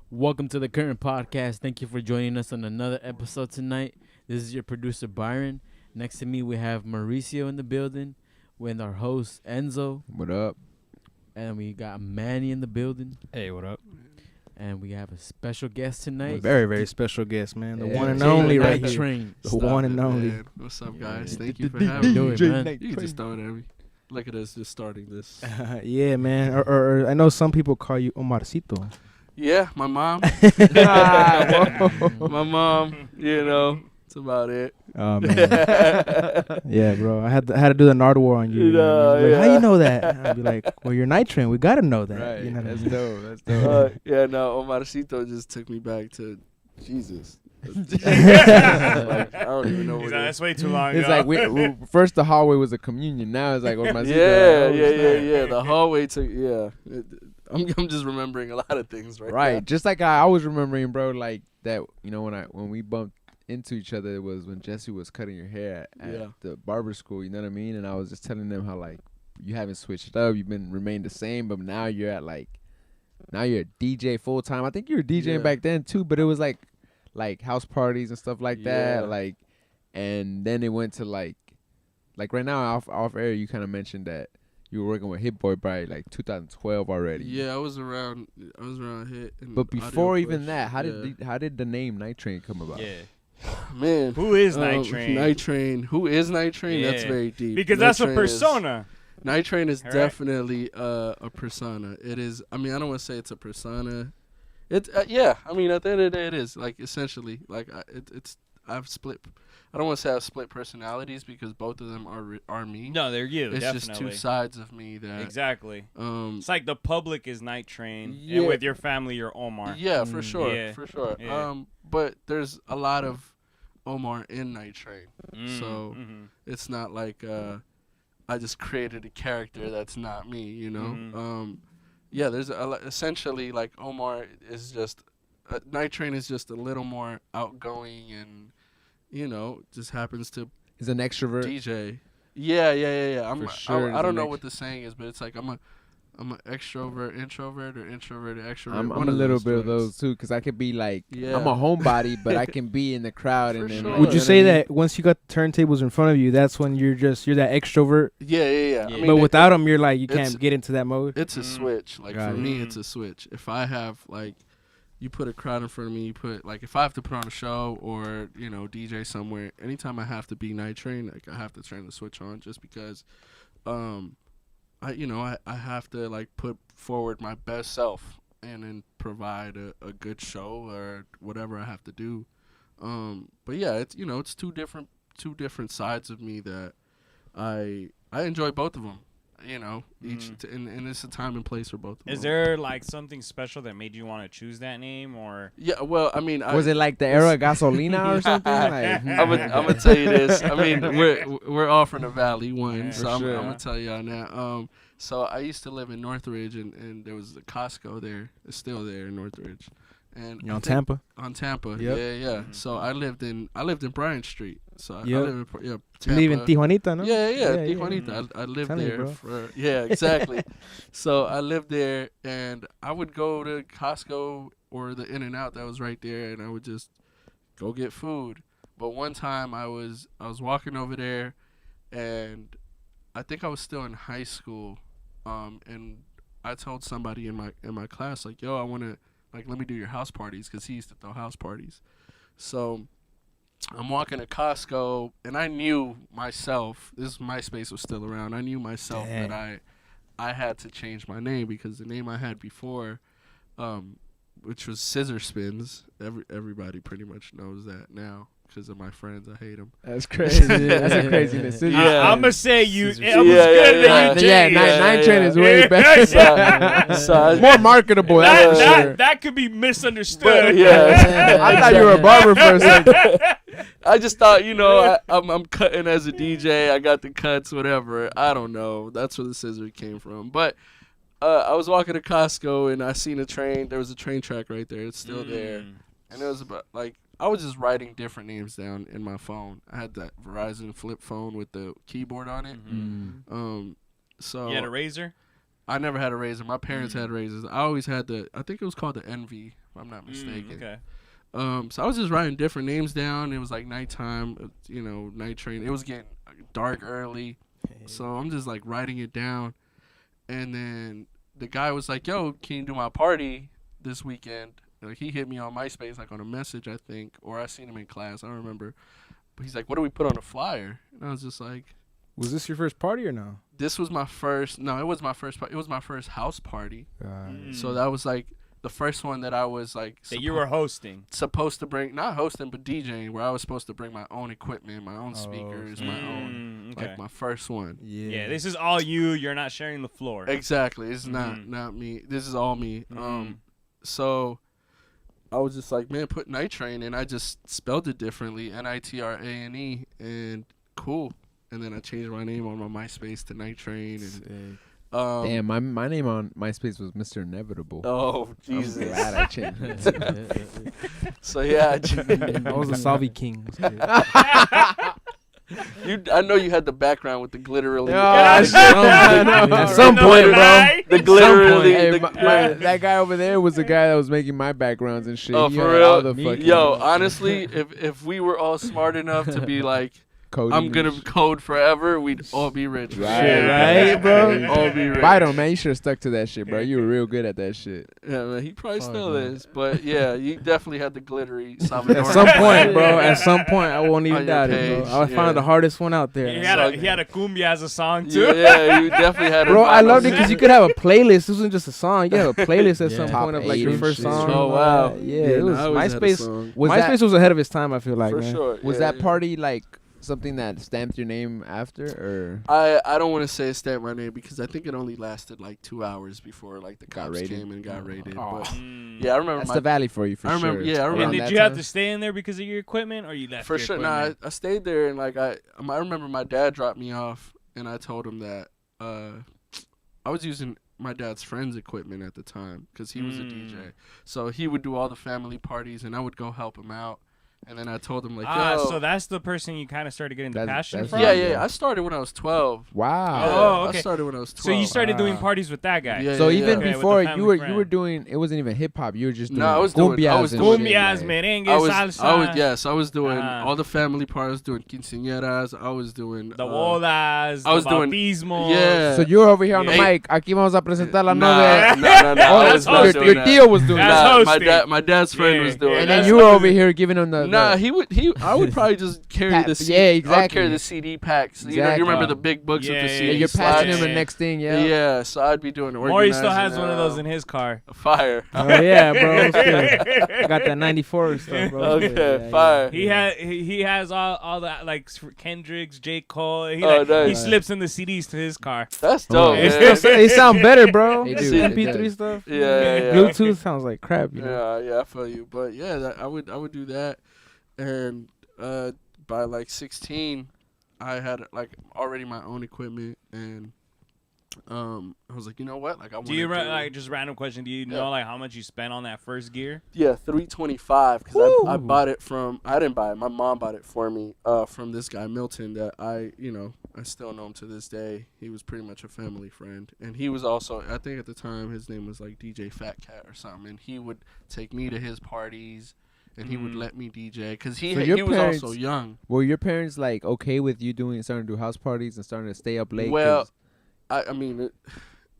Welcome to the Current Podcast. Thank you for joining us on another episode tonight. This is your producer, Byron. Next to me, we have Mauricio in the building with our host, Enzo. What up? And we got Manny in the building. Hey, what up? And we have a special guest tonight. Very, very special guest, man. The Yeah. one and DJ only right here. Nitrane. The one and only. Man. What's up, guys? Yeah. Thank you for having Do me. it, man. You can just throw it at me. Look at us just starting this. Yeah, man. Or I know some people call you Omarcito. Yeah, my mom. My mom, it's about it. Oh man. Yeah, bro. I had to do the Nardwar on you. No, Like, yeah. how you know that? And I'd be like, well, you're Nitrane. We gotta know that. Right. You know what I That's mean? dope. That's dope. Omarcito just took me back to Jesus. Like, I don't even know what That's way too long It's ago. like we first the hallway was a communion. Now it's like, oh my. Yeah. The hallway to I'm just remembering a lot of things right Right. now. Just like I was remembering, bro. Like that. When we bumped into each other, it was when Jesse was cutting your hair at Yeah. the barber school. You know what I mean? And I was just telling them how like you haven't switched up. You've remained the same, but now you're at now you're a DJ full time. I think you were DJing Yeah. back then too, but it was like house parties and stuff like Yeah. that. And then it went to like right now off air. You kind of mentioned that you were working with Hit Boy by 2012 already. Yeah, I was around Hit. And But before Audio even Push. that, how Yeah. did the name Nitrane come about? yeah. Man, Who is Nitrane? Nitrane. Who is Nitrane? That's Yeah. very deep. Because that's a Nitrane persona. Nitrane is Right? definitely a persona. It is. I mean, I don't want to say it's a persona. It's yeah. I mean, at the end of the day, it is essentially it's. I've split. I don't want to say I've split personalities because both of them are me. No, they're you. it's definitely. just two sides of me that. Exactly. It's It's like the public is Nitrane, Yeah. and with your family, you're Omar. Yeah, for sure, Yeah. for sure. Yeah. But there's a lot of Omar in Nitrane, Mm, so mhm. it's not like I just created a character that's not me, Mhm. Yeah, there's essentially like Omar is just Nitrane is just a little more outgoing and just happens to Is an extrovert. DJ. Yeah. For sure I don't it's know an what the saying is, but it's like I'm an extrovert, introvert, or introvert, extrovert. I'm one a of little those bit of joints. those too, because I could be like, Yeah. I'm a homebody, but I can be in the crowd. For And then, sure. Would you know say what I mean? that once you got the turntables in front of you, that's when you're that extrovert? Yeah. I Yeah. mean, But without them, you're like you it's- can't get into that mode. it's a Mm. switch. Like Got for it. me, it's a switch. If I have you put a crowd in front of me, if I have to put on a show or DJ somewhere, anytime I have to be Nitrane, I have to turn the switch on just because, I have to put forward my best self and then provide a good show or whatever I have to do. But yeah, it's two different sides of me that I enjoy both of them. Each and it's a time and place for both of them. Is there something special that made you want to choose that name, or? Yeah, well, I mean, Was it like the era of Gasolina or something? Like, I'm gonna tell you this. I mean, we're all from the Valley, Yeah, so for I'm sure. gonna tell y'all now. So I used to live in Northridge, and there was a Costco there. It's still there in Northridge, and You're I on think- Tampa. On Tampa, Yep. yeah. Mhm. So I lived in Bryant Street. So I Yep. live in You Tampa. live in Tijuanita, no? Yeah, Yeah, Tijuanita. I lived Tell me, there bro. exactly. So I lived there, and I would go to Costco or the In-N-Out that was right there, and I would just go get food. But one time I was walking over there, and I think I was still in high school, and I told somebody in my class like, "Yo, I want to let me do your house parties," because he used to throw house parties. So I'm walking to Costco, and I knew myself. MySpace was still around. I knew myself Dang. that I had to change my name because the name I had before, which was Scissor Spins. Everybody pretty much knows that now because of my friends. I hate them. that's crazy. That's a craziness. Yeah. I'm gonna say you. Scissors. It was Yeah, good yeah, that Yeah, you Nine changed. Train is way Yeah. better. So I- More marketable. That, That's for that, sure. that could be misunderstood. But, yeah. I thought you were a barber for a second. I just thought, I'm cutting as a DJ. I got the cuts, whatever. I don't know. That's where the scissor came from. But I was walking to Costco, and I seen a train. There was a train track right there. It's still there. And it was about, I was just writing different names down in my phone. I had that Verizon flip phone with the keyboard on it. So You had a razor? I never had a razor. My parents had razors. I always had I think it was called the Envy. I'm not mistaken. Okay. So I was just writing different names down. It was like nighttime, Nitrane. It was getting dark early, so I'm just like writing it down. And then the guy was like, "Yo, can you do my party this weekend?" Like he hit me on MySpace, like on a message, I think, or I seen him in class. I don't remember. But he's like, "What do we put on the flyer?" And I was just like, Was this your first party or no? "This was my first. No, it was my first. It was my first house party. Mm. So that was like the first one that I was like That you were hosting. supposed to bring, not hosting, but DJing, where I was supposed to bring my own equipment, my own speakers, my own, Okay. like my first one. Yeah, this is all you. You're not sharing the floor. Exactly. It's not me. This is all me. So I was just like, man, put Nitrane, and I just spelled it differently, Nitrane, and cool. And then I changed my name on my MySpace to Nitrane. And, Damn, my name on MySpace was Mr. Inevitable. Oh, I'm Jesus. glad I changed it. So, yeah. I was a Salvi King. I know you had the background with the glitterly. At some point, bro. The glitterly. Hey, that guy over there was the guy that was making my backgrounds and shit. Oh, He for had real? all the fucking Yo, honestly, if we were all smart enough to be like, coding I'm and gonna shit. code forever, we'd all be rich. Right, Shit, right, bro. All be rich. Bito, man, you should have stuck to that shit, bro. You were real good at that shit. Yeah, man, he probably Fuck, still man. is. But yeah, you definitely had the glittery Salvador. At some point, bro. At some point, I won't even On your doubt it, bro. page, I was finding the hardest one out there. He had a cumbia as a song too. Yeah, you definitely had. Bro, I loved it because because you could have a playlist. This wasn't just a song. You could have a playlist at Yeah. some Top point of like 8 your and first shit. song. Oh, wow. Yeah, it was MySpace. Was MySpace that was ahead of its time. I feel like, for man. sure. was yeah, that party like something that stamped your name after, or I don't want to say stamp my name because I think it only lasted like 2 hours before like the Got cops raided? came and got raided. Oh. But yeah, I remember that's my the valley for you for I remember- sure. yeah, I remember. And Around did that you have time? to stay in there because of your equipment, or you left? for your sure. equipment? I stayed there and like I remember my dad dropped me off and I told him that I was using my dad's friend's equipment at the time because he was a DJ. So he would do all the family parties and I would go help him out. And then I told him like, yo. so that's the person you kind of started getting the passion that's- from. Yeah. I started when I was 12. Wow. Oh, okay. I started when I was 12. So you started doing parties with that guy. Yeah, So even Okay, with before the you were family you were friend. doing, it wasn't even hip hop. You were just doing No, I was doing- cumbias I was and doing- shit, Cumbias, like- merengue, I salsa. was doing Ah. all the family parties, doing quinceañeras. I was doing The bodas, I was the doing- bautismos. yeah. So you were over here on the Yeah. mic. Aquí vamos a presentar la Nah, novia. no. Oh, I was not hosting. doing your that. tío was doing That's that. hosting. My dad's friend Yeah. was doing Yeah, And that. then that's you were what over it is. here giving him the Nah, I would probably just carry Pat- the CD. yeah, I would exactly. carry the CD packs. You Exactly. remember the big books with Yeah, the yeah, CD yeah, you're slide. passing him the Yeah. next thing, Yeah. yeah. So I'd be doing Maury still organizing, has one of those in his car. fire. Oh yeah, bro. It was good. I got that 94 stuff, bro. Okay, Yeah, fire. He has all that like Kendrick's, J. Cole. He, Oh, like, nice. he slips in the CDs to his car. That's dope, Yeah. They, man. still, they sound better, bro. They do, do, it MP3 does. stuff. Yeah. Bluetooth sounds like crap, you know. Yeah, I feel you. But yeah, I would do that, and by like 16, I had like already my own equipment, and I was like, you know what, like I want Do you to like just random question? Do you know like how much you spent on that first gear? yeah, $325 because I bought it from I didn't buy it, my mom bought it for me from this guy Milton that I still know him to this day. He was pretty much a family friend, and he was also, I think at the time his name was like DJ Fat Cat or something, and he would take me to his parties. And he would let me DJ because he So your was parents- also young. Were your parents like okay with you starting to do house parties and starting to stay up late? Well, I mean,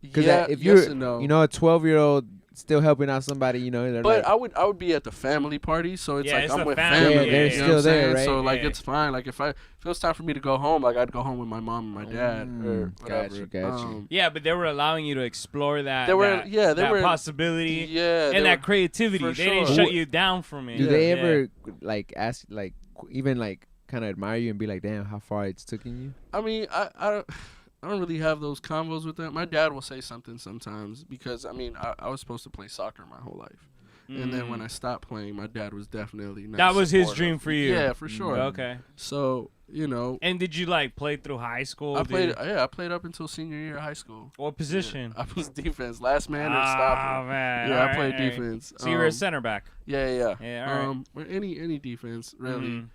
because yeah, if yes you're and no. a 12-year-old still helping out somebody, they're But like, I would be at the family party, so it's Yeah, like it's I'm the with family, family. yeah, they're you know still what I'm there, saying? right? So like Yeah. it's fine. Like if it was time for me to go home, like I'd go home with my mom and my dad or whatever. Got you. Yeah, but they were allowing you to explore that. They were- that, yeah, they that were- possibility Yeah, and that creativity. for They didn't sure. shut you down from it. Do they Yeah. ever like ask like even like kind of admire you and be like, damn, how far it's taken you? I mean, I don't really have those convos with them. My dad will say something sometimes because I mean I was supposed to play soccer my whole life. And then when I stopped playing, my dad was definitely not That was his supportive. dream for you. Yeah, for sure. Okay. So And did you like play through high school? I Did played. you- Yeah, I played up until senior year of high school. What position? I was defense, last man or Ah, stopper. man. Yeah, I Alright, played alright. defense. So you were a center back. Yeah. Yeah, alright. Or any defense really.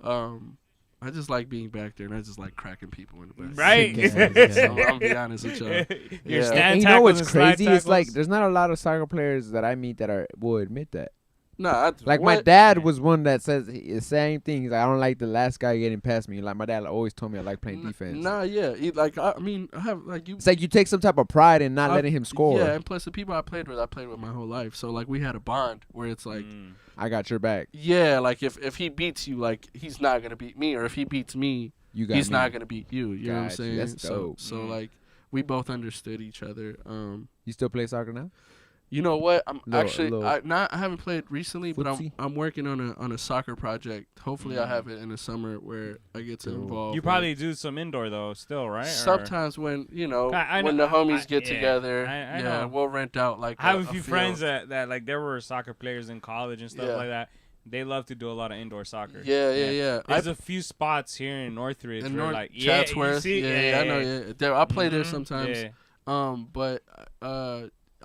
Mhm. I just like being back there, and I just like cracking people in the back. Right. So I'm gonna be honest with y'all. Your Yeah. stand And you know what's tackles and slide crazy? It's like tackles. there's not a lot of soccer players that I meet that will admit that. Nah, Like my dad was one that says the same thing. He's like, I don't like the last guy getting past me. Like my dad always told me I like playing defense. Nah, yeah. I mean, I have like you. It's like you take some type of pride in not letting him score. Yeah, and plus the people I played with my whole life. So like we had a bond where it's like, I got your back. yeah, like if he beats you, like he's not gonna beat me, or if he beats me, he's not gonna beat you. You know what I'm Gotcha. saying? That's dope. So like we both understood each other. You still play soccer now? You know what? I'm Little I haven't played recently, but footsie? I'm working on a soccer project. Hopefully, I have it in the summer where I get to involve. You like, probably do some indoor though, still, right? Or- sometimes when I when know- the homies get yeah, together, I yeah, know. we'll rent out like. I have a a few field. friends that like there were soccer players in college and stuff Yeah. like that. They love to do a lot of indoor soccer. Yeah. There's a few spots here in Northridge in where North like Chatsworth. you see? Yeah, I know. Yeah, there, I play there Mhm, sometimes. Yeah. But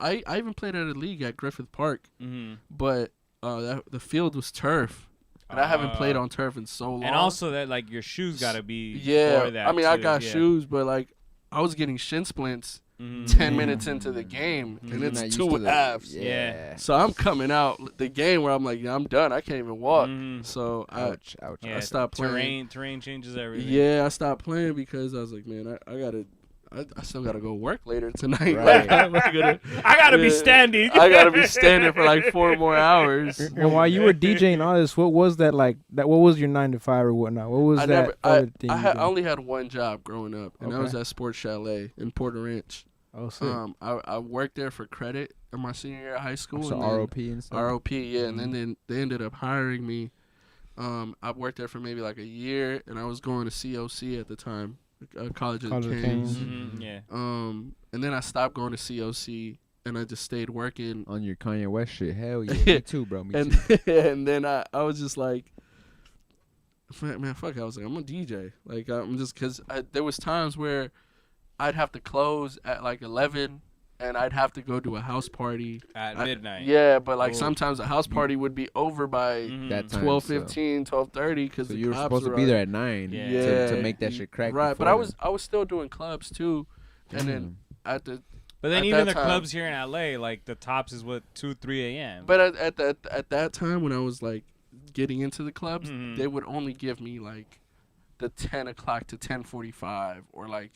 I even played at a league at Griffith Park, Mm-hmm. but the field was turf, and I haven't played on turf in so long. And also that like your shoes gotta be yeah, for that. I mean I too, got yeah. shoes, but like I was getting shin splints Mhm. 10 minutes into the game, and You're not it's used to 2 that. halves. Yeah. So I'm coming out the game where I'm like, yeah, I'm done. I can't even walk. Mhm. So Ouch. Yeah, I stopped playing. Terrain changes everything. Yeah, I stopped playing because I was like, man, I still gotta go work later tonight. Right. Like, I'm not gonna- I gotta be Yeah. standing. I gotta be standing for like 4 more hours. And while you were DJing all this, what was that like? What was your 9 to 5 or whatnot? What was that other thing? I you did? only had one job growing up, and that was Okay. at Sports Chalet in Porter Ranch. Oh, sick. I worked there for credit in my senior year of high school. So and then- ROP and stuff. ROP, yeah, and then they ended up hiring me. I worked there for maybe like a year, and I was going to COC at the time, College of the Kings. Mhm, yeah. And then I stopped going to COC, and I just stayed working. On your Kanye West shit. Hell yeah. Me too, bro. Me And too. and then I was just like, man, fuck it. I was like, I'm a DJ. Like I'm just because there was times where I'd have to close at like 11, and I'd have to go to a house party At midnight. Yeah, but like Oh. sometimes a house party would be over by Mhm. That time. 12:15, 12:30 because So the you were cops supposed to were be out. there at 9 Yeah. to make that shit crack. Right, but before I was still doing clubs too, and then at the But then At even that the time- clubs here in LA, like the tops is what 2, 3 a.m. but at that time when I was like getting into the clubs, Mhm. they would only give me like the 10 o'clock to 10:45 or like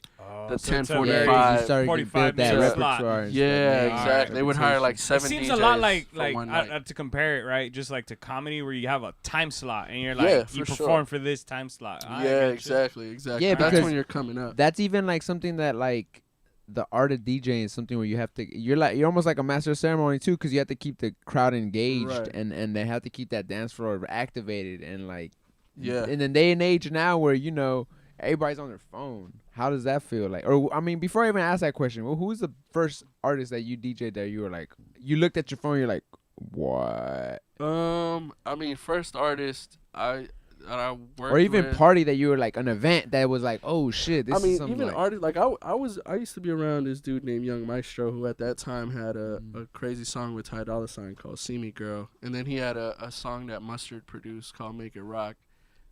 the so it's a 10:45. you started to 45 build that minute slot. repertoire. and Yeah, stuff, Alright. exactly. They would hire like It 7 seems DJs a lot like for one night. to compare it, right? Just like to comedy where you have a time slot and you're like Yeah, you for perform sure. for this time slot. I Yeah, gotcha. exactly. Yeah, That's because when you're coming up. That's even like something that like the art of DJing is something where you have to you're almost like a master of ceremony too, because you have to keep the crowd engaged Right. and they have to keep that dance floor activated and like Yeah. in the day and age now where everybody's on their phone. How does that feel like? Or I mean, before I even ask that question, well, who's the first artist that you DJ'd that you were like, you looked at your phone, you're like, what? I mean, first artist that I worked Or even with, party that you were like an event that was like, oh shit, this I mean, is something even like, artists like I used to be around this dude named Young Maestro who at that time had a crazy song with Ty Dolla $ign called "See Me Girl," and then he had a song that Mustard produced called "Make It Rock,"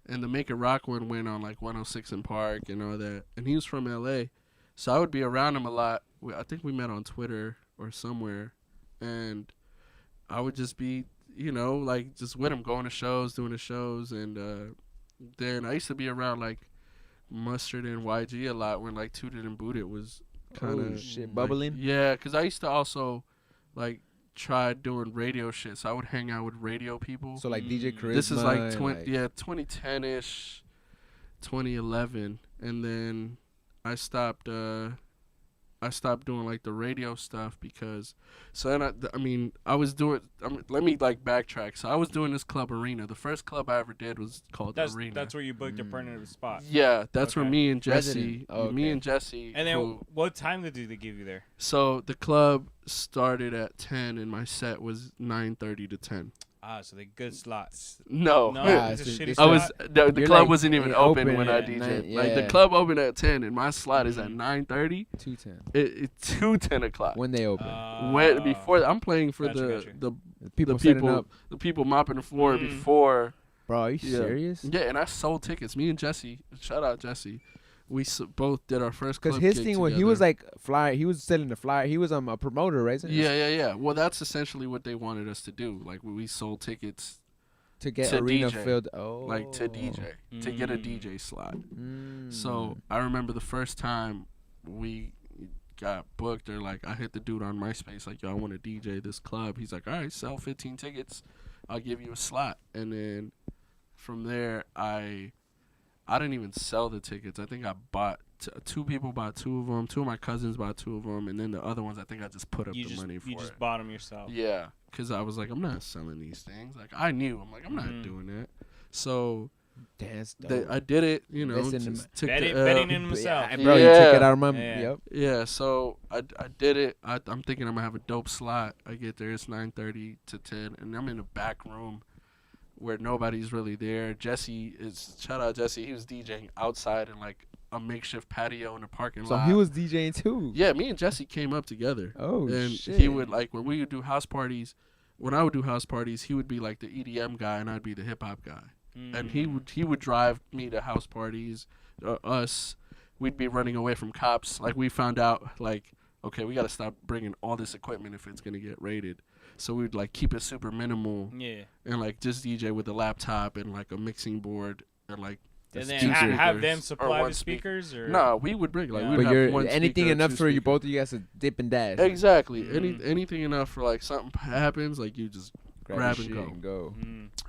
and the "Make It Rock" one went on like 106 in Park and all that, and he was from L.A., so I would be around him a lot. I think we met on Twitter or somewhere, and I would just be like just with him going to shows, doing the shows, and then I used to be around like Mustard and YG a lot when like Tooted and Booted was kind of shit, bubbling? Yeah, because I used to also like try doing radio shit, so I would hang out with radio people. so like DJ Charisma. This is like and, 2010ish, 2011, and then I stopped doing like the radio stuff because then I was doing let me like backtrack. So I was doing this club Arena. The first club I ever did was called Arena. That's where you booked your permanent spot. Yeah, that's where Okay. me and Jesse Resident. Oh, okay. me and Jesse And then who- what time did they give you there? so the club started at 10 and my set was 9:30 to 10. Ah, so they good slots. No. No, Ah, it's a so shitty this I was spot. the You're club like, wasn't even it open open when I at DJed. nine- Like the yeah. club opened at 10 and my slot is at Mhm. 9:30. 210 It's to 10 o'clock. when they open. When before I'm playing for Gotcha, gotcha. People the setting people up. the people mopping the floor Mm. before Bro, are you serious? Yeah, and I sold tickets. Me and Jesse, shout out Jesse, we both did our first club Because his gig thing was, he together. was like flyer. He was selling the flyer. He was a promoter, right? Yeah. Well, that's essentially what they wanted us to do. Like we sold tickets To get to arena DJ. filled. Oh. like to DJ to get a DJ slot. Mm. So I remember the first time we got booked, or like I hit the dude on MySpace like, yo, I want to DJ this club. He's like, all right, sell 15 tickets, I'll give you a slot. And then from there, I didn't even sell the tickets. I think I bought two people bought two of them. Two of my cousins bought two of them, and then the other ones I think I just put up the money for. You just bought them yourself. Yeah, because I was like, I'm not selling these things. Like I knew, I'm like, I'm not doing that. So That's I did it, you know. Listen, just took betting in himself. Yeah, bro, you Yeah. took it out of my. Yeah. Yep. Yeah, so I did it. I'm thinking I'm gonna have a dope slot. I get there, it's 9:30 to 10, and I'm in the back room where nobody's really there. Shout out Jesse. He was DJing outside in like a makeshift patio in the parking So lot. he was DJing too. Yeah, me and Jesse came up together. Oh And shit. he would like when we would do house parties. When I would do house parties, he would be like the EDM guy, and I'd be the hip hop guy. And he would drive me to house parties. We'd be running away from cops. Like we found out, like, okay, we got to stop bringing all this equipment if it's gonna get raided. So we'd like keep it super minimal. Yeah. And like just DJ with a laptop and like a mixing board and like. And the then speakers have them or supply one the speaker. speakers, or No, we would bring like Yeah. we But would have you're one anything speaker or enough two for you speakers. both of you guys to dip and dash. Exactly. Mhm. Anything enough for like something happens, like you just grab your and shit go. and go.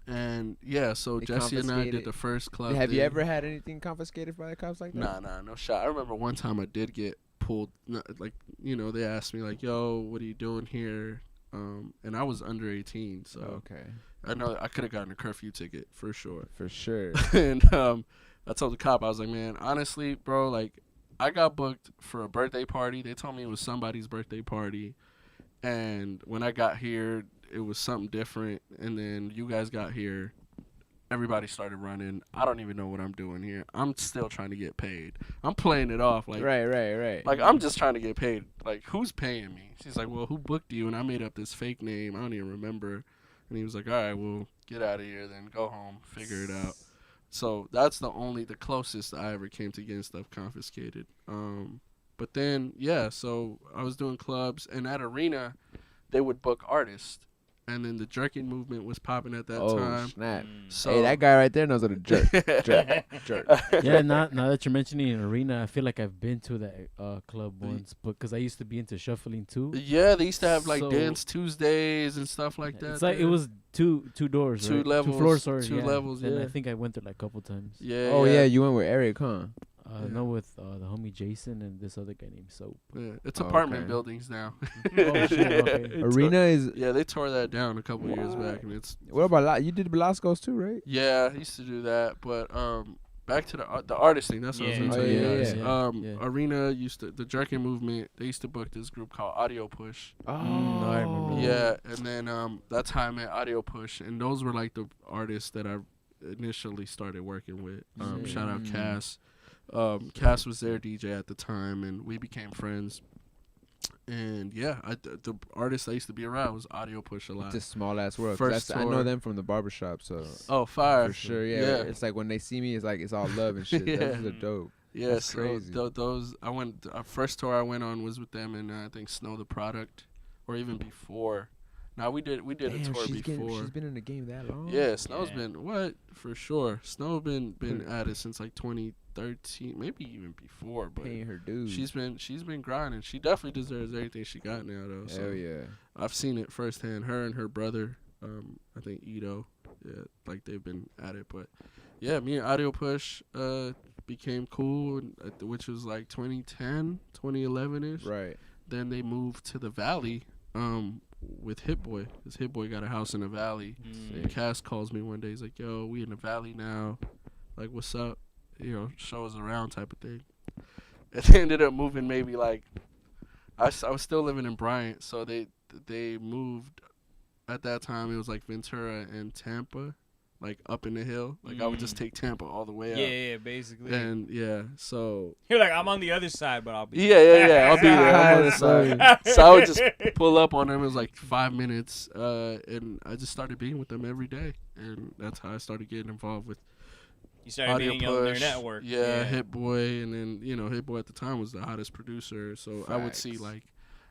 And yeah, so They Jesse and I did confiscated. the first club. Have you thing. ever had anything confiscated by the cops like that? Nah, no shot. I remember one time I did get pulled. Like they asked me like, "Yo, what are you doing here?" And I was under 18, so Okay. I know I could have gotten a curfew ticket for sure. For sure. And I told the cop, I was like, "Man, honestly, bro, like I got booked for a birthday party. They told me it was somebody's birthday party, and when I got here, it was something different. And then you guys got here." Everybody started running. I don't even know what I'm doing here. I'm still trying to get paid. I'm playing it off like right. Like, I'm just trying to get paid. Like, who's paying me? She's like, well, who booked you? And I made up this fake name. I don't even remember. And he was like, all right, well, get out of here then. Go home. Figure it out. So that's the closest I ever came to getting stuff confiscated. But then, yeah, so I was doing clubs. And at Arena, they would book artists. And then the jerking movement was popping at that time. Snap. So Hey, that guy right there knows how to jerk. jerk. Yeah, now that you're mentioning an arena, I feel like I've been to that club once, because I used to be into shuffling too. Yeah, they used to have like So- Dance Tuesdays and stuff like that. It's like it there. was two doors, Two right? levels, 2 floors, sorry. two yeah. levels, And yeah. I think I went there like a couple times. Yeah. Oh yeah, you went with Eric, huh? Yeah. No, with the homie Jason and this other guy named Soap. Yeah, it's Oh, apartment okay. buildings now. Oh, shit, okay. They Arena is. yeah, they tore that down a couple years back, and it's What about you did Velasco's too, right? yeah, I used to do that. But back to the artist thing. That's what I was Yeah. gonna Oh, tell you yeah, guys. yeah, yeah. Arena used to the jerking movement. They used to book this group called Audio Push. Oh, I remember. Yeah, and then that's how I met Audio Push, and those were like the artists that I initially started working with. Shout out Cass. Cass was their DJ at the time, and we became friends. And yeah, the artist I used to be around was Audio Push a lot. It's a small ass world. 'cause First I know tour. them from the barbershop, so Oh, fire. for sure. Yeah. Yeah. It's like when they see me, it's like it's all love and shit. Yeah. Those are dope. Yeah, That's so crazy. those I went. First tour I went on was with them, and I think Snow the Product, or even before. Now we did a Damn, tour she's before. been in the game that long. Yeah, Snow's Yeah. been what for sure. Snow been at it since like 2013, maybe even before. But Paying her dues. she's been grinding. She definitely deserves everything she got now though. So Hell yeah. I've seen it firsthand. Her and her brother, I think Ito, yeah, like they've been at it. But yeah, me and Audio Push became cool, which was like 2010, 2011ish. Right. Then they moved to the Valley with Hit Boy. Because Hit Boy got a house in the Valley. Sick. And Cass calls me one day. He's like, yo, we in the Valley now. Like, what's up? You know, show us around type of thing. And they ended up moving maybe like, I was still living in Bryant. So they moved, at that time, it was like Ventura and Tampa. like up in the hill. Like I would just take Tampa all the way up. Yeah, basically. And so You're like, I'm on the other side, but I'll be. yeah. I'll be there. I'm on the side. So I would just pull up on them. It was like 5 minutes, and I just started being with them every day, and that's how I started getting involved with. You started Audio being on their Push, network. Yeah, Hit Boy, and then Hit Boy at the time was the hottest producer. So I would see Facts. like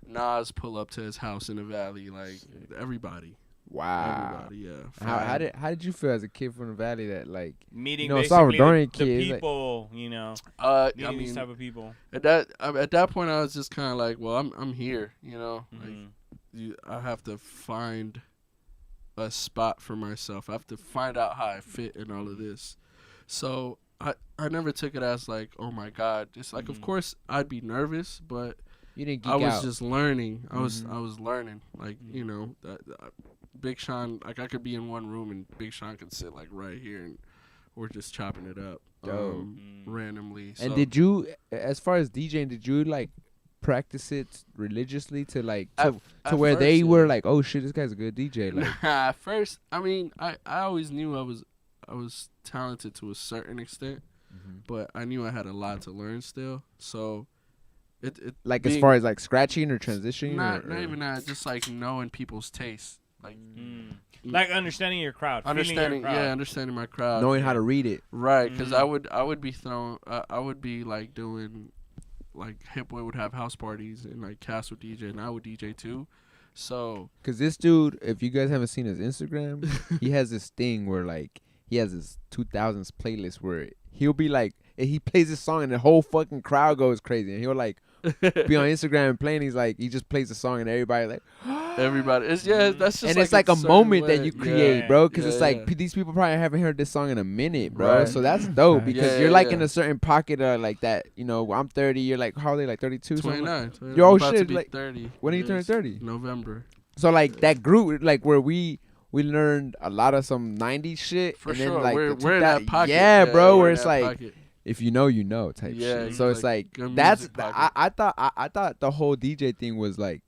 Nas pull up to his house in the valley, like everybody. Wow. Everybody, yeah. How did you feel as a kid from the valley that like Meeting Salvadorian basically the kids, like- people, I meeting these mean, type of people. at that point, I was just kind of like, well, I'm here, like I have to find a spot for myself. I have to find out how I fit in all of this. So I never took it as like, oh my God, just like of course I'd be nervous, but you didn't geek I was out? just learning. I was learning, like Big Sean, like I could be in one room and Big Sean could sit like right here and we're just chopping it up randomly. And So- did you, as far as DJing, did you like practice it religiously to like to At where first, they yeah. were like, oh shit, this guy's a good DJ? Like, At first, I mean, I always knew I was talented to a certain extent, but I knew I had a lot to learn still. So it like being, as far as like scratching or transitioning, not or even that, just like knowing people's tastes, like Like understanding your crowd, understanding, feeling your crowd. understanding my crowd, knowing how to read it. right? Because I would be throwing, I would be like doing, like Hit Boy would have house parties and like Cass would DJ and I would DJ too. So Cause this dude, if you guys haven't seen his Instagram, he has this thing where like he has this 2000s playlist where he'll be like, he plays this song and the whole fucking crowd goes crazy, and he'll like be on Instagram and playing. He's like, he just plays the song and everybody like, everybody, that's just and like it's like a certain moment way. that you create, bro. Cause it's like yeah. these people probably haven't heard this song in a minute, bro. Right. So that's dope because Yeah, you're like yeah. in a certain pocket of like that. I'm 30. You're like, how are they, like 32? 29. Yo, I'm about shit, to be like, 30. when are you turning Yes, 30? November. So like that group, like where we learned a lot of some 90s shit. For and sure. Then, like, we're the in that pocket. Yeah, bro. we're Where in it's that like, pocket. if you know type Yeah, shit. So it's like good that's music pocket. I thought the whole DJ thing was like,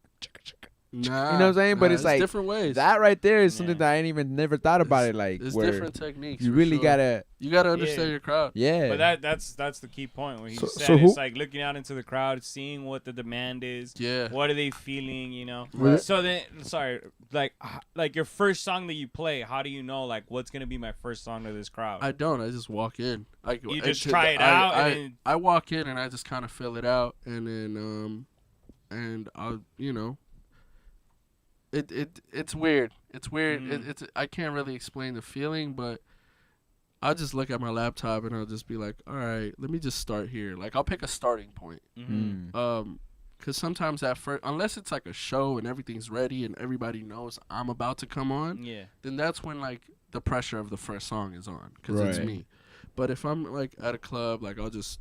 Nah, you know what I'm saying? But it's like different ways. that right there is something Yeah. that I ain't even never thought about it. Like It's where different techniques. you for really sure. gotta, You gotta understand your crowd. yeah. But that's the key point where he So- said so who- it's like looking out into the crowd, seeing what the demand is. Yeah. What are they feeling? Right. So then, sorry, like your first song that you play, how do you know like what's gonna be my first song to this crowd? I don't. I just walk in. Like You just try it out, and then- I walk in and I just kind of fill it out, and then and I'll it's weird. It's weird. It's I can't really explain the feeling, but I'll just look at my laptop and I'll just be like, all right, let me just start here. Like I'll pick a starting point. Because sometimes at first, unless it's like a show and everything's ready and everybody knows I'm about to come on, Yeah. then that's when like the pressure of the first song is on because it's Right. me. But if I'm like at a club, like I'll just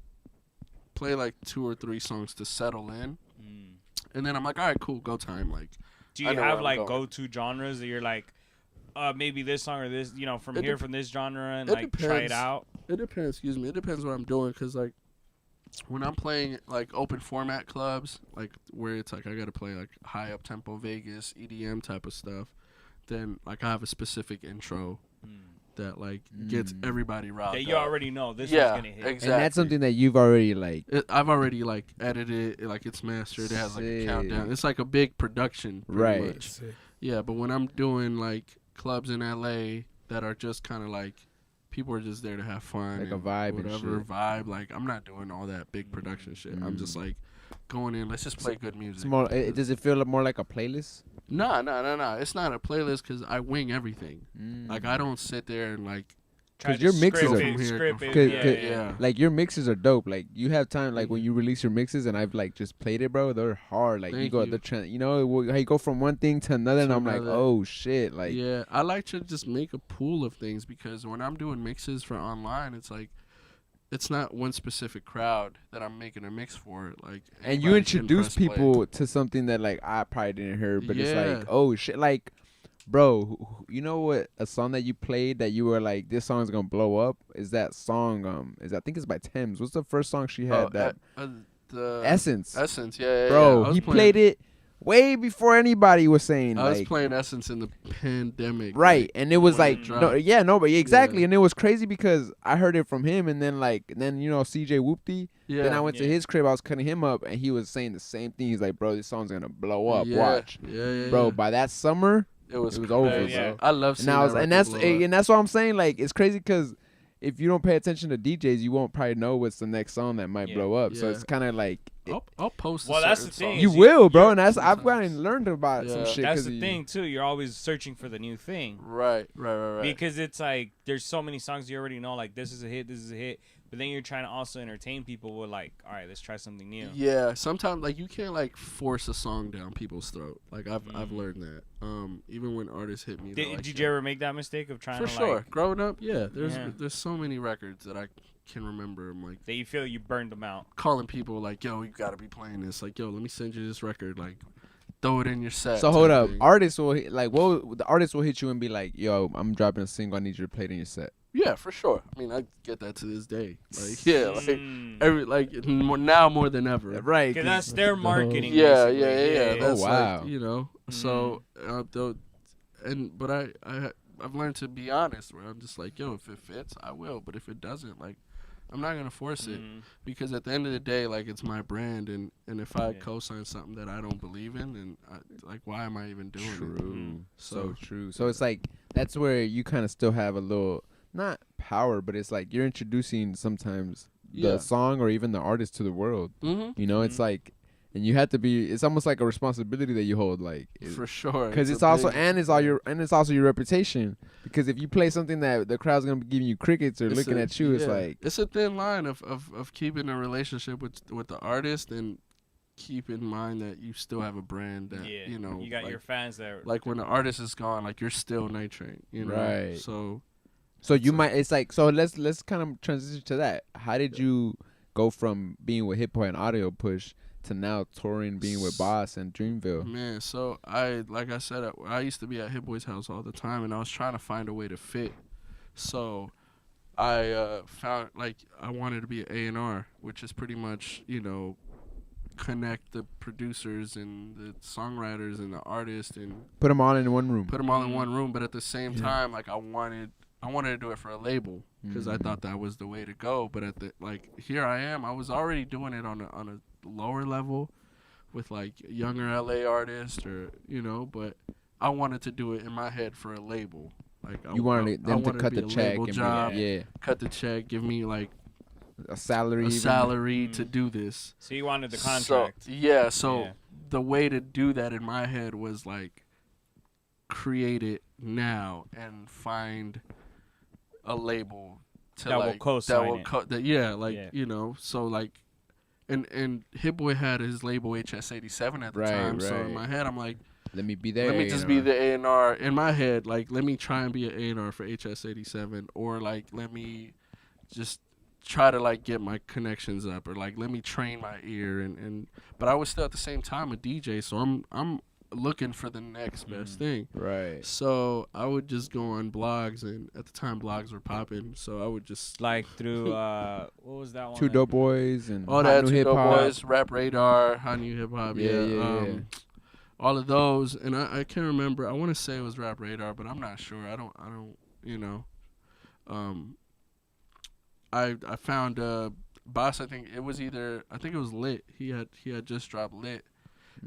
play like 2 or 3 songs to settle in, and then I'm like, all right, cool, go time. Like, Do I you know where have I'm like going. go-to genres that you're like, maybe this song or this, from It here dep- from this genre and it like try it depends. out? it depends. Excuse me. It depends what I'm doing because like when I'm playing like open format clubs, like where it's like I gotta play like high up tempo Vegas EDM type of stuff, then like I have a specific intro that like gets everybody riled That you up. already know this Yeah, one's gonna hit. exactly. And that's something that you've already like. I've already like edited it, like it's mastered. It has like a Sick. countdown. It's like a big production, pretty Right. much. Yeah, but when I'm doing like clubs in LA that are just kind of like people are just there to have fun, Like a and vibe and whatever shit. vibe. Like I'm not doing all that big production shit. I'm just like going in. Let's just play good music. It's more, does it feel more like a playlist? No. It's not a playlist because I wing everything. Like I don't sit there and like. Try 'Cause to your mixes script are- it, From here, script from it, here. Yeah. Like your mixes are dope. Like you have time, like when you release your mixes, and I've like just played it, bro. They're hard. Like you Thank go you. how you go from one thing to another, and To I'm like, another. oh shit, like Yeah, I like to just make a pool of things because when I'm doing mixes for online, it's like it's not one specific crowd that I'm making a mix for. Like, and you anybody can introduce press play. people to something that like I probably didn't hear, but it's Yeah. like, oh shit, like, bro, you know what? A song that you played that you were like, this song's gonna blow up is that song. I think it's by Thames. What's the first song she had? Oh, that the Essence. Essence, yeah, Bro, yeah. I was he playing- played it way before anybody was saying. I was like, playing Essence in the pandemic. right, like, and it was when like, it no, dropped. yeah, no, but exactly, Yeah. and it was crazy because I heard it from him, and then CJ Whoopty. Yeah. Then I went to Yeah. his crib. I was cutting him up, and he was saying the same thing. He's like, "Bro, this song's gonna blow up. Yeah. Watch, Yeah. bro." Yeah. By that summer, It was over, crazy. yeah. I love and seeing I was, that and record that's blow up. and that's what I'm saying. Like, it's crazy because if you don't pay attention to DJs, you won't probably know what's the next song that might Yeah. blow up. So Yeah. it's kind of like I'll post. Well, a that's certain the thing song. you is will, bro, you're- and that's I've sometimes. gotten learned about some Yeah. shit. That's 'cause the you- thing too. You're always searching for the new thing. Right. Because it's like there's so many songs you already know, like this is a hit, but then you're trying to also entertain people with like, all right, let's try something new. Yeah, sometimes like you can't like force a song down people's throat. Like I've Mhm. learned that. Even when artists hit me, they're like, Did you ever make that mistake of trying For to sure. like Growing up, yeah. Yeah. There's so many records that I can remember. I'm like that you feel you burned them out? calling people like, yo, you gotta be playing this. Like, yo, let me send you this record. Like, throw it in your set. So hold type up, thing. artists will the artist will hit you and be like, "Yo, I'm dropping a single. I need you to play it in your set." Yeah, for sure. I mean, I get that to this day. Like, yeah, like Mm. now more than ever. Right? Because that's their marketing. Yeah, basically. yeah. Oh, That's wow. like, you know. So, but I've learned to be honest. Where I'm just like, yo, if it fits, I will. But if it doesn't, like, I'm not gonna force it Mhm. because at the end of the day, like, it's my brand, and if I Yeah. co-sign something that I don't believe in, then like, why am I even doing it? True. So So, true. So it's like that's where you kind of still have a little not power, but it's like you're introducing sometimes Yeah. the song or even the artist to the world. Mm-hmm. You know, it's Mhm. like, and you have to be. It's almost like a responsibility that you hold, like For sure. because it's a also big- it's also your reputation. Because if you play something that the crowd's gonna be giving you crickets or It's looking a- at you, it's yeah. like it's a thin line of keeping a relationship with the artist and keep in mind that you still have a brand that Yeah, you know. you got like, your fans there. like when the artist is gone, like you're still Nitrane, you know. Right. So so you So- might. It's like so. Let's kind of transition to that. How did you go from being with Hip Boy and Audio Push to now touring, being with Boss and Dreamville? man, so like I said, I used to be at Hit Boy's house all the time, and I was trying to find a way to fit. So I found like I wanted to be an A&R, which is pretty much connect the producers and the songwriters and the artists and Put them all in one room. put them all in one room. But at the same Yeah. time, like I wanted to do it for a label because I Mhm. thought that was the way to go. But here I am. I was already doing it on a lower level with like younger LA artists but I wanted to do it in my head for a label. Like You wanted them to wanted cut be the a check label and job, be, cut the check, give me like a salary. a even. salary to Mm. do this. So you wanted the So contract. so Yeah. the way to do that in my head was like create it now and find a label to That will like co-sign it. so like and Hit Boy had his label HS87 at the Right, time. So in right. my head I'm like, Let me be there. let me just be the A&R in my head. Like, let me try and be an A&R for HS87, or like, let me just try to like get my connections up, or like, let me train my ear, and but I was still at the same time a DJ, so I'm looking for the next best thing. Right. So I would just go on blogs, and at the time blogs were popping, so I would just Like through what was that one? Two Dope Boys and all Hot that New Two Hip Dope Hop. Boys, Rap Radar, Hot New Hip Hop, Yeah. all of those, and I can't remember. I want to say it was Rap Radar, but I'm not sure. I don't. I found Boss. I think it was Lit. He had just dropped Lit,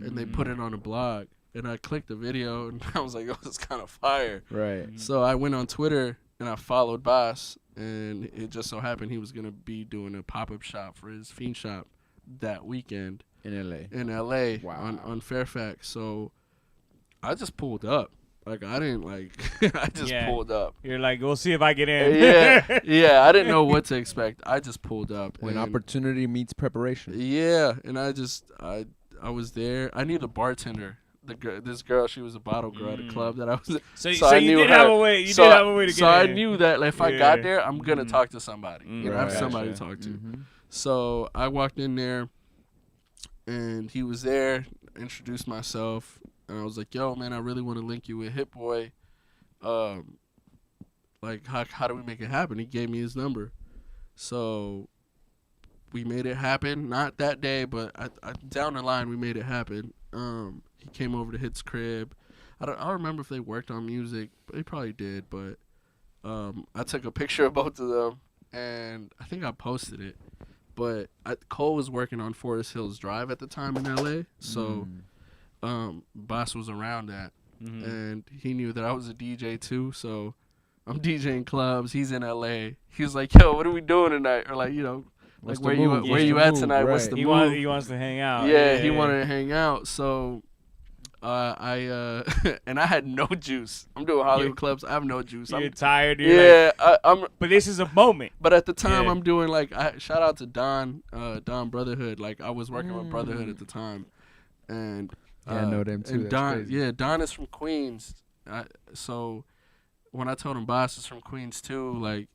and they put it on a blog, and I clicked the video, and I was like, oh, it's kind of fire. Right. So I went on Twitter and I followed Boss, and it just so happened he was gonna be doing a pop-up shop for his Fiend Shop that weekend In LA. in LA Wow. on Fairfax. So I just pulled up. Like I didn't I just Yeah. pulled up. You're like, we'll see if I get in. Yeah. I didn't know what to expect. I just pulled up. When and opportunity meets preparation. Yeah, and I was there. I knew the bartender. This girl, she was a bottle girl at a club that I was. So I you knew did her. have a way. You So did have a way to get So I in. knew that like, if I Yeah. got there, I'm gonna Mhm. talk to somebody. Have Right. somebody to Gotcha. talk to. Mhm. So I walked in there, and he was there. Introduced myself, and I was like, "Yo, man, I really want to link you with Hit Boy. Like, how do we make it happen?" He gave me his number. So we made it happen. Not that day, but down the line we made it happen. He came over to Hit's crib. I don't remember if they worked on music, but they probably did. But I took a picture of both of them, and I think I posted it. But Cole was working on Forest Hills Drive at the time in L.A., so Boss was around that, and he knew that I was a DJ too. So I'm DJing clubs. He's in L.A. He was like, "Yo, what are we doing tonight?" Or like, you know, like where you at tonight? Right. What's the He move? he wants to hang out. Yeah, he wanted to hang out. So and I had no juice. I'm doing Hollywood clubs. I have no juice. You're I'm tired. You're like, I'm. but this is a moment. But at the time, I'm doing like shout out to Don Brotherhood. Like I was working with Brotherhood at the time, and I know them too. And That's Don, crazy. Don is from Queens. So when I told him Boss is from Queens too, like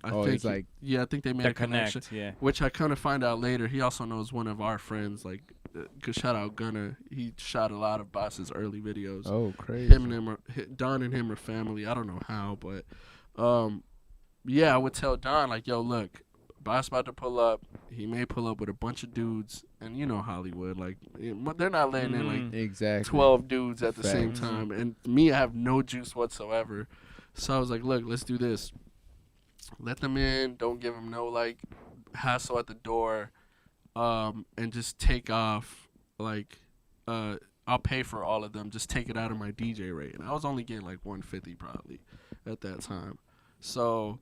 I think it's like I think they made a connection. Yeah. Which I kind of find out later. He also knows one of our friends. Like, good shout out Gunna. He shot a lot of Boss's early videos. oh crazy. Don and him are family. I don't know how, but I would tell Don like, yo, look, Boss about to pull up. He may pull up with a bunch of dudes, and you know Hollywood, like they're not letting in like Exactly. 12 dudes at the same Facts. time. And me, I have no juice whatsoever. So I was like, look, let's do this. Let them in. Don't give them no, like, hassle at the door. And just take off. Like, I'll pay for all of them. Just take it out of my DJ rate. And I was only getting, like, $150 probably at that time. So,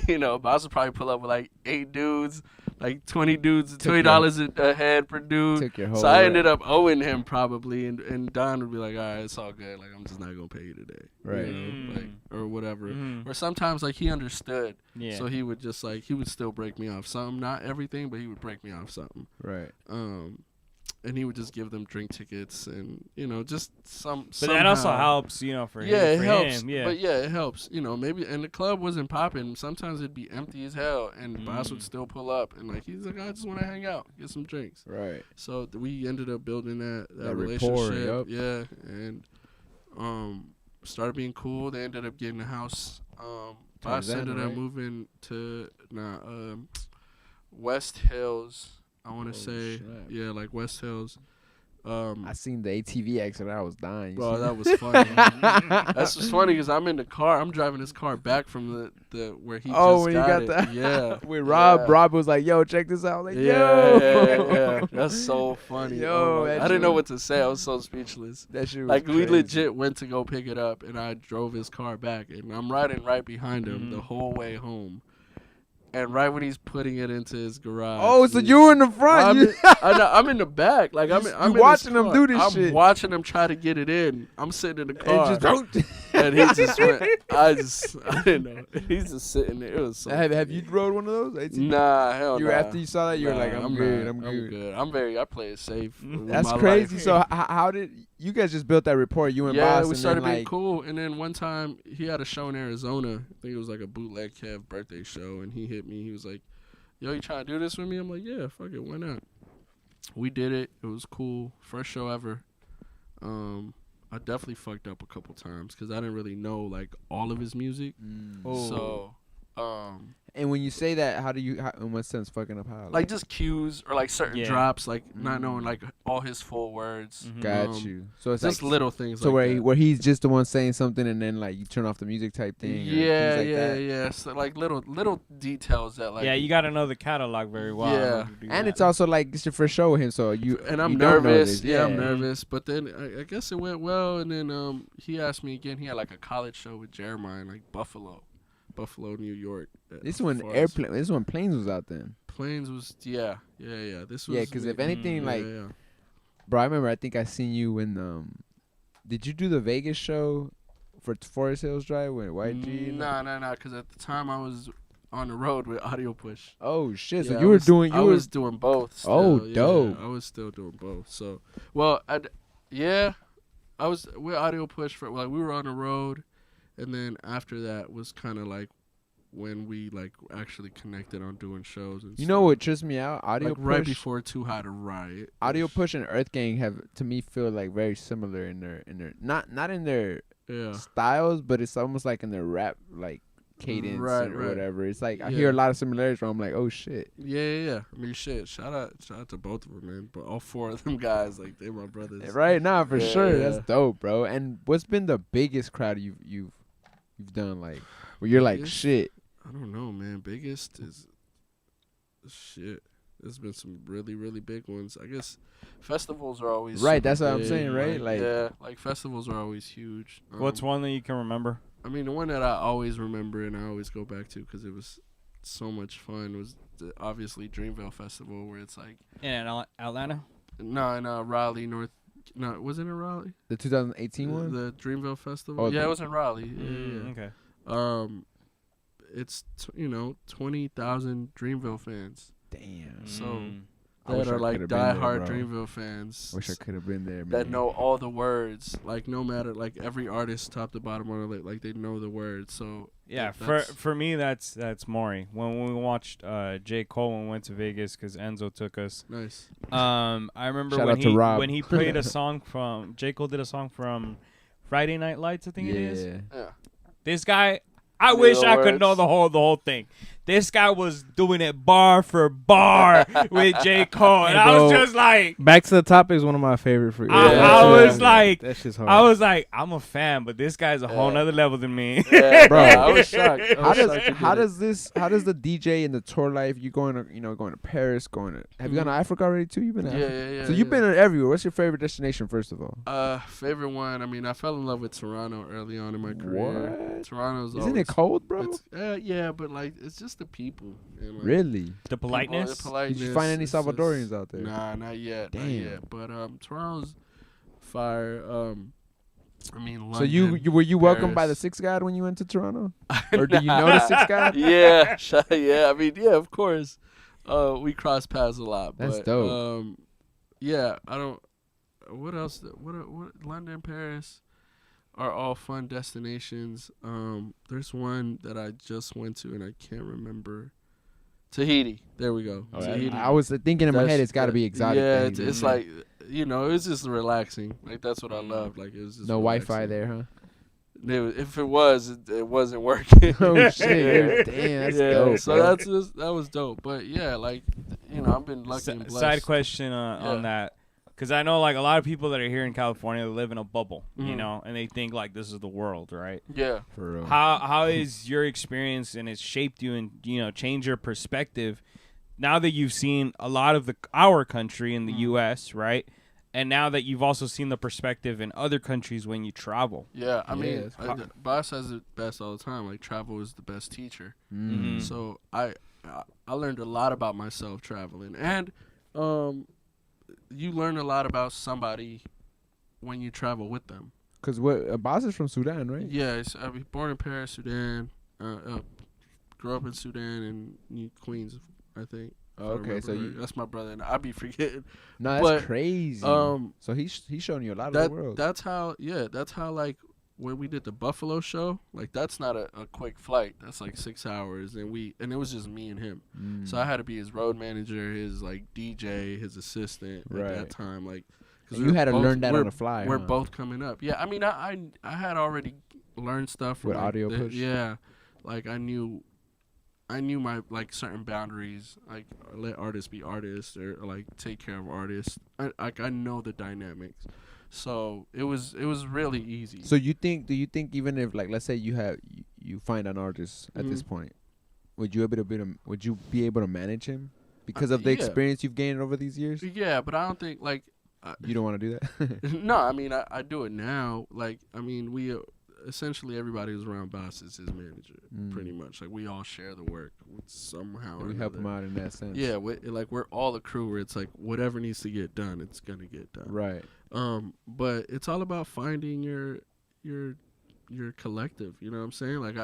you know, Boss would probably pull up with, like, 8 dudes. Like 20 dudes, $20 a head per dude. Took your whole So I rent. ended up owing him probably, and Don would be like, "All right, it's all good. Like I'm just not gonna pay you today, Right. You know, like or whatever." Mhm. Or sometimes like he understood, Yeah. so he would just like he would still break me off something, not everything, but he would break me off something. Right. And he would just give them drink tickets and you know just some. But that also somehow- helps, you know, for Yeah, him. it helps. Him. Yeah. But yeah, it helps. You know, maybe and the club wasn't popping. Sometimes it'd be empty as hell, and Boss would still pull up and like he's like, I just want to hang out, get some drinks. Right. So we ended up building that That relationship. rapport, Yeah, and started being cool. They ended up getting a house. Boss Tarzana, ended up right? moving to West Hills. I want to say, snap. yeah, like West Hills. I seen the ATV exit. I was dying. You Bro, see that was funny. That's just funny because I'm in the car. I'm driving this car back from the where he just when got you got it. that. Yeah. With Rob, Yeah. Rob was like, "Yo, check this out." Like, Yeah, yo, yeah. That's so funny. Yo, Oh my- that I didn't know shit- what to say. I was so speechless. that shit was Like we crazy. legit went to go pick it up, and I drove his car back, and I'm riding right behind him the whole way home. And right when he's putting it into his garage. Oh, so you were in the front. I'm, You- I'm in the back. Like I'm in his watching him car. do this I'm shit. watching him try to get it in. I'm sitting in the car. and just, And he just went. I didn't know. He's just sitting there. It was so. have you funny. rode one of those? ATV? Nah, hell You nah. after you saw that, you were Nah, like, I'm good. not. I'm good. I'm I play it safe. with That's my crazy. life. So how did you guys just built that rapport? You and Yeah, Boss, we and started then, being like, cool. And then one time he had a show in Arizona. I think it was like a bootleg Kev birthday show. And he hit me. He was like, yo, you trying to do this with me? I'm like, yeah, fuck it. Why not? We did it. It was cool. First show ever. I definitely fucked up a couple times because I didn't really know like all of his music. So, And when you say that, how do you? In what sense, fucking up how? like just cues or like certain Yeah. drops, like not knowing like all his full words. got um, you. So it's Just like little things. so like where that. where he's just the one saying something, and then like you turn off the music type thing. or Yeah, things like yeah, that. yeah. So like little details that like. yeah, you got to know the catalog very well. in Yeah. order to do And that. it's also like it's your first show with him, so you And I'm you don't know nervous. this. Yeah, I'm nervous. But then I guess it went well. And then he asked me again. He had like a college show with Jeremiah in like Buffalo, New York. This one Forest. airplane. This one planes was out then. Planes was yeah. This was Yeah, because if anything, Mm, like, yeah. bro, I remember I think I seen you when did you do the Vegas show for Forest Hills Drive with YG? and Nah. Because at the time I was on the road with Audio Push. Oh shit! So Yeah, you were doing I was doing both. Still. Oh, Yeah, dope. I was still doing both. So, well, I was with Audio Push for like we were on the road, and then after that was kind of like when we like actually connected on doing shows. And You know stuff. what trips me out? Audio Like Push. right before Too High to Riot. Audio Push and Earth Gang have to me feel like very similar in their not in their Yeah. styles, but it's almost like in their rap like cadence Right, or right. whatever. It's like I Yeah. hear a lot of similarities where I'm like, oh shit. Yeah. I mean, shit. Shout out to both of them, man. But all 4 of them guys, like, they're my brothers. Right now, for Yeah, sure. yeah. That's dope, bro. And what's been the biggest crowd you've done, like, where you're like, Biggest? shit? I don't know, man. Biggest is shit. There's been some really, really big ones. I guess festivals are always Right, super that's what I'm big, saying, right? Like- yeah, like festivals are always huge. What's one that you can remember? I mean, the one that I always remember and I always go back to because it was so much fun was obviously Dreamville Festival, where it's like In Atlanta? in Raleigh, North. No, was it in Raleigh? The 2018 one? The Dreamville Festival. Oh, Yeah, it was in Raleigh. Okay. It's 20,000 Dreamville fans Damn. So, I wish that I are like could've been there, diehard bro. Dreamville fans. Wish I could have been there, man. that know all the words, like no matter, like every artist top to bottom on it, like they know the words. So Yeah, that's- for me that's Maury. When we watched J. Cole when we went to Vegas because Enzo took us. nice. I remember Shout when out to Rob. when he played a song from J. Cole did a song from Friday Night Lights, I think it is. Yeah. This guy, I Knew wish the I could know words. the whole thing. This guy was doing it bar for bar with J. Cole, and Hey, I was bro. just like, Back to the Topic is one of my favorite. I was like, that shit's hard. I was like, I'm a fan, but this guy's a whole Yeah. nother level than me. Yeah, Bro. I was shocked. I How was does shocked you how did it. does this how does the DJ and the tour life? You going to going to Paris? Have you gone to Africa already too? You've been to Yeah, Africa? yeah. So you've been everywhere. What's your favorite destination first of all? Favorite one. I mean, I fell in love with Toronto early on in my career. What? Toronto's Isn't it cold, bro? Yeah, but like it's just the people. And, like, Really? The people, politeness. the politeness. Did you find any it's just- Salvadorians out there? Nah, not yet. Not Damn. yet. But Toronto's fire. I mean, London. So you were you welcomed by the Paris. Six God when you went to Toronto, or do you know the Six God? Yeah, yeah. I mean, yeah, of course. We cross paths a lot. That's but, dope. Yeah, I don't. What else? What? London, Paris are all fun destinations. There's one that I just went to and I can't remember. Tahiti. There we go. Oh, Tahiti. I was thinking in my head, it's got to be exotic. Yeah, things, it's man. like it was just relaxing. Like that's what I loved. Like it was just no Wi-Fi relaxing. there, huh? If it was, it wasn't working. Oh shit! Damn, that's dope. So bro. that was dope. But yeah, like I've been lucky and blessed. Side question on that, because I know like a lot of people that are here in California live in a bubble, you Mhm. know, and they think like this is the world, right? Yeah. For real. How is your experience and it's shaped you and changed your perspective now that you've seen a lot of our country in the U.S., right? And now that you've also seen the perspective in other countries when you travel. Yeah, I Yeah, mean, it's hard. Boss says it best all the time. Like travel is the best teacher. Mm. So I learned a lot about myself traveling, and you learn a lot about somebody when you travel with them. Cause what Abbas is from Sudan, right? Yes, I was born in Paris, Sudan. Grew up in Sudan and Queens, I think. if I Okay, remember so right. That's my brother, and I be forgetting. No, that's But, crazy. Um, So he's showing you a lot of the world. That's how like when we did the Buffalo show, like that's not a quick flight. That's like 6 hours, and it was just me and him. Mm. So I had to be his road manager, his like DJ, his assistant at Right. that time. Like, And you had to learn that on the fly. We're huh? both coming up. Yeah, I mean, I had already learned stuff from With like, audio push? Yeah, like I knew my like certain boundaries, like let artists be artists or like take care of artists. I know the dynamics, so it was really easy. So do you think even if like let's say you find an artist at this point, would you be able to manage him because of the yeah. experience you've gained over these years? Yeah, but I don't think like You don't want to do that? no. I mean, I do it now. Like, I mean, we essentially everybody who's around Boss is his manager, pretty much. Like, we all share the work somehow. Or We help him another. out in that sense. Yeah, we're all a crew where it's like whatever needs to get done, it's gonna get done. Right. But it's all about finding your collective. You know what I'm saying? Like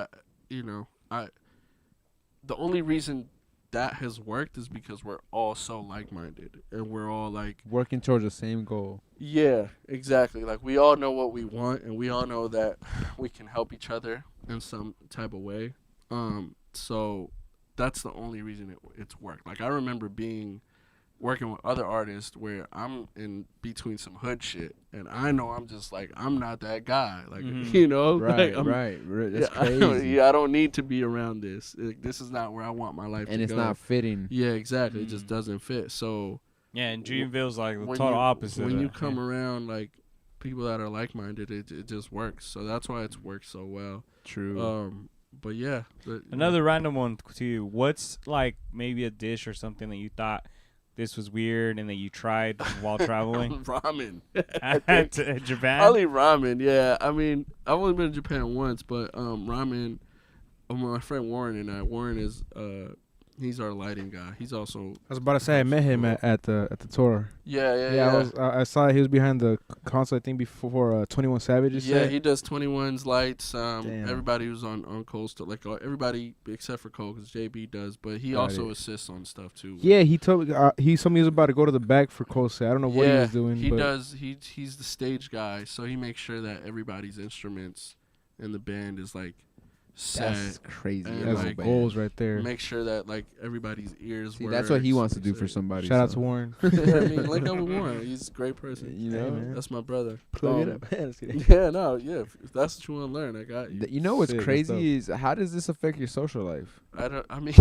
the only reason that has worked is because we're all so like-minded and we're all like Working towards the same goal. yeah, exactly. Like we all know what we want and we all know that we can help each other in some type of way. So that's the only reason it's worked. Like I remember being working with other artists where I'm in between some hood shit, and I know I'm just like I'm not that guy, like you know, Right, like, right. That's I crazy. I don't need to be around this. This is not where I want my life to And it's go. not fitting. Yeah, exactly. It just doesn't fit. So Yeah, and Dreamville's like the when total you, opposite. when of you that, come around like people that are like minded, it just works. So that's why it's worked so well. True. But yeah, Another random one to you. What's like maybe a dish or something that you thought this was weird and that you tried while traveling? ramen. to Japan? Probably ramen. Yeah, I mean, I've only been to Japan once, but ramen. My friend Warren and I. Warren is he's our lighting guy. He's also I was about to say I met him at the tour. yeah. I saw he was behind the console. I think before 21 Savage. Yeah, he does 21's lights. Damn. Everybody who's on Coastal, like everybody except for Cole, because JB does, but he also assists on stuff too. Yeah, he told me he was about to go to the back for Kose. I don't know what he was doing. He but does. He's the stage guy, so he makes sure that everybody's instruments in the band is like set. That's crazy. And, That's like, goals right there. Make sure that like everybody's ears. See, that's what he wants to do for somebody. Shout out so. to Warren. Yeah, I mean, link up with Warren. He's a great person. You know, Hey, man. That's my brother. Plug it up. Let's get it. Yeah, no, yeah. If that's what you want to learn, I got you. You know what's Sick, that's crazy is how does this affect your social life? I mean,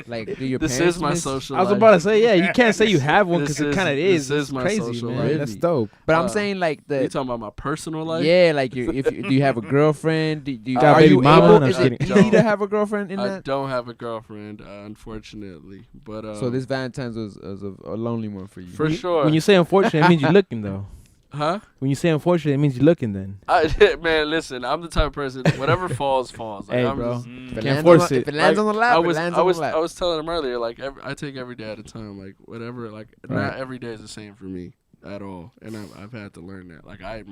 Like, do your this parents is my miss- social. I was life. about to say, yeah, you can't say you have one because This it kind of is- is. this It's is my crazy, social man. life. That's dope. But I'm Uh, saying like You the talking about my personal life? yeah, like do you have a girlfriend? Do you, Got are baby you mama? able? No, Is I'm it kidding. easy to have a girlfriend in I that? don't have a girlfriend, unfortunately. But So this Valentine's was a lonely one for you. for sure. When you say unfortunate, it means you're looking though. huh? When you say unfortunate, it means you're looking then. Man, listen, I'm the type of person. Whatever falls, falls. Like, Hey, I'm bro. just- If it Can't lands force on the- it. If it lands Like, on the lap, I it was, lands I on was, the lap. I was telling him earlier, like I take every day at a time. Like whatever, like not every day is the same for me at all, and I've had to learn that. Like I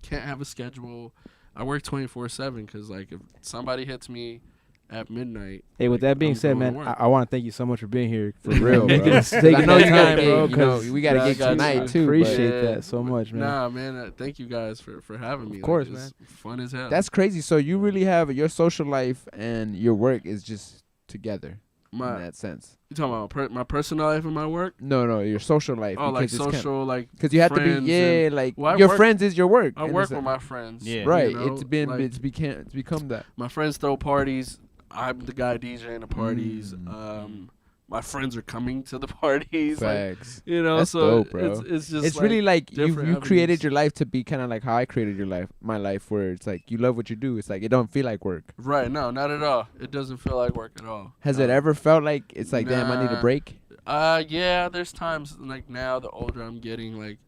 can't have a schedule. I work 24/7 because like if somebody hits me at midnight. Hey, with that being I'm said, going man, to work. I want to thank you so much for being here. For real, bro. Taking 'Cause I taking know that you gotta time, get, bro. you know, 'Cause we gotta Yeah, I get got tonight you. too. Appreciate but that so much, man. Nah, man. Thank you guys for having me. Of course, it's fun as hell. that's crazy. So you really have your social life and your work is just together in my. that sense. You talking about my personal life and my work? No, your social life. Oh, like because it's social, like because you have to friends be and- like Well, I your work- friends is your work. I in work a with sense. my friends. Yeah. Right. you know, It's been like, it's become that. my friends throw parties. I'm the guy DJing the parties. Mm. My friends are coming to the parties. Like, Facts. you know, That's so dope, bro. it's just It's like, really like you different created avenues. your life to be kind of like how I created my life, where it's like you love what you do. It's like it don't feel like work. right. No, not at all. It doesn't feel like work at all. Has it ever felt like it's like damn, I need a Nah. break? Yeah. There's times like now the older I'm getting, like,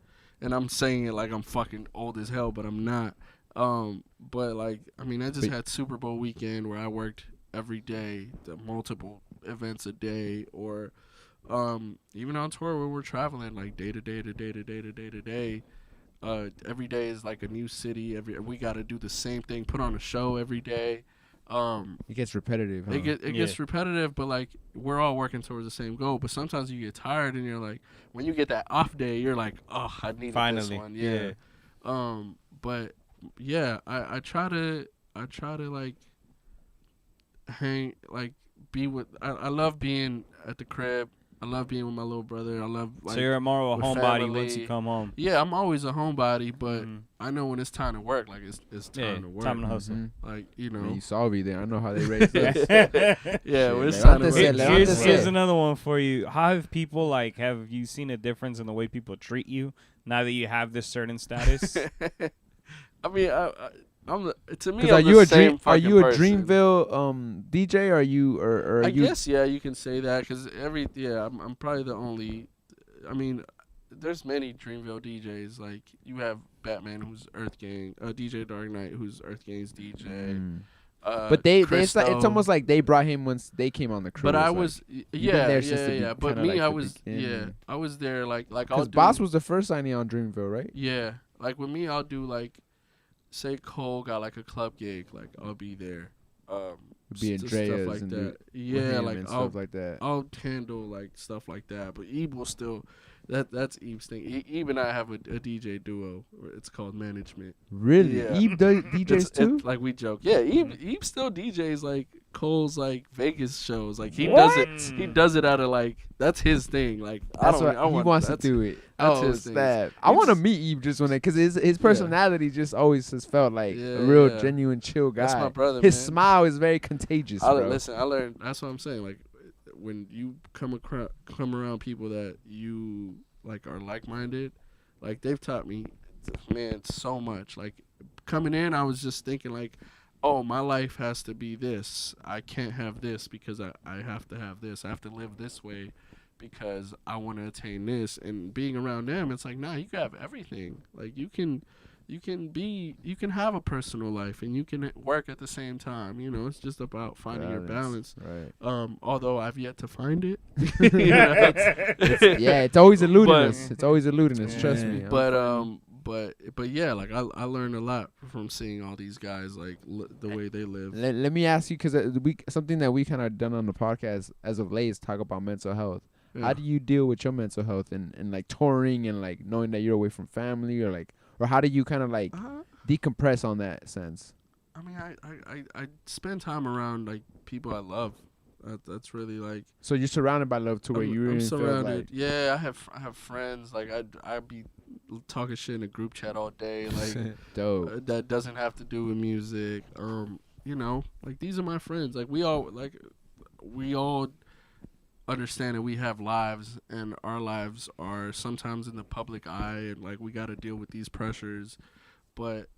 and I'm saying it like I'm fucking old as hell, but I'm not. But like, I mean, I just But- had Super Bowl weekend where I worked every day, multiple events a day, or even on tour where we're traveling like day to day to day to day to day to day. Every day is like a new city. We got to do the same thing, put on a show every day. It gets repetitive. Huh? It gets repetitive, but like we're all working towards the same goal. But sometimes you get tired, and you're like, when you get that off day, you're like, oh, I need this Finally, one. Yeah. But yeah, I try to like hang, like be with. I love being at the crib. I love being with my little brother. I love like. So you're more of a with homebody family. once you come home. Yeah, I'm always a homebody, but Mhm. I know when it's time to work. Like it's time Yeah, to work. time to hustle. Mhm. Like you Man, know. you saw me there. I know how they raise us. Yeah, when it's Shit, time to Levante work. said, Levante Here's said. another one for you. How have people like? Have you seen a difference in the way people treat you now that you have this certain status? I mean, I'm to me. Because I'm the same are fucking you a person. Dreamville DJ? Or are you or are I you? guess yeah, you can say that because I'm probably the only. I mean, there's many Dreamville DJs. Like you have Batman, who's Earth Gang, DJ Dark Knight, who's Earth Gang's DJ. Mm. But it's Christo. almost like they brought him once they came on the crew. But I It's like- was been yeah there since the yeah. But kinda me, like I the was beginning. I was there like I'll Because do. Boss was the first signing on Dreamville, right? Yeah, like with me, I'll do like, say Cole got like a club gig, like I'll be there. Be stuff Andreas like and that. with Yeah, him like and I'll stuff like that. I'll handle like stuff like that. But Ebe will still That's Eve's thing. Eve and I have a DJ duo. It's called Management. Really? Yeah. Eve does DJs too? It's like we joke. Yeah, Eve still DJs like Cole's like Vegas shows. Like he does it. He does it out of like that's his thing. Like That's what he wants to do it. That's Oh, his thing. snap. I want to meet Eve just when because his personality just always has felt like a real genuine chill guy. That's my brother. His man. smile is very contagious. Bro. Listen, I learned. That's what I'm saying. Like when you come around people that you like are like-minded, like they've taught me, man, so much. Like coming in, I was just thinking like, oh, my life has to be this. I can't have this because I have to have this. I have to live this way because I want to attain this. And being around them, it's like, nah, you can have everything. Like you can have a personal life and you can work at the same time. You know, it's just about finding your balance. Right. Although I've yet to find it. It's always eluding us. It's always eluding us. Trust me. But yeah, like I learned a lot from seeing all these guys, like the way they live. Let me ask you, because something that we kind of done on the podcast as of late is talk about mental health. Yeah. How do you deal with your mental health and like touring and like knowing that you're away from family or how do you kind of like decompress on that sense? I mean, I spend time around like people I love. That's really like. So you're surrounded by love to where you really feel like. Yeah, I have friends. Like I'd be talking shit in a group chat all day. Like dope. That doesn't have to do with music. You know, like these are my friends. Like we all understand that we have lives and our lives are sometimes in the public eye and like we got to deal with these pressures, but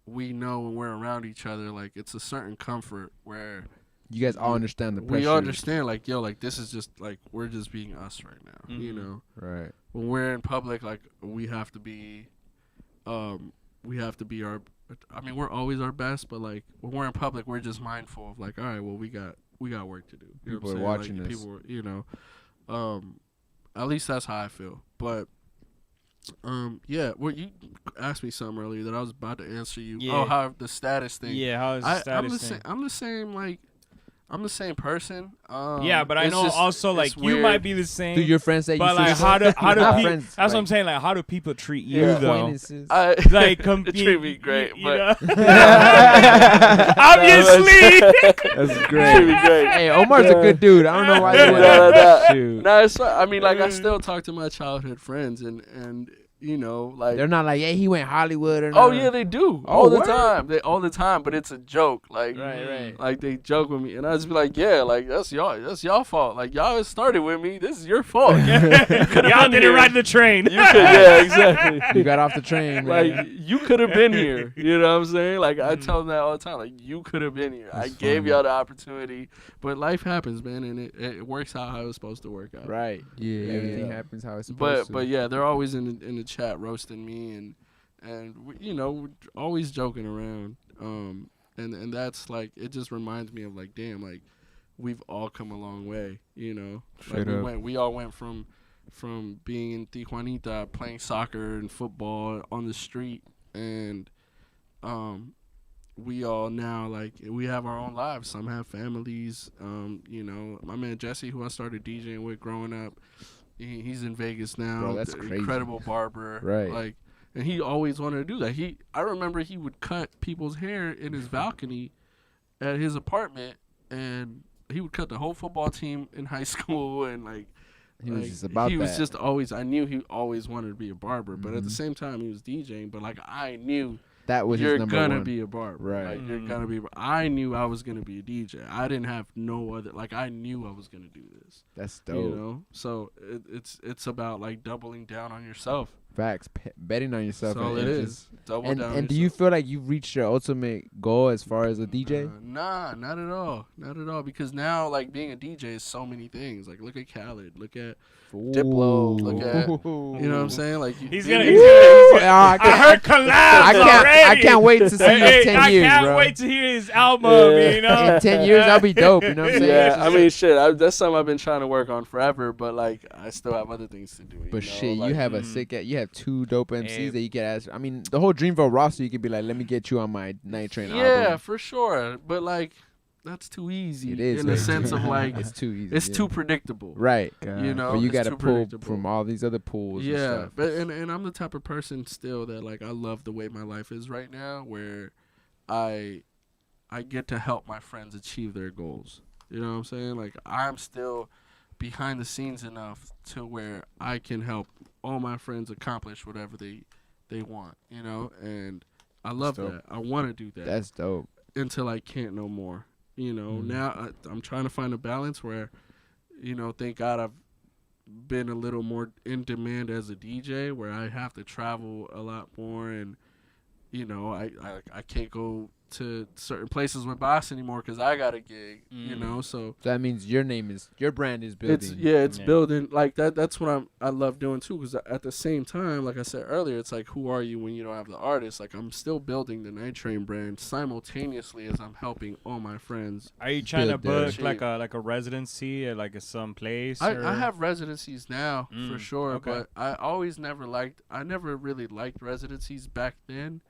we know when we're around each other, like it's a certain comfort where you guys all understand the pressure. We understand like, yo, like this is just like we're just being us right now, you know? Right. When we're in public, like we have to be our, I mean, we're always our best, but like when we're in public, we're just mindful of like, all right, well, we got work to do. You people know are watching like, this. People, you know, at least that's how I feel. But, yeah. Well, you asked me something earlier that I was about to answer you. Yeah. Oh, how the status thing. Yeah, how is the status thing? I'm the same. Like, I'm the same person. Yeah, but I know also like you might be the same. Do your friends say? But you like, how do people? friends, That's what I'm saying. Like, how do people treat you though? Like, they treat me great, but obviously. That's great. Treat me great. Hey, Omar's a good dude. I don't know why you would. No, it's. I mean, like, I still talk to my childhood friends, and you know, like they're not like, hey, he went Hollywood or. Oh yeah, they do all the time. All the time, but it's a joke. Like, right. Like they joke with me, and I just be like, yeah, like that's y'all fault. Like y'all started with me. This is your fault. Y'all didn't ride the train. Yeah, exactly. You got off the train. Like you could have been here. You know what I'm saying? Like I tell them that all the time. Like you could have been here. I gave y'all the opportunity, but life happens, man, and it works out how it was supposed to work out. Right. Yeah. Everything happens how it's supposed to. But yeah, they're always in the chat roasting me and we, you know, we're always joking around. And that's like, it just reminds me of like, damn, like we've all come a long way, you know. Like we all went from being in Tijuanita playing soccer and football on the street, and we all now like we have our own lives. Some have families. You know, my man Jesse, who I started DJing with growing up, he's in Vegas now. Bro, that's crazy. Incredible barber. Right. Like, and he always wanted to do that. I remember he would cut people's hair in his balcony at his apartment, and he would cut the whole football team in high school, and like he was just about he that. was just always. I knew he always wanted to be a barber, but at the same time he was DJing. But like I knew that was you're his number gonna one. be a barber, right? Like, you're gonna be. I knew I was gonna be a DJ. I didn't have no other. Like I knew I was gonna do this. That's dope. You know, so it's about like doubling down on yourself. Facts, betting on yourself. So it is. Double down. And do you feel like you've reached your ultimate goal as far as a DJ? Nah, not at all. Not at all. Because now, like, being a DJ is so many things. Like, look at Khaled. Look at Diplo. Look at, you know what I'm saying? Like, he's gonna I heard collabs already. I can't wait to see you in 10 years, I can't bro. wait to hear his album, you know? In 10 years, that'll be dope, you know what I'm saying? Yeah, I mean, shit, that's something I've been trying to work on forever, but, like, I still have other things to do. But you know? shit, like, you have a sick, you have two dope MCs that you could ask. I mean, the whole Dreamville roster, you could be like, let me get you on my Nitrane album. Yeah, for sure. But, like, that's too easy. It is in the way sense too of like it's too easy. it's yeah. too predictable. Right. You know, But you it's got to too pull predictable. from all these other pools. And Yeah, stuff. but and I'm the type of person still that like I love the way my life is right now, where I get to help my friends achieve their goals. You know what I'm saying? Like I'm still behind the scenes enough to where I can help all my friends accomplish whatever they want. You know, and I love dope. that. I want to do that That's dope. until I can't no more. You know, now I'm trying to find a balance where, you know, thank God I've been a little more in demand as a DJ, where I have to travel a lot more, and you know, I can't go to certain places with Boss anymore because I got a gig. You know, so That means your brand is building. it's building like that. That's what I love doing too. Because at the same time, like I said earlier, it's like, who are you when you don't have the artist? Like I'm still building the Nitrane brand simultaneously as I'm helping all my friends. Are you trying to Build book their- like a residency at like some place? I have residencies now for Mm, sure, okay. but I never really liked residencies back then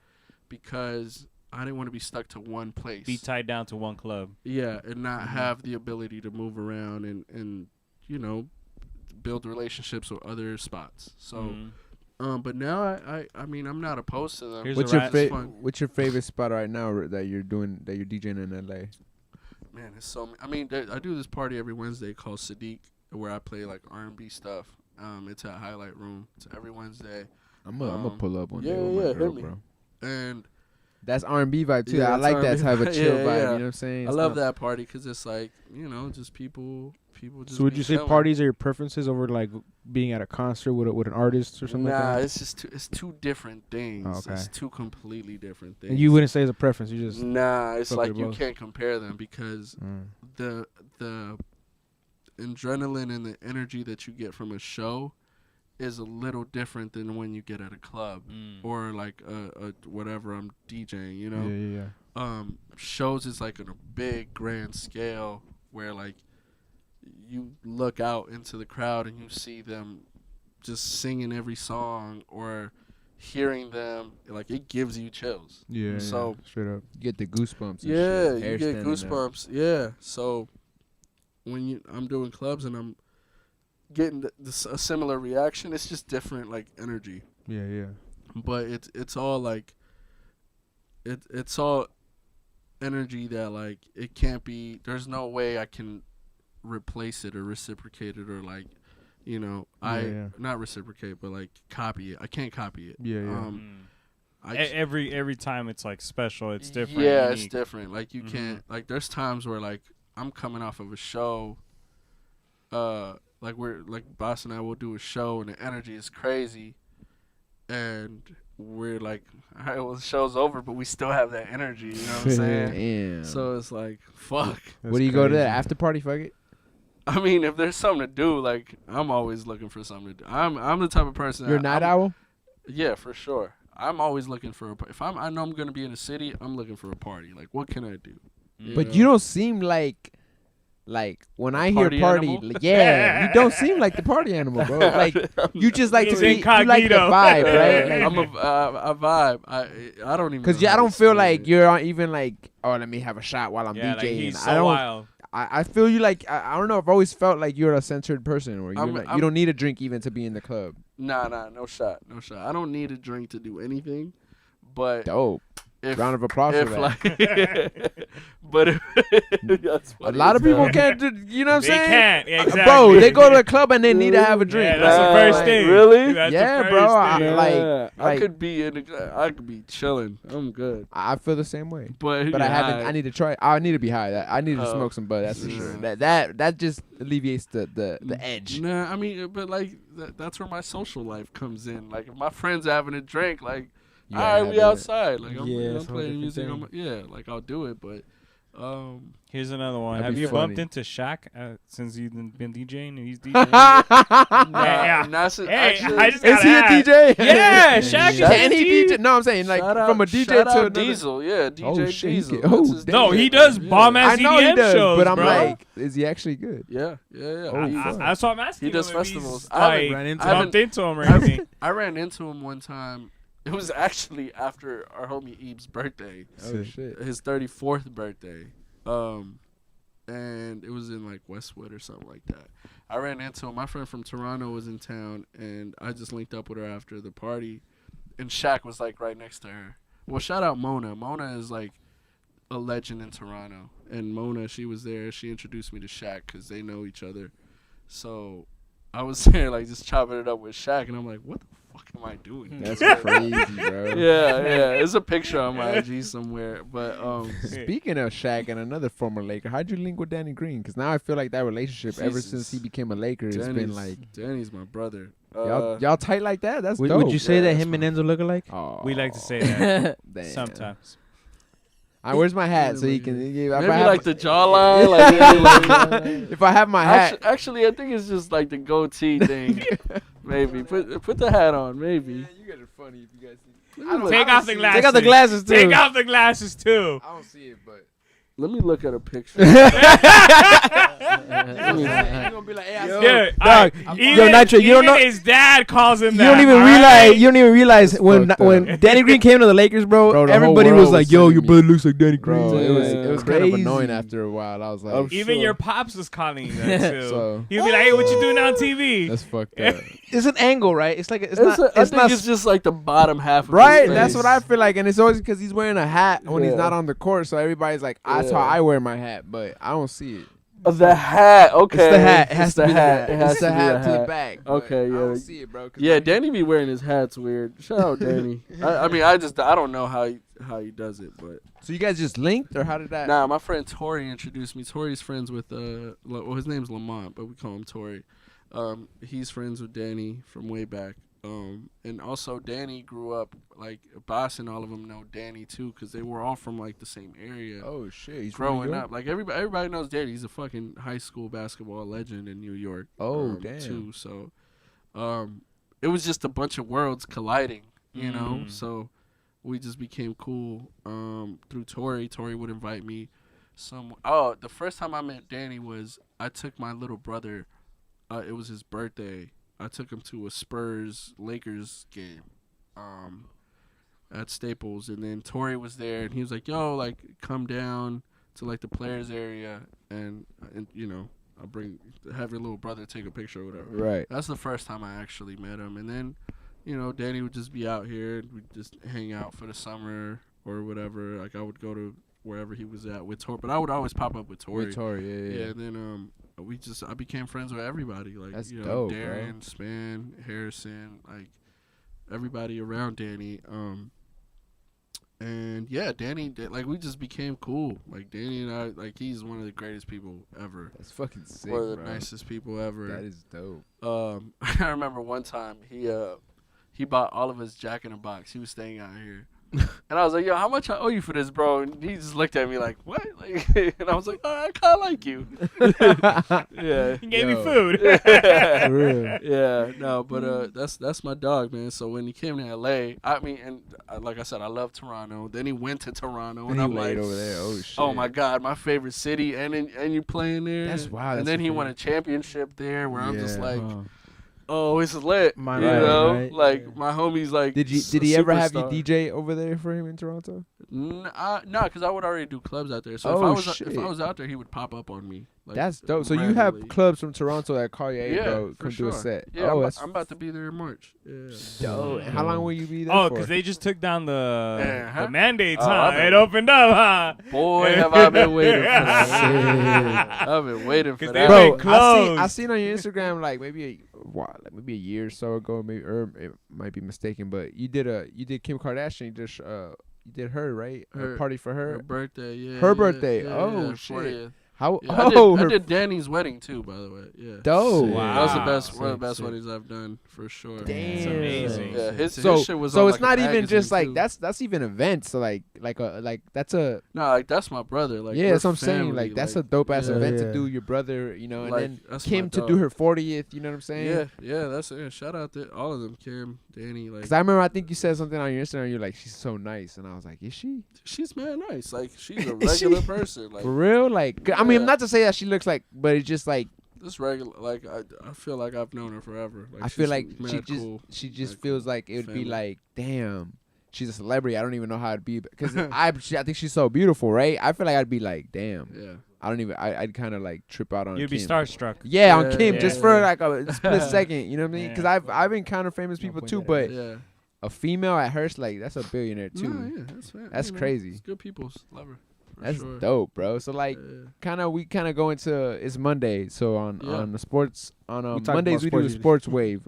because I didn't want to be stuck to one place. Be tied down to one club. Yeah, and not have the ability to move around and you know, build relationships with other spots. So, but now I mean I'm not opposed to them. Here's What's a your rat- fun. what's your favorite spot right now that you're DJing in LA? Man, it's so. I mean, I do this party every Wednesday called Sadiq, where I play like R&B stuff. It's at Highlight Room. It's every Wednesday, I'm gonna pull up one day yeah, with my yeah, girl, hit me. bro. and That's R&B vibe too. Yeah, I it's like that R&B type of vibe. chill Yeah, vibe. yeah. You know what I'm saying? I love that party because it's like, you know, just people just. So would be you say chilling. parties are your preferences over like being at a concert with an artist or something Nah, like that? it's just it's two different things. Oh, okay. It's two completely different things. And you wouldn't say it's a preference. You just Nah, it's fuck like with you both. can't compare them because Mm. the adrenaline and the energy that you get from a show is a little different than when you get at a club or like a whatever I'm DJing, you know. Yeah. Shows is like on a big grand scale where like you look out into the crowd and you see them just singing every song or hearing them, like it gives you chills. Yeah. So straight up. You get the goosebumps. And yeah, shit. Hair you get standing up. goosebumps. Yeah. So when I'm doing clubs and I'm getting a similar reaction, it's just different like energy. Yeah. But it's all like it's all energy that like it can't be. There's no way I can replace it or reciprocate it or like, you know, not reciprocate but like copy it. I can't copy it. Yeah. Every time it's like special. It's different. Yeah, unique. it's different. Like you can't like. There's times where like I'm coming off of a show. Like we're like Boss and I will do a show and the energy is crazy, and we're like, all right, well the show's over, but we still have that energy. You know what I'm saying? Damn. So it's like, fuck. What do you go to that after party? Fuck it. I mean, if there's something to do, like I'm always looking for something to do. I'm the type of person. You're a night owl. Yeah, for sure. I'm always looking for if I know I'm gonna be in a city, I'm looking for a party. Like, what can I do? But you don't seem like when I hear party party, animal? like, yeah, you don't seem like the party animal, bro. Like you just like to He's be, you like the incognito. vibe, right? Like, I'm a vibe. I don't even. Cause know I how to don't feel explain like it. you're even like, oh, let me have a shot while I'm Yeah, DJing. like he's so I don't. wild. I feel you like I don't know. I've always felt like you're a censored person, or I'm- you don't need a drink even to be in the club. Nah, no shot. I don't need a drink to do anything, but Dope. if Round of applause for if that. like, but if, that's A funny lot as of people hell. can't do. You know what I'm They saying? can't. Exactly. Bro, they go to a club and they need to have a drink. Yeah, that's the Nah, first like, thing. really? That's Yeah, the bro, first I- thing. like- Yeah, I like- could be I could be chilling. I'm good. I feel the same way. But But I haven't. I need to try. I need to be high. I need to Oh. smoke some bud. That's for sure. Yeah. That just alleviates the edge. Nah, I mean, but like that's where my social life comes in. Like if my friends having a drink, like You all gotta right, have we it. outside. Like I'm, Yeah, you know, it's a whole playing music. different Yeah, like I'll do it. But Here's another one. That'd Have be you bumped funny. into Shaq since you've been DJing? And he's DJing. nah, not since- Hey, actually, I just Is he a gotta ask. DJ? Yeah, Shaq is Can a he DJ. DJ? No, I'm saying like shout out, from a DJ shout to out another. Diesel. Yeah, DJ Oh, shit, he Diesel. can- That's oh, his damn. No, DJ. he does Yeah. bomb-ass I know he EDM does, shows, but I'm bro. like, is he actually good? Yeah. Oh, fuck. That's what I'm asking. He does him if he's, festivals. I haven't Like, ran into bumped into him or I haven't- anything. I ran into him one time. It was actually after our homie Ebe's birthday, Oh shit. his 34th birthday. and it was in like Westwood or something like that. I ran into him. My friend from Toronto was in town, and I just linked up with her after the party, and Shaq was like right next to her. Well, shout out Mona. Mona is like a legend in Toronto, and Mona, she was there. She introduced me to Shaq because they know each other. So I was there like just chopping it up with Shaq, and I'm like, what the fuck am I doing? That's crazy, bro. Yeah. There's a picture on my IG somewhere. But Speaking of Shaq and another former Laker, how'd you link with Danny Green? Because now I feel like that relationship, ever since he became a Laker, has been like. Danny's my brother. Y'all tight like that? That's Would, dope. would you say that that's him and Enzo look alike? Oh, We like to say that damn. sometimes. Where's my hat so he can? Maybe like the jawline. Like, if I have my hat, actually, I think it's just like the goatee thing. Maybe put the hat on. Maybe. you guys are funny if you guys see. Take off the glasses. Take out the glasses too. Take off the glasses too. I don't see it, but Let me look at a picture. you're gonna be like, hey, I saw Dude, Dog, even, Nitro, you don't even know- his dad calls him You that. don't even alright? realize. You don't even realize That's when fucked up. when Danny Green came to the Lakers, bro. Bro, the whole everybody world was like, was "Yo, sending your me- brother looks like Danny Green." Bro, it was kind of Crazy. annoying after a while. I was like, Even your pops was calling you that too. So- He'd be like, "Hey, what you doing on TV?" that's fucked up. It's an angle, right? It's like it's I not. think It's not. it's just like the bottom half of Right, his that's face. what I feel like, and it's always because he's wearing a hat when he's Yeah. not on the court. So everybody's like, "That's Yeah. how I wear my hat," but I don't see it. The hat, okay. It's the hat. It has It's to the be the hat. hat. It has It's to the be hat to the hat. back. but Okay, I yeah. don't see it, bro. 'cause Yeah, when he- Danny be wearing his hats weird. Shout out Danny. I mean, I don't know how he does it, but So you guys just linked, or how did that? nah. My friend Tori introduced me. Tori's friends with well, his name's Lamont, but we call him Tori. He's friends with Danny from way back. And also Danny grew up like Boss and all of them know Danny too, because they were all from like the same area. Oh shit, he's from Growing New York? up, like everybody knows Danny. He's a fucking high school basketball legend in New York. Oh, damn. Too. So, it was just a bunch of worlds colliding, you know. Mm. So, we just became cool. Through Tori. Tori would invite me. The first time I met Danny was I took my little brother. It was his birthday. I took him to a Spurs-Lakers game. At Staples, and then Tori was there, and he was like, "Yo, like, come down to like the players area, and you know, have your little brother take a picture or whatever." Right. That's the first time I actually met him, and then, you know, Danny would just be out here, and we'd just hang out for the summer or whatever. Like I would go to wherever he was at with Tori, but I would always pop up with Tori. With Tori, yeah. And then I became friends with everybody, like That's you know, dope, bro. Darren, Span, Harrison, like everybody around Danny. And yeah, Danny, like we just became cool. Like Danny and I, like he's one of the greatest people ever. That's fucking sick, One of the bro. nicest people ever. That is dope. I remember one time he bought all of us Jack in the Box. He was staying out here. And I was like, "Yo, how much I owe you for this, bro?" And he just looked at me like, "What?" Like, and I was like, "I kind of like you." Yeah. He gave me Yo. food. For real. Yeah, no, but that's my dog, man. So when he came to LA, I mean, and like I said, I love Toronto. Then he went to Toronto, and he I'm laid like, over there. Oh shit. oh my God, my favorite city, and you playing there. That's wild. And That's then he okay. won a championship there, where I'm just Yeah. like, oh, it's lit. My you man, know, right? like my homie's like. Did he ever have you DJ over there for him in Toronto? No, because I would already do clubs out there. So Oh, if shit. I was out there, he would pop up on me. Like, That's dope. So you randomly. have clubs from Toronto that call you, hey, Yeah, bro, for come sure. do a set. Yeah, oh, I'm about to be there in March. Yeah. dope. And how long will you be there Oh, for? because they just took down the Yeah, mandates, Oh, huh? I've been- It opened up, huh? Boy, have I been waiting for that. I've been waiting for 'Cause that. they Bro, been closed. I seen on your Instagram like maybe a year or so ago, maybe or it might be mistaken, but you did Kim Kardashian. You did her, right? A Her- party for Her her. birthday, yeah. Her yeah, birthday. yeah, Oh, yeah, shit. 40th. How? Yeah, oh, I her did Danny's wedding too, by the way. Yeah. dope. Wow. That was the best, one of Sick, the best sick. weddings I've done for sure. Damn. It's amazing. Yeah, his So shit was so on it's like not a even just magazine, like too. that's even events. So like that's a No, like that's my brother. Like yeah. we're That's what I'm saying. family, Like that's a dope ass yeah, event to yeah. do your brother. You know, and Like, then that's Kim my to dog. do her 40th. You know what I'm saying? Yeah, that's it. Shout out to all of them, Kim, Danny. Like Because I remember I think you said something on your Instagram. You're like, she's so nice, and I was like, is she she's man nice. Like she's a Is she? regular person. Like for real? Like, I mean, Yeah. not to say that she looks like, but it's just like this regular. Like I feel like I've known her forever. Like, I feel she's like mad she cool. just Mad feels cool. like it would be Family. like, damn, she's a celebrity. I don't even know how it'd be because I think she's so beautiful, right? I feel like I'd be like, damn, Yeah. I don't even. I'd kind of like trip out on. You'd be Kim. starstruck. Yeah, on Yeah, Kim, yeah. just for like a split second. You know what I mean? Yeah. Because I've encountered famous people too, but Yeah. a female at Hearst, like that's a billionaire too. No, yeah, that's fair. That's You know, crazy. It's good people's lover. For That's sure. dope, bro. So like, Yeah. we kind of go into it's Monday. So on the sports on We talk Mondays about we do sports a usually. sports wave.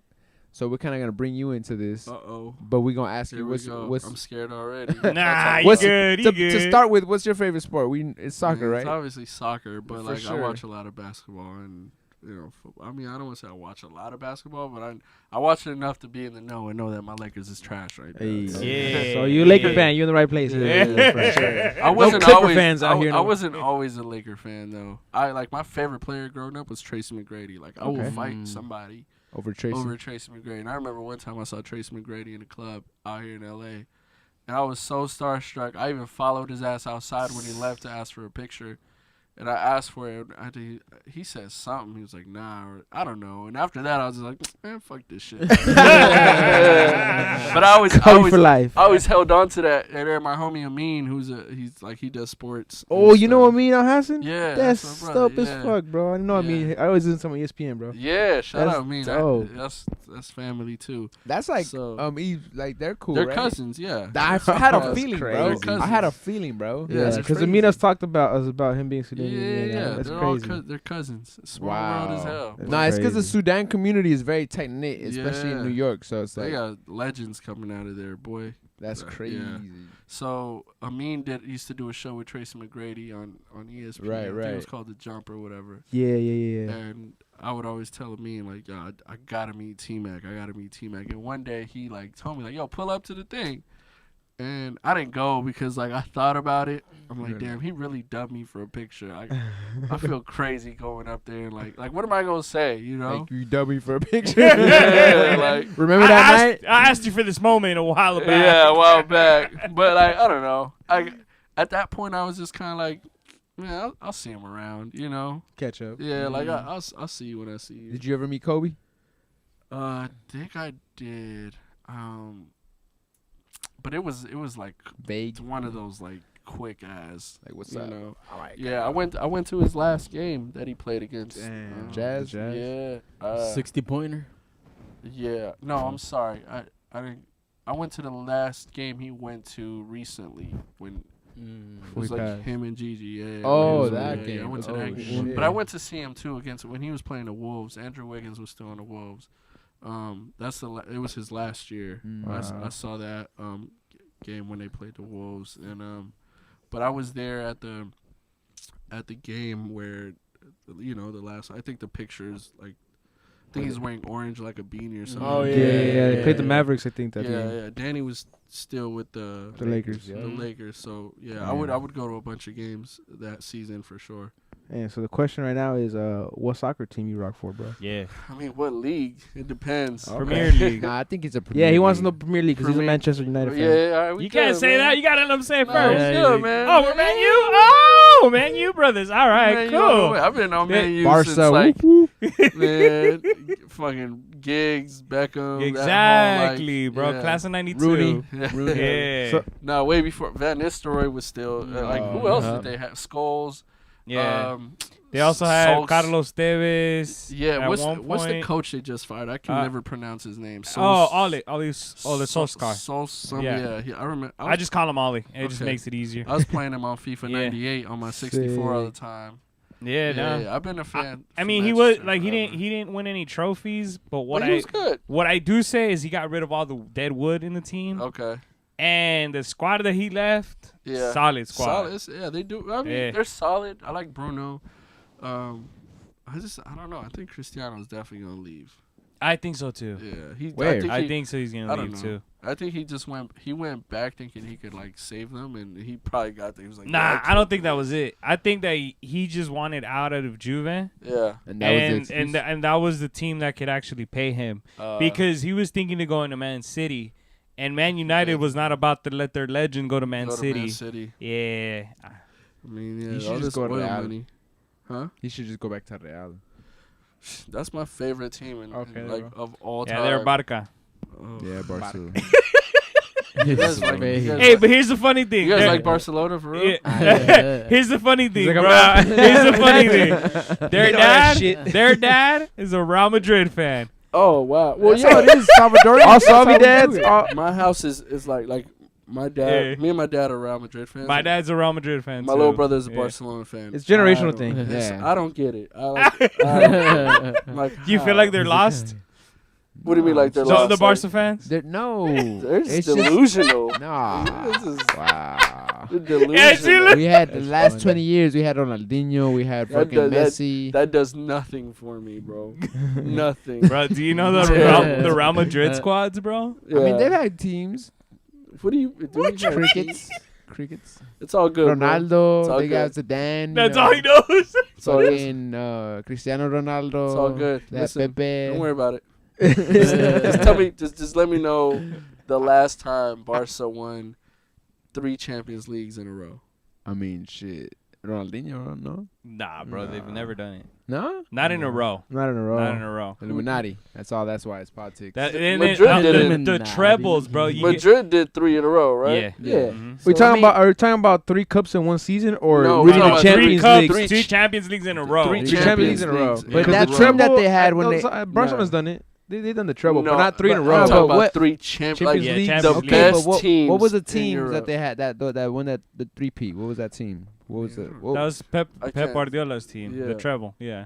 So we're kind of gonna bring you into this, Uh-oh. but we're gonna ask Here you we what's go. I'm scared already. Nah, you what's good. You good. to start with. What's your favorite sport? It's soccer, Man, right? It's obviously soccer, but For like sure. I watch a lot of basketball and football. I mean, I don't want to say I watch a lot of basketball, but I watch it enough to be in the know and know that my Lakers is trash right now. Hey. So- Yeah. So you a Laker Yeah. fan? You in the right place? Yeah, here. for sure. I No wasn't Clipper always fans out here, I no. wasn't always a Laker fan though. I like my favorite player growing up was Tracy McGrady. Like I will Okay. fight somebody Over Tracy. over Tracy McGrady. And I remember one time I saw Tracy McGrady in a club out here in LA. And I was so starstruck. I even followed his ass outside when he left to ask for a picture. And I asked for it. He said something. He was like, nah, or I don't know. And after that, I was just like, man, fuck this shit. But I Kobe for life. always held on to that. And then my homie Amin, he does sports. Oh, and you know stuff. what I mean, Hassan? Yeah, That's my brother, dope as yeah. fuck, bro. I know what I mean. I always listen to some ESPN, bro. Yeah, shout That's out Amin. dope. That's family too. That's like So- Eve, like they're cool. They're right? cousins, yeah. I had a That's feeling, crazy. bro. I had a feeling, bro. Yeah, Yeah, it's because crazy. Amina's talked about him being Sudanese. Yeah, That's they're crazy. all they're cousins. Small Wow. world as hell. That's No, it's because the crazy. Sudan community is very tight knit, especially in Yeah. New York. So it's They like got legends coming out of there, boy. that's yeah. crazy. So Amin used to do a show with Tracy McGrady on ESPN. Right, I think right. it was called The Jump or whatever. Yeah. And I would always tell Amin like, yo, I gotta meet T-Mac. And one day he like told me like, yo, pull up to the thing. And I didn't go because like I thought about it. I'm like, damn, he really dubbed me for a picture. I feel crazy going up there and like what am I gonna say? You know? Like you dummy for a picture. Yeah, like Remember that night? I asked you for this moment a while back. yeah, a while back. But like I don't know. At that point I was just kind of like, man, I'll see him around. You know? Catch up. Yeah, like I'll see you when I see you. Did you ever meet Kobe? I think I did. But it was like Vague. it's one of those like quick ass. Like what's You up? know? All right. Yeah, I went to his last game that he played against Damn. Jazz? Yeah. 60-pointer. Yeah. No, I'm sorry. I didn't. I went to the last game he went to recently when it was We like passed. him and Gigi. Yeah. Oh, yeah, that yeah, game. I went to Oh, that game. shit. But I went to see him too against when he was playing the Wolves. Andrew Wiggins was still on the Wolves. It was his last year. I saw that game when they played the Wolves, and but I was there at the game where the last. I think the pictures like. I think he's wearing orange like a beanie or something. Oh, Yeah. yeah. They played the Mavericks, I think, that yeah, game. yeah. Danny was still with the Lakers. The Lakers. So yeah, Yeah. I would go to a bunch of games that season for sure. And so the question right now is, what soccer team you rock for, bro? Yeah. I mean, what league? It depends. Okay. Premier League. Nah, I think it's a Premier Yeah, he wants to know League. Premier League because he's a Premier- Manchester United fan. Yeah, all right, we You can't good, say man. that. You gotta let them say it Nah, first. we good, man. Oh, we're Man U? Oh, Man U brothers. All right, Man, you all the cool. way. I've been on Man U Barca. since like whoop, whoop. man, fucking Giggs, Beckham. Exactly, that whole, bro. yeah. Class of 92. Rooney. Yeah. Yeah. So- No, way before Van Nistelrooy was still like who else did they have? Scholes. Yeah. Um, They also had Solskjaer. Carlos Tevez. Yeah, at what's one what's the point. coach they just fired? I can never pronounce his name. Ole Solskjaer. Yeah, I remember. I just call him Ollie. It just Okay. makes it easier. I was playing him on FIFA Yeah. 98 on my 64 all the Sick. time. Yeah, Yeah, no. I've been a fan. I for mean, he was Manchester like he forever. didn't win any trophies, but But he was good. what I do say is he got rid of all the dead wood in the team, Okay. and the squad that he left, Yeah. solid squad. Solid. Yeah, they do. I mean, Yeah. they're solid. I like Bruno. I don't know. I think Cristiano's definitely gonna leave. I think so too. Yeah, he. Where? I think so. He's I gonna don't leave know. too. I think he just went. He went back thinking he could like save them, and he probably got there. He was like, Nah, yeah, I don't think that was it. I think that he just wanted out of Juve, Yeah. And that was the excuse. and that was the team that could actually pay him because he was thinking of going to Man City, and Man United was not about to let their legend go to Man go to City. Man City. Yeah, I mean, yeah, He should all just this go to oil Real. money. Huh? He should just go back to Real. That's my favorite team in Okay, like bro. of all yeah, time. they're Barca. Oh. Yeah, Barcelona. guys like- you guys Hey, but here's the funny thing. You guys They're- like Barcelona for real? Yeah. Here's the funny thing, like, bro. I'm Here's the funny thing. You know that shit. Their dad is a Real Madrid fan. Oh wow. Well, That's yeah. how it is. Salvadorian. All That's how Salvi we do dads. it. My house is like my dad. Yeah. Me and my dad are Real Madrid fans. My dad's a Real Madrid fan. My too. little brother is a Yeah. Barcelona fan. It's a generational I thing. don't- Yeah. I don't get it. I'm like, Do you feel like they're lost? What do you mean like they're So lost? the Barca fans? No. They're It's just just delusional. nah. This is Wow. they're delusional. Yeah, see, look. We had the That's last funny. 20 years. We had Ronaldinho. We had That fucking does- Messi. That does nothing for me, bro. Nothing. Bro, do you know the Yeah. Real Madrid squads, bro? I mean, Yeah. they've had teams. What do you do? You have- Crickets. It's all good. Bro. Ronaldo. It's all They got good. Zidane. That's all he knows. It's all good. Fucking Cristiano Ronaldo. It's all good. They had Listen, Pepe. Don't worry about it. Just tell me. Just let me know the last time Barca won 3 Champions Leagues in a row. I mean, shit. Ronaldinho, no? Nah, bro, they've Nah. never done it. No? Not in a row. Not in a row. Not in a row. Illuminati. That's all. That's why it's politics. That, Madrid and did the, it. the trebles, bro. You get, Madrid did 3 in a row, right? Yeah. Yeah. Mhm. We So, talking I mean- about? Are we talking about 3 cups in one season, or No, really we're the talking about Champions Cups, League? Three- 2 Champions Leagues in a row. 3 Three Champions Leagues in a row. Leagues But in a that row. treble that they had when they- Barcelona's done it. They done the treble, No, but not 3 in a I'm row. talking but about what- 3 Champions Yeah, League. Champions The League. best what teams was the in teams Europe. that they had that won that the 3-peat? What was that team? What was it? That was Pep I can't- Guardiola's team, Yeah. the treble. Yeah.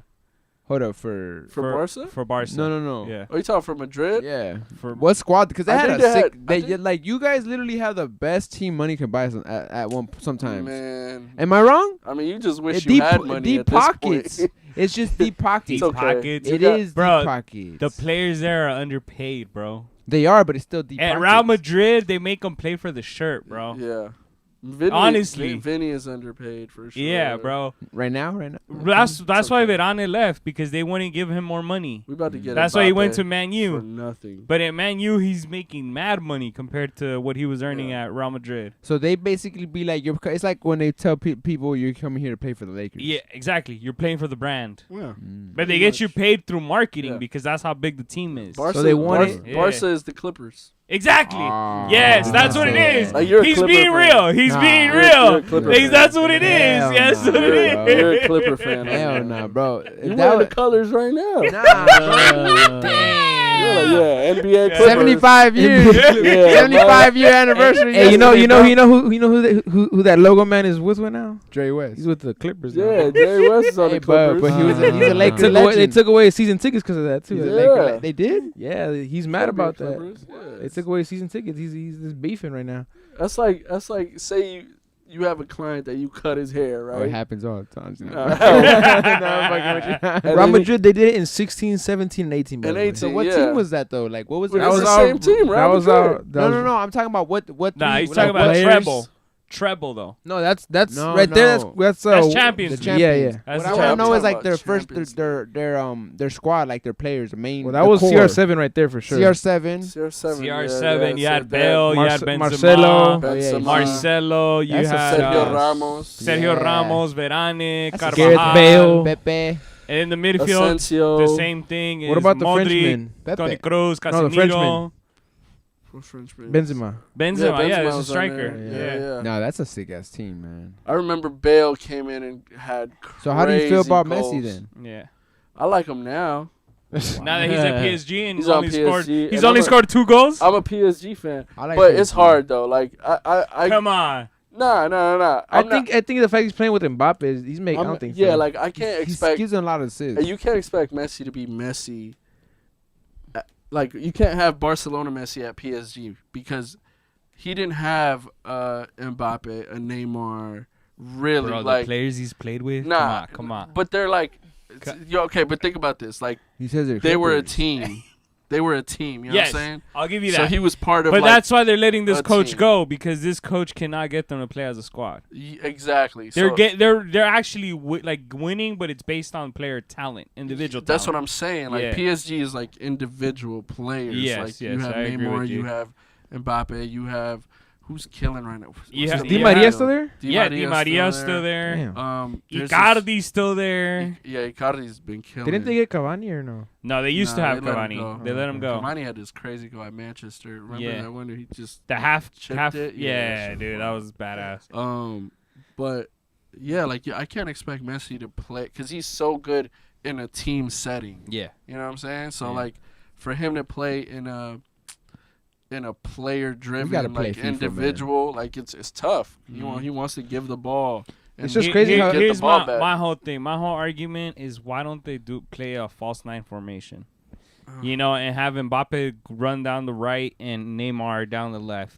Hold up for For Barca? For Barca. no. Yeah. Are you talking for Madrid? Yeah. For What squad? Because they I had think a they sick. had- I think- like you guys literally have the best team money can buy at one sometimes. Man. Am I wrong? I mean, you just wish Deep- you had money deep at this pockets. point. It's just deep pockets. deep It's okay. pockets. It got- is Bro, deep pockets. The players there are underpaid, bro. They are, but it's still deep At pockets. Real Madrid, they make them play for the shirt, bro. Yeah. Vinny, Honestly. Vinny is underpaid for sure. Yeah, bro. Right now. That's why okay. Verane left, because they wouldn't give him more money. We about to get. That's why he went Mbappe to Man for U. nothing. But at Man U, he's making mad money compared to what he was earning Yeah. at Real Madrid. So they basically be like, it's like when they tell people you're coming here to play for the Lakers. Yeah, exactly. You're playing for the brand. Yeah. Mm. But they Pretty get you much. paid through marketing Yeah. because that's how big the team is. Barca, they want Barca, it. Barca is the Clippers. Exactly. Ah. Yes, that's what it Yeah. is. Like, you're a He's Clipper being fan. real. He's Nah. being You're a real. Clipper Like, fan. that's what it is. Hell Yes, nah, what it bro. is. You're a Clipper fan. Hell nah, bro. You If wearing the colors right now. You're like, yeah, NBA Clippers. 75 years. Yeah, 75 year anniversary. Hey, you know yesterday, who that logo man is with now? Dre West. He's with the Clippers. now. Yeah, Jerry West is on Hey, the Clippers. but he's a Laker They legend. took away season tickets because of that too. He's a Yeah. Laker They did? Yeah, he's mad about that. Clippers, yeah. They took away season tickets. He's just beefing right now. That's like say you have a client that you cut his hair, Oh, it right? happens all the time. You know? Nah. No, I'm fucking with you. And Real then Madrid, they did it in 16, 17, and 18. by And the way. 18. So what Yeah. team was that though? Like what was Well, it? that's was the our- same team, right? That was our. No. I'm talking about what Nah, three- he's like, talking about what- players? treble. Treble, though. No, that's No, right there. no. That's That's Champions the League. champions. Yeah, yeah. That's What the I want to Champions know League. is like their Talking about first Champions their squad, like their players, the main. Well, that the was core. CR7 right there for sure. CR7. CR7. CR7, you yeah, had Bale, you had Benzema, Marcelo. Benzema, Marcelo, you That's a had Sergio Ramos, Sergio Yeah. Ramos, Verane, That's a Gareth Carvajal. Bale. Pepe. And in the midfield, Asensio. the same thing. What is about the Modric, Frenchman? Tony Pepe. Kroos, No, the Casemiro, Frenchman. Frenchman. Benzema. Benzema. Yeah, Benzema he's a was on striker. there. Yeah. Yeah. No, that's a sick ass team, man. I remember Bale came in and had. So how do you feel crazy about goals. Messi then? Yeah. I like him now. Now that he's at PSG and He's he's on only scored, PSG, he's and only I'm a- scored 2 goals. I'm a PSG fan, I like but it's PSG. hard though. Like I Come on. nah. I think the fact he's playing with Mbappe is he's making. I don't think. Yeah, so. like I can't He expect. gives him a lot of assists. You can't expect Messi to be Messi. Like you can't have Barcelona Messi at PSG because he didn't have Mbappe, a Neymar, really Bro, the like. players he's played with. Nah, Come on. But they're like, Ca- okay. But think about this: like He says they're they were a Clippers. team. They were a team. You know Yes, what I'm saying? I'll give you So that. he was part of. But like, that's why they're letting this a coach team. go, because this coach cannot get them to play as a squad. Exactly. They're So they're actually winning, but it's based on player talent, individual. that's what talent. I'm saying. Like Yeah. PSG is like individual players. Yes, like yes, you have I agree Neymar, with you. you have Mbappe, you have who's killing right now? Yeah, Is Di Maria still there? Yeah, Di Maria's still there. Damn. There's Icardi's still there. Yeah, Icardi's been killing. Didn't they get Cavani or no? No, they used to Nah, have they let him Cavani. go. They let him go. Cavani had this crazy goal at Manchester. Remember Yeah. that one where he just The half. chipped it? Yeah, that dude, shit that was was badass. But yeah, like I can't expect Messi to play because he's so good in a team setting. Yeah. You know what I'm saying? So Yeah. like for him to play in a player You gotta driven play like FIFA, individual, like it's tough. Mhm. He wants to give the ball. And It's just crazy how- get the here's ball my, back. my whole thing. My whole argument is why don't they play a false nine formation? You know, and have Mbappe run down the right and Neymar down the left.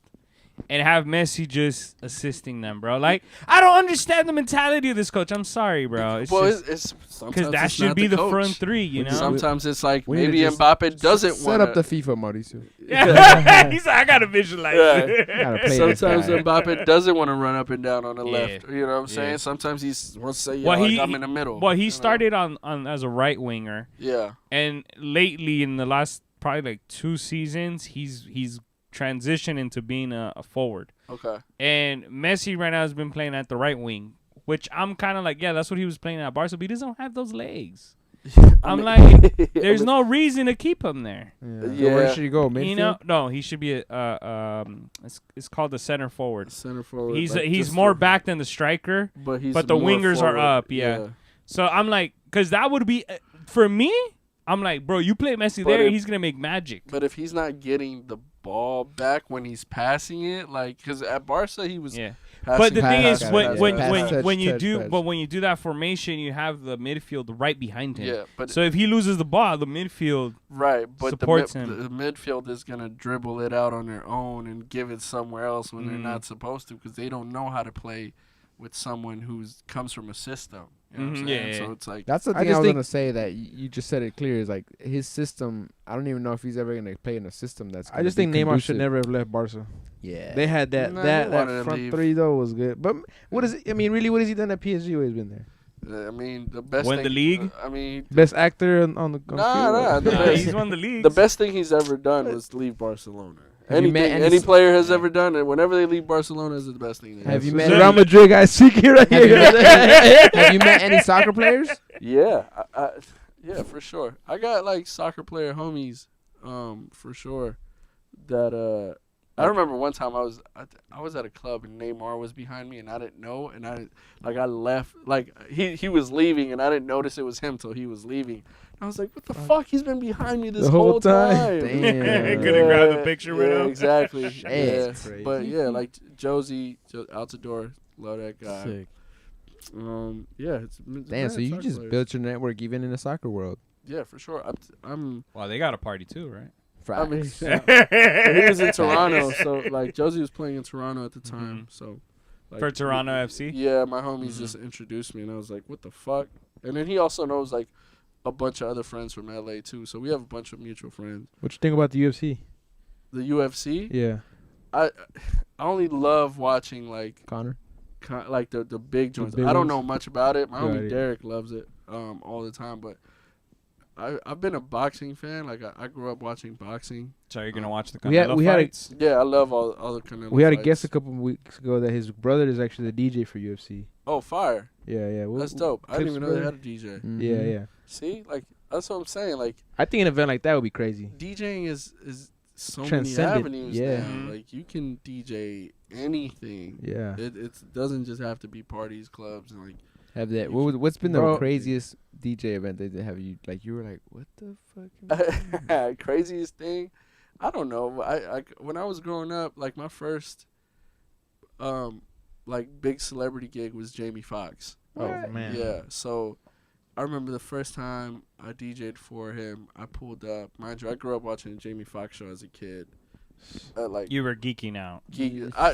And have Messi just assisting them, bro. Like, I don't understand the mentality of this coach. I'm sorry, bro. It's well, just it's sometimes because that it's should not be the coach. front three, you know? Sometimes it's like We need to maybe just Mbappe doesn't set want up the FIFA, Mauricio. Yeah. He's like, I got to visualize Yeah. it. Gotta play this Sometimes guy. Mbappe doesn't want to run up and down on the Yeah. left. You know what I'm saying? Yeah. Sometimes he wants to say, Well, I'm in the middle. Well, you he know? started on as a right winger. Yeah. And lately, in the last probably like 2 seasons, he's transitioned into being a forward. Okay. And Messi right now has been playing at the right wing, which I'm kind of like, yeah, that's what he was playing at Barca, but he doesn't have those legs. I'm like, there's no reason to keep him there. Yeah. So Yeah. where should he go? Midfield? You know, no, he should be it's called the center forward. Center forward. He's like, he's just more for- back than the striker. but but the more wingers are forward. up, yeah. So I'm like, because that would be for me. I'm like, bro, you play Messi But there, if- he's gonna make magic. But if he's not getting the ball back when he's passing it, like, because at Barca he was Yeah. passing. But the Pass, thing is, pass, when pass, when pass, when, touch, when you touch, do touch. but when you do that formation, you have the midfield right behind him. Yeah, but So if he loses the ball, the midfield. right, but supports the, him. the midfield is gonna dribble it out on their own and give it somewhere else when they're Mhm. not supposed to, because they don't know how to play with someone who's comes from a system. You know what I'm Mhm, saying? yeah, So yeah. it's like That's the I thing I, just was think- gonna say that you just said it clear is like his system. I don't even know if he's ever gonna play in a system that's. I just think Neymar should never have left Barca. Yeah. They had that Nah, that, he wanted that to front leave. three though was good. But what is it? I mean, really, what has he done at PSG? Where he's been there? I mean, the best Win thing, the league? I mean, Best actor on the on Nah, field? the best- He's won the league. the best thing he's ever done was leave Barcelona. Have you met Anything any any s- player has ever done, and whenever they leave Barcelona, is the best thing. They Have you So met the any- Real Madrid guy seeking right Have you, here? have you met any soccer players? Yeah, yeah, for sure. I got like soccer player homies, for sure. That I remember one time I was at a club and Neymar was behind me and I didn't know, and I left, like he was leaving and I didn't notice it was him till he was leaving. I was like, what the fuck? He's been behind me this The whole whole time. time. Damn. Could've grabbed a picture with yeah, him. Exactly. Damn. Yeah. But yeah, like Josie Altidore, love that guy. Sick. Yeah, it's Damn. So you just built your network even in the soccer world. Yeah, for sure. I'm Well, they got a party too, right? I mean, Facts. he was in Toronto, so like Josie was playing in Toronto at the time. So like, For Toronto FC? Yeah, my homies just introduced me, and I was like, "What the fuck?" And then he also knows like a bunch of other friends from LA too, so we have a bunch of mutual friends. What you think about the UFC? The UFC, Yeah. I only love watching like Connor. like the big joints. big I don't ones? know much about it. My homie Right. Derek loves it all the time, but I've been a boxing fan. Like I grew up watching boxing. So you're gonna watch the We had- Canelo we had a- fights? Yeah, I love all the Canelo We had a fights. guest a couple of weeks ago that his brother is actually the DJ for UFC. Oh, fire! Yeah, yeah. That's dope. I didn't even know they Clips, had a DJ. Mhm. Yeah, yeah. See, like that's what I'm saying. Like I think an event like that would be crazy. DJing is so many Transcendent, avenues yeah. now. Mhm. Like you can DJ anything. Yeah. It doesn't just have to be parties, clubs, and like Have that? What's been the Bro. craziest DJ event that they have you like? You were like, what the fuck? craziest thing. I don't know. I when I was growing up, like my first like big celebrity gig was Jamie Foxx. Oh man. Yeah. So I remember the first time I DJ'd for him, I pulled up. Mind you, I grew up watching the Jamie Foxx show as a kid. Like You were geeking out. I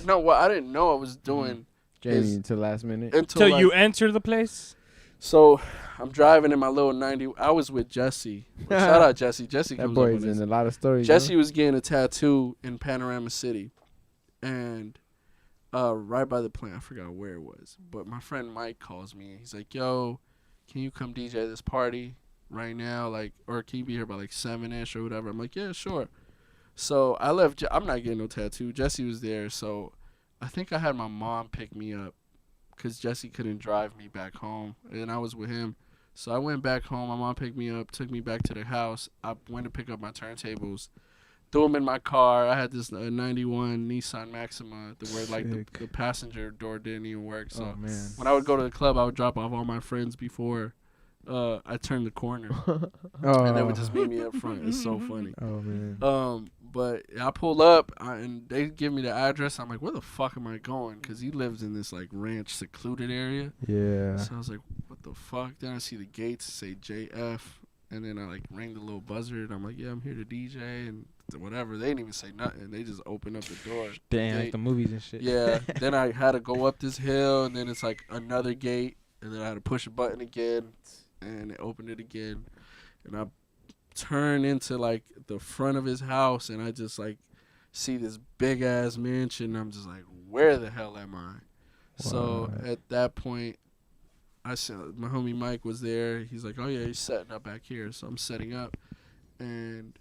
didn't know I was doing Jamie Is- until last minute. until So like, you enter the place? So I'm driving in my little 90. I was with Jesse. Shout out Jesse. Jesse That comes boy up is on in this. a lot of stories. Jesse was getting a tattoo in Panorama City, and right by the plant. I forgot where it was, but my friend Mike calls me. He's like, "Yo, can you come DJ this party right now? Like, or can you be here by like 7ish or whatever?" I'm like, "Yeah, sure." So I left. I'm not getting no tattoo. Jesse was there, so I think I had my mom pick me up because Jesse couldn't drive me back home, and I was with him. So I went back home. My mom picked me up, took me back to the house. I went to pick up my turntables, threw them in my car. I had this 91 Nissan Maxima where like the passenger door didn't even work. So when I would go to the club, I would drop off all my friends before I turned the corner. And they would just meet me up front. It's so funny. Oh, man. But I pulled up, and they give me the address. I'm like, where the fuck am I going? Because he lives in this, like, ranch secluded area. Yeah. So I was like, what the fuck? Then I see the gates say JF, and then I, like, ring the little buzzer, and I'm like, yeah, I'm here to DJ, and whatever. They didn't even say nothing. They just opened up the door. Damn, like the movies and shit. Yeah. Then I had to go up this hill, and then it's, like, another gate, and then I had to push a button again, and it opened it again, and I turn into like the front of his house, and I just like see this big ass mansion. I'm just like, where the hell am I? So at that point, I said, my homie Mike was there. He's like, oh yeah, he's setting up back here. So I'm setting up, and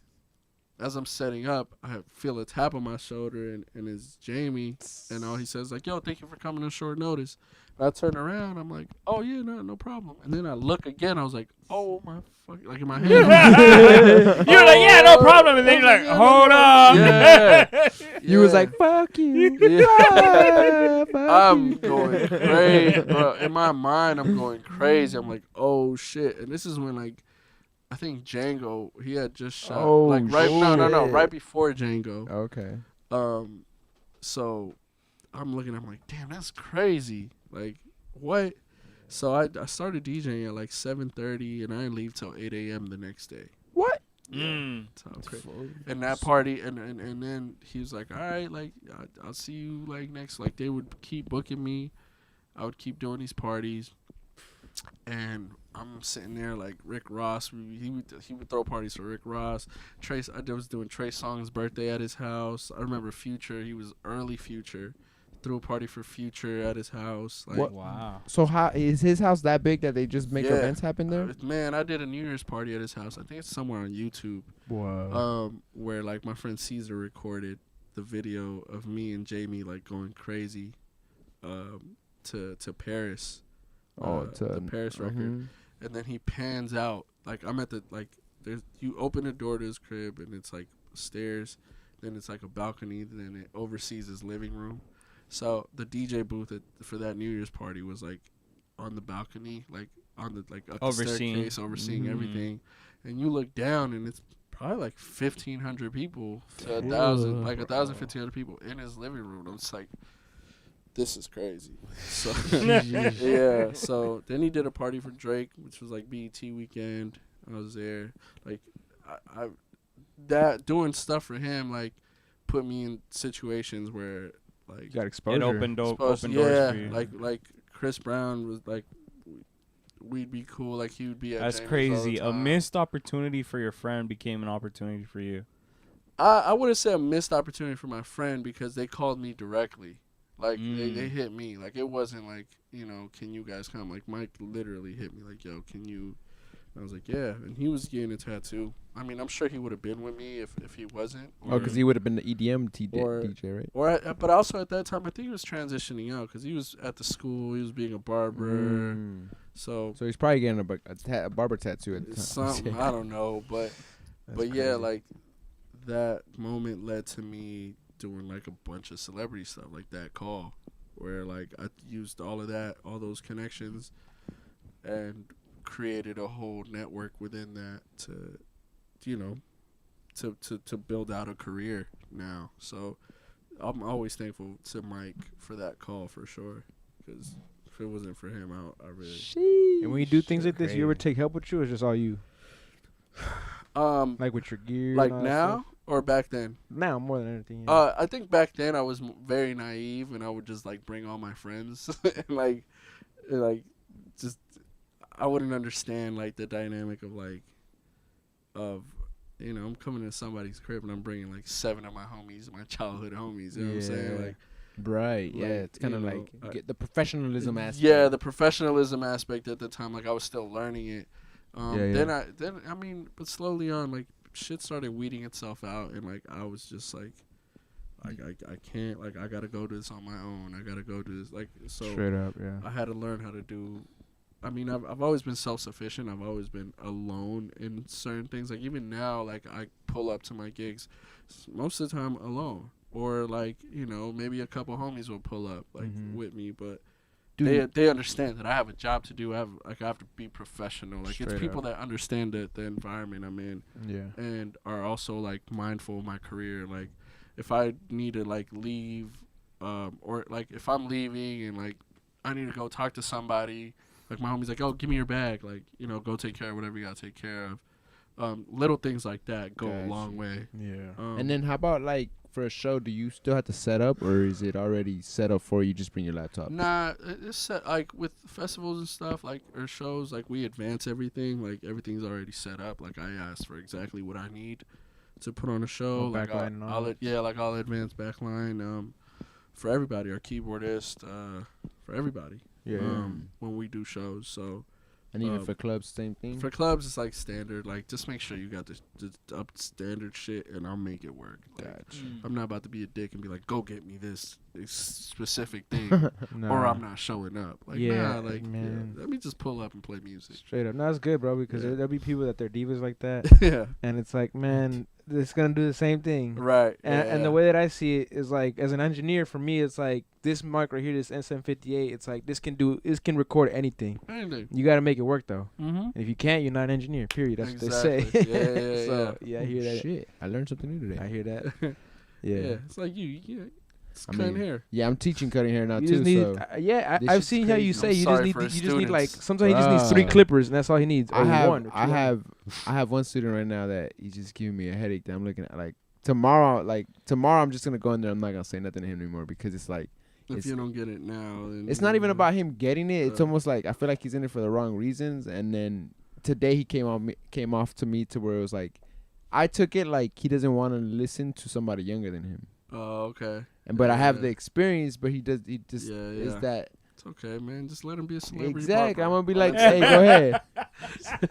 as I'm setting up, I feel a tap on my shoulder, and it's Jamie, and all he says like, yo, thank you for coming on short notice. And I turn around, I'm like, oh yeah, no problem. And then I look again, I was like, oh my fuck, like in my head. You're like, yeah, no problem. And then you're like, hold up. Yeah. You was like, fuck you. Yeah. I'm going crazy, bro. In my mind, I'm going crazy. I'm like, oh shit. And this is when like, I think Django, he had just shot. Oh, like no, shit. right before Django. Okay. So I'm looking, I'm like, damn, that's crazy. Like, what? So I started DJing at like 7:30, and I didn't leave till 8 a.m. the next day. What? Mm. And that party, and then he was like, all right, like, I'll see you, like, next. Like, they would keep booking me. I would keep doing these parties. And I'm sitting there like Rick Ross. He would throw parties for Rick Ross. I was doing Trey Songz's birthday at his house. I remember Future. He was early Future. Threw a party for Future at his house. Like, What? Wow. So how is his house that big that they just make Yeah. events happen there? Man, I did a New Year's party at his house. I think it's somewhere on YouTube. Wow. Where like my friend Caesar recorded the video of me and Jamie like going crazy, to Paris. The Paris record, and then he pans out. Like I'm at the you open the door to his crib, and it's like stairs, then it's like a balcony, then it oversees his living room. So the DJ booth for that New Year's party was like on the balcony, like on the like up Overseeing. the staircase, overseeing everything. And you look down, and it's probably like 1,500 people to 1,000, like 1,000, 1,500 people in his living room. I'm just like, this is crazy. So yeah. So then he did a party for Drake, which was like BET weekend. I was there. Like I that doing stuff for him like put me in situations where like You got exposure. It opened doors for you. like Chris Brown was like, we'd be cool. Like he would be at That's James crazy. all the A time. missed opportunity for your friend became an opportunity for you. I wouldn't say a missed opportunity for my friend because they called me directly. Like they hit me. Like it wasn't like, can you guys come? Like Mike literally hit me like, yo, can you? I was like, yeah. And he was getting a tattoo. I mean, I'm sure he would have been with me if he wasn't. Because he would have been the EDM DJ, right? But also at that time, I think he was transitioning out because he was at the school. He was being a barber. So he's probably getting a barber tattoo at the time. something, I don't know. But yeah, like that moment led to me doing like a bunch of celebrity stuff like that call where like I used all of that, all those connections, and created a whole network within that to build out a career now. So I'm always thankful to Mike for that call for sure, because if it wasn't for him, I really. And when you do things like this, you ever take help with you, or is just all you? Like with your gear. Like and all that now stuff? or back then? Now more than anything. Yeah. I think back then I was very naive, and I would just like bring all my friends and like just I wouldn't understand like the dynamic of I'm coming to somebody's crib and I'm bringing like 7 of my homies, my childhood homies. You know what I'm saying? Like, right. Yeah. It's kind of like get the professionalism aspect. Yeah, the professionalism aspect at the time. Like I was still learning it. But slowly on, like shit started weeding itself out, and like I was just like, I can't, like, I gotta go do this on my own. I gotta go do this, like, so Straight up, yeah. I had to learn how to do. I mean, I've always been self-sufficient. I've always been alone in certain things. Like, even now, like, I pull up to my gigs most of the time alone. Or, like, you know, maybe a couple homies will pull up, like, with me. But they understand that I have a job to do. I have to be professional. Like, it's people that understand the environment I'm in. Yeah. And are also, like, mindful of my career. Like, if I need to, like, leave, or, like, if I'm leaving and, like, I need to go talk to somebody, like, my homie's like, oh, give me your bag. Like, you know, go take care of whatever you got to take care of. Little things like that go a long way. Yeah. And then how about, like, for a show, do you still have to set up, or is it already set up for you? Just bring your laptop? Nah, it's set, like, with festivals and stuff, like, or shows, like, we advance everything. Like, everything's already set up. Like, I ask for exactly what I need to put on a show. Like, I'll advance backline for everybody, our keyboardist, for everybody. Yeah. When we do shows, so. And even for clubs, same thing? For clubs, it's like standard. Like, just make sure you got the up standard shit, and I'll make it work. Like, I'm not about to be a dick and be like, go get me this specific thing, or I'm not showing up. Like, man, let me just pull up and play music. Straight up. No, it's good, bro, because there'll be people that they're divas like that. Yeah. And it's like, man, it's going to do the same thing. Right. And the way that I see it is, like, as an engineer, for me, it's like, this mic right here, this SM58, it's like, this can record anything. You got to make it work, though. Mm-hmm. If you can't, you're not an engineer, period. That's what they say. Yeah. So, I hear that. Shit, I learned something new today. I hear that. Yeah. It's like it's cutting hair. Yeah, I'm teaching cutting hair now, You too. just need, so I've seen how you say you just need like, sometimes he just needs 3 Bruh. clippers, and that's all he needs. I I have one student right now that he's just giving me a headache that I'm looking at. Like, tomorrow I'm just going to go in there. I'm not going to say nothing to him anymore, because it's like, if you don't get it now, then it's not even about him getting it. It's almost like I feel like he's in it for the wrong reasons. And then today he came off to me to where it was like, I took it like he doesn't want to listen to somebody younger than him. Oh, okay. But I have the experience, but he just is that. It's okay, man. Just let him be a celebrity. Exactly. I'm gonna be like, hey, go ahead.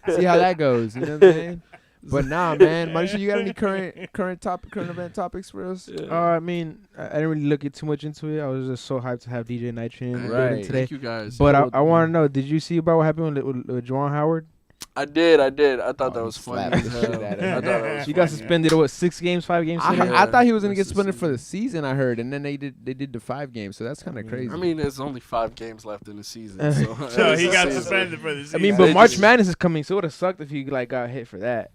See how that goes. You know what I'm saying? But nah, man. Mauricio, you got any current event topics for us? I mean, I didn't really look too much into it. I was just so hyped to have DJ Nitrane Right. today. Thank you guys. But I want to know, did you see about what happened with Juwan Howard? I did. I thought that was funny. Slapped the shit out of him. I thought that was He got funny. suspended, 6 games, 5 games? today? I thought he was gonna get That's the suspended for the season. season. I heard, and then they did the 5 games. So that's kind of crazy. I mean, there's only 5 games left in the season. So, So he got season. suspended for the season. I mean, but March Madness is coming, so it would have sucked if he got hit for that.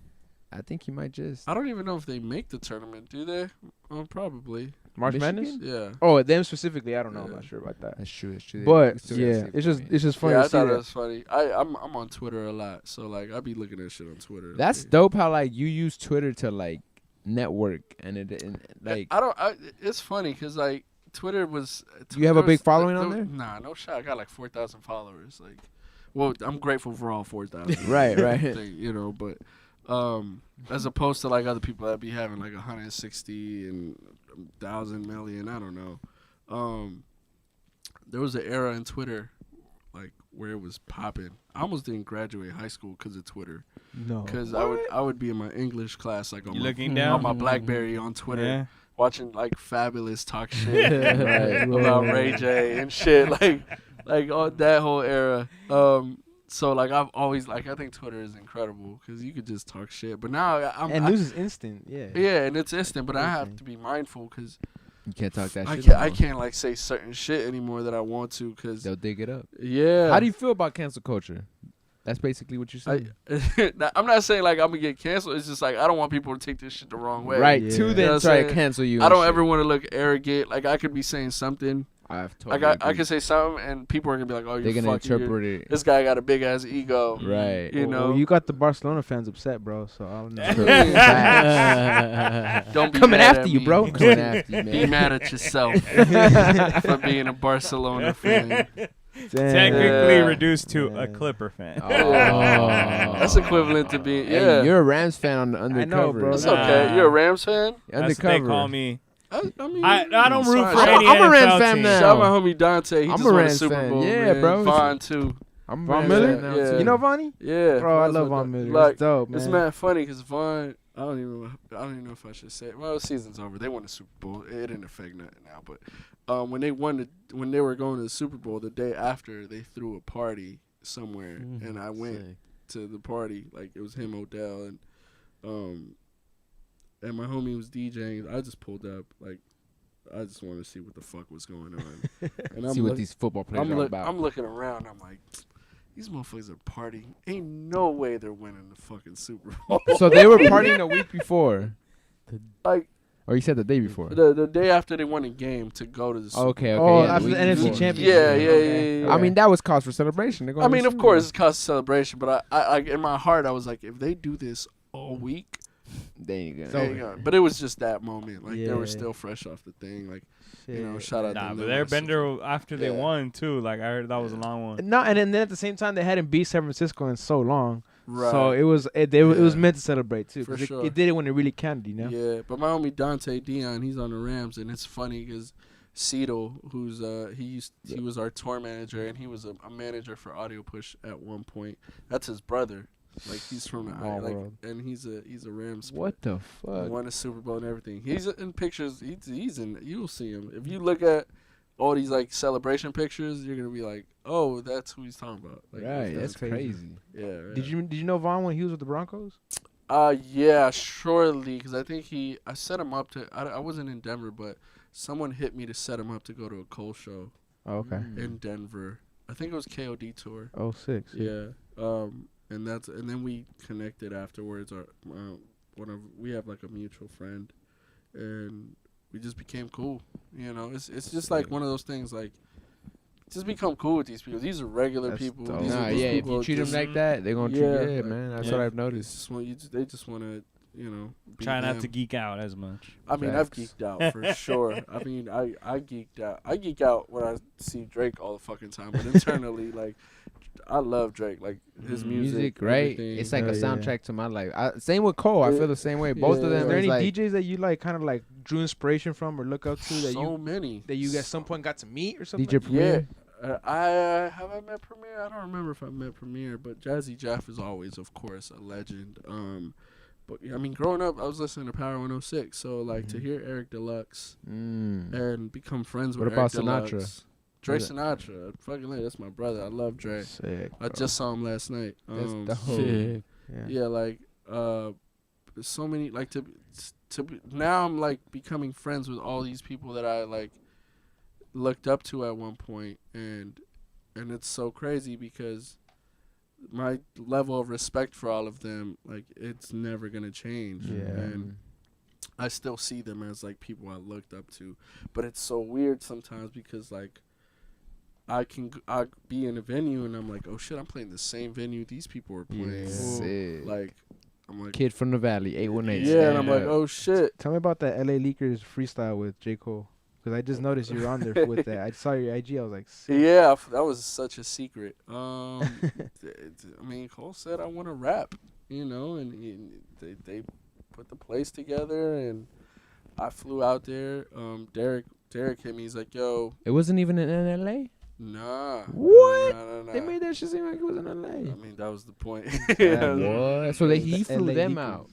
I think he might just. I don't even know if they make the tournament, do they? Probably. March Michigan? Madness? Yeah. Oh, them specifically, I don't know. I'm Yeah. not sure about that. That's true. That's true. But We still yeah, gotta it's save it. just funny Yeah, I to see thought it that. was funny. I'm on Twitter a lot, so like I be looking at shit on Twitter. That's like, dope. How like you use Twitter to like network and like. It's funny because like Twitter was. You have a big following on there? Nah, no shot. I got like 4,000 followers. Like, well, I'm grateful for all 4,000. Right. You know, but as opposed to like other people that be having like 160 and 1,000 million, I don't know. There was an era in Twitter like where it was popping. I almost didn't graduate high school because of Twitter. No. Because I would be in my English class like on looking my, down on my BlackBerry on Twitter. Yeah. Watching like Fabulous talk shit Right. about Ray J and shit, like all that whole era. So like I've always like I think Twitter is incredible because you could just talk shit. But now News is instant. Yeah. yeah, and it's instant. But I have to be mindful because You can't talk that shit. I can't like say certain shit anymore that I want to because They'll dig it up. yeah. How do you feel about cancel culture? That's basically what you're saying. I'm not saying like I'm gonna get canceled. It's just like I don't want people to take this shit the wrong way. Right. Yeah. To You know then what I'm try to saying? cancel you. I and don't shit. ever want to look arrogant. Like I could be saying something. I've totally I agree. could say something and people are gonna be like, "Oh, They're you're gonna fucking." interpret it. This guy got a big ass ego. Right. You know. Well, you got the Barcelona fans upset, bro. So I don't know. Don't be Coming mad after at you, me. bro. Coming after you, Be man. mad at yourself for being a Barcelona fan. Technically Yeah. reduced to a Yeah. Clipper fan. Oh. That's equivalent to being Hey, yeah. you're a Rams fan on the undercover. I know, bro. That's okay. You're a Rams fan. That's what Undercover. they call me. I mean, I don't it's root fine. for I'm any a Rams NFL fan team. now. Shout out my homie Dante. He I'm just a won a Rams Super fan. Bowl. Yeah, man. bro. Vaughn too. I'm a Von Rams Miller? fan now, Yeah. too. You know Vonnie? Yeah, Bro, I Vaughn's love my Von guy. Miller. Like, It's dope, man. it's mad funny because Vaughn I don't even know if I should say it. Well, the season's over. They won the Super Bowl. It didn't affect nothing now. But when they were going to the Super Bowl, the day after, they threw a party somewhere, and I went to the party. Like, it was him, Odell, and my homie was DJing. I just pulled up, like, I just wanted to see what the fuck was going on. And See what these football players are about. I'm looking around. I'm like, these motherfuckers are partying. Ain't no way they're winning the fucking Super Bowl. So they were partying a week before. Like, or you said the day before. The day after they won a game to go to the Super Bowl. Okay. Oh, yeah, after the NFC Yeah, Championship. yeah. I mean, that was cause for celebration. I mean, of course, it's cause of celebration, but I in my heart, I was like, if they do this all week, there you go. they ain't gonna- but it was just that moment. Like, they Yeah. were still fresh off the thing. Like, shout out to Nah, them. but their bender after they Yeah. won too. Like I heard that was a long one. No, and then at the same time, they hadn't beat San Francisco in so long. Right. So it was Yeah. meant to celebrate too. For 'Cause sure. it did it when it really counted, you know. Yeah, but my homie Dante Dion, he's on the Rams, and it's funny because Cedal, who's he was our tour manager, and he was a manager for Audio Push at one point. That's his brother. Like, he's from the Small like, world. and he's a Rams. What the fuck? Won a Super Bowl and everything. He's in pictures. He's in. You'll see him if you look at all these like celebration pictures. You're gonna be like, oh, that's who he's talking about. Like, Right, that's crazy. crazy. Yeah. Did you know Vaughn when he was with the Broncos? Yeah, surely, because I think I set him up to. I wasn't in Denver, but someone hit me to set him up to go to a Cole show Oh, okay. in Denver. I think it was KOD tour. 06. Yeah. And then we connected afterwards. We have like a mutual friend, and we just became cool. You know, it's just like one of those things. Like, just become cool with these people. These are regular That's people. dope. These Nah, are yeah. If people you treat them just- like that, they're gonna treat Yeah. you. Yeah, man. That's Yeah. what I've it's noticed. just they just want to, be Try not them. to geek out as much. I mean, I've Facts. geeked out for sure. I mean, I geeked out. I geek out when I see Drake all the fucking time. But internally, like, I love Drake. Like, his music, right? everything. It's like a Hell yeah. soundtrack to my life. Same with Cole. I feel the same way. Both of Yeah. them. Is there is any like, DJs that you like, kind of like drew inspiration from or look up to so many. that you at some point got to meet or something? DJ Premier? I met Premier. I don't remember if I met Premier, but Jazzy Jeff is always, of course, a legend. But I mean, growing up, I was listening to Power 106, so like to hear Eric Deluxe and become friends with What about Eric Sinatra? Deluxe. Dre Sinatra, fucking late. That's my brother. I love Dre. Sick. I just saw him last night. That's dope. Shit. Yeah, like so many like now I'm like becoming friends with all these people that I like looked up to at one point, and it's so crazy because my level of respect for all of them, like, it's never gonna change. Yeah. And I still see them as like people I looked up to, but it's so weird sometimes because like I be in a venue and I'm like, oh shit, I'm playing the same venue these people are playing. Sick. Like, I'm like, Kid from the Valley, 818. yeah, and I'm like, Stand oh shit. Tell me about that LA Leakers freestyle with J. Cole. Because I just noticed you were on there with that. I saw your IG. I was like, sick. Yeah, that was such a secret. I mean, Cole said I want to rap, and they put the place together, and I flew out there. Derek hit me. He's like, yo, It wasn't even in LA? nah. What? Nah. They made that shit seem like it was in I LA. mean, that was the point. What? So he flew LA them Leakers. out.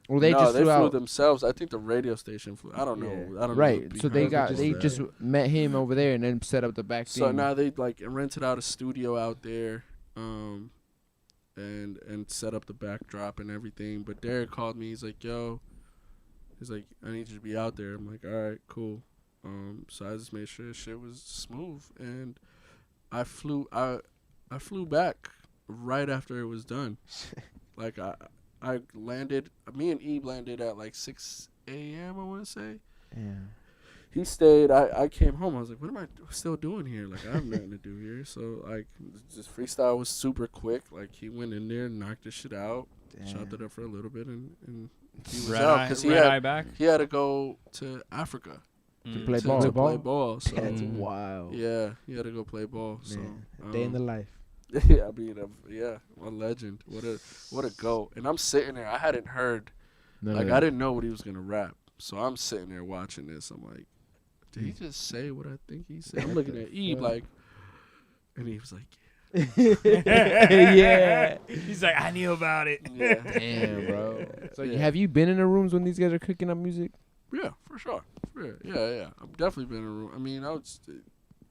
Or they no, just they flew flew out. themselves. I think the radio station flew. I don't know. Yeah. I don't know. Right. So they behind they that. just met him over there and then set up the back So thing. now they like rented out a studio out there, and set up the backdrop and everything. But Derek called me. He's like, "Yo," he's like, "I need you to be out there." I'm like, "All right, cool." So I just made sure the shit was smooth, and I flew back right after it was done. Like I landed. Me and Eve landed at like 6 a.m. I want to say. Yeah. He stayed. I came home. I was like, what am I still doing here? Like, I have nothing to do here. So, like, just freestyle was super quick. Like, he went in there, knocked the shit out, chopped it up for a little bit, and he was out. Because Red eye back. he had to go to Africa to play to ball. play ball. So, That's Mm. wild. yeah, he had to go play ball. Man, So, a day in the life. yeah, I mean, a legend. What a goat. And I'm sitting there. I hadn't heard. None Like, of I that. didn't know what he was going to rap. So I'm sitting there watching this. I'm like, did he just say what I think he said? I'm looking at Eve like, and he was like, Yeah. He's like, I knew about it. Yeah. Damn, bro. So Yeah. have you been in the rooms when these guys are cooking up music? Yeah, for sure. Yeah. I've definitely been in a room. I mean,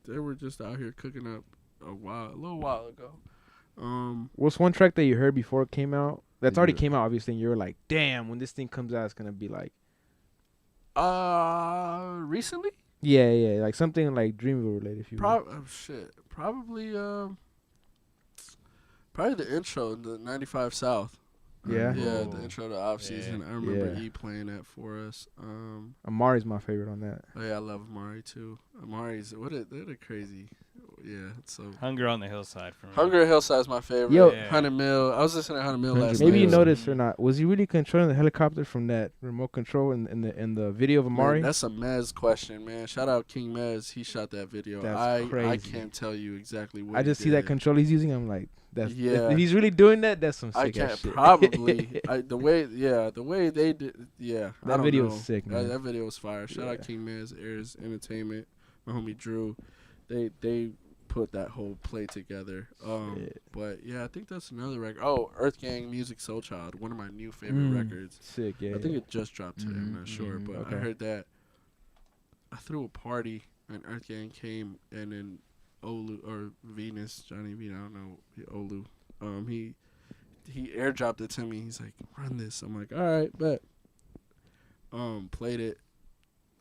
they were just out here cooking up a little while ago. What's one track that you heard before it came out? That's already Yeah. came out, obviously, and you were like, damn, when this thing comes out, it's going to be like. Recently? Yeah, like something like Dreamville related, if you will. Probably the intro, the 95 South. Yeah? Yeah, the intro to Off Season. I remember Yeah. E playing that for us. Amari's my favorite on that. Oh yeah, I love Amari too. Amari's they're crazy. Yeah, so Hunger on the Hillside for me. Hunger Hillside's my favorite. Yo. 100 Mil. I was listening to 100 Mil last night. Maybe you Yeah. noticed or not. Was he really controlling the helicopter from that remote control in the video of Amari? Man, that's a Mez question, man. Shout out King Mez. He shot that video. That's I crazy. can't tell you exactly what I just he see that did. control he's using. I'm like, that's Yeah. if he's really doing that, that's some sick I ass can't shit. probably the way they did. Yeah, I That don't video know. was sick, man. That video was fire. Shout out King Mez, Airs Entertainment, my homie Drew. They put that whole play together. Shit. But yeah, I think that's another record. Oh, Earth Gang Music Soul Child, one of my new favorite records. Sick, yeah. I think it just dropped today. I'm not sure, but okay. I heard that. I threw a party and Earth Gang came, and then Olu or Venus, Johnny V, I don't know, Olu. He airdropped it to me. He's like, run this. I'm like, all right, bet. Played it.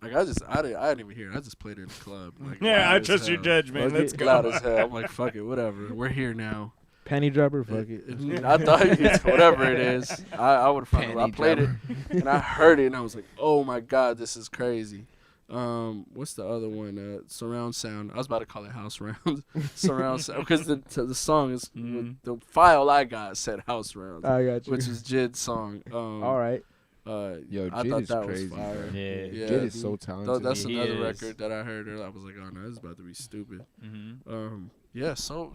Like I didn't even hear it. I just played it in the club. Like, Yeah, loud I as trust your hell. judgment. Let's go. Loud as hell. I'm like, fuck it, whatever. We're here now. Panty dropper, fuck it. I thought it's whatever it is. I would have found it. I played it and I heard it and I was like, oh my god, this is crazy. What's the other one? Surround sound. I was about to call it house rounds. Surround sound because the song is the file I got said house rounds, I got you. which is Jid's song. All right. Yo, I Jid thought is that crazy. was fire. Bro. Yeah. Jid is so talented. That's He another is. record that I heard. I was like, oh no, this is about to be stupid. Mm-hmm. Yeah. So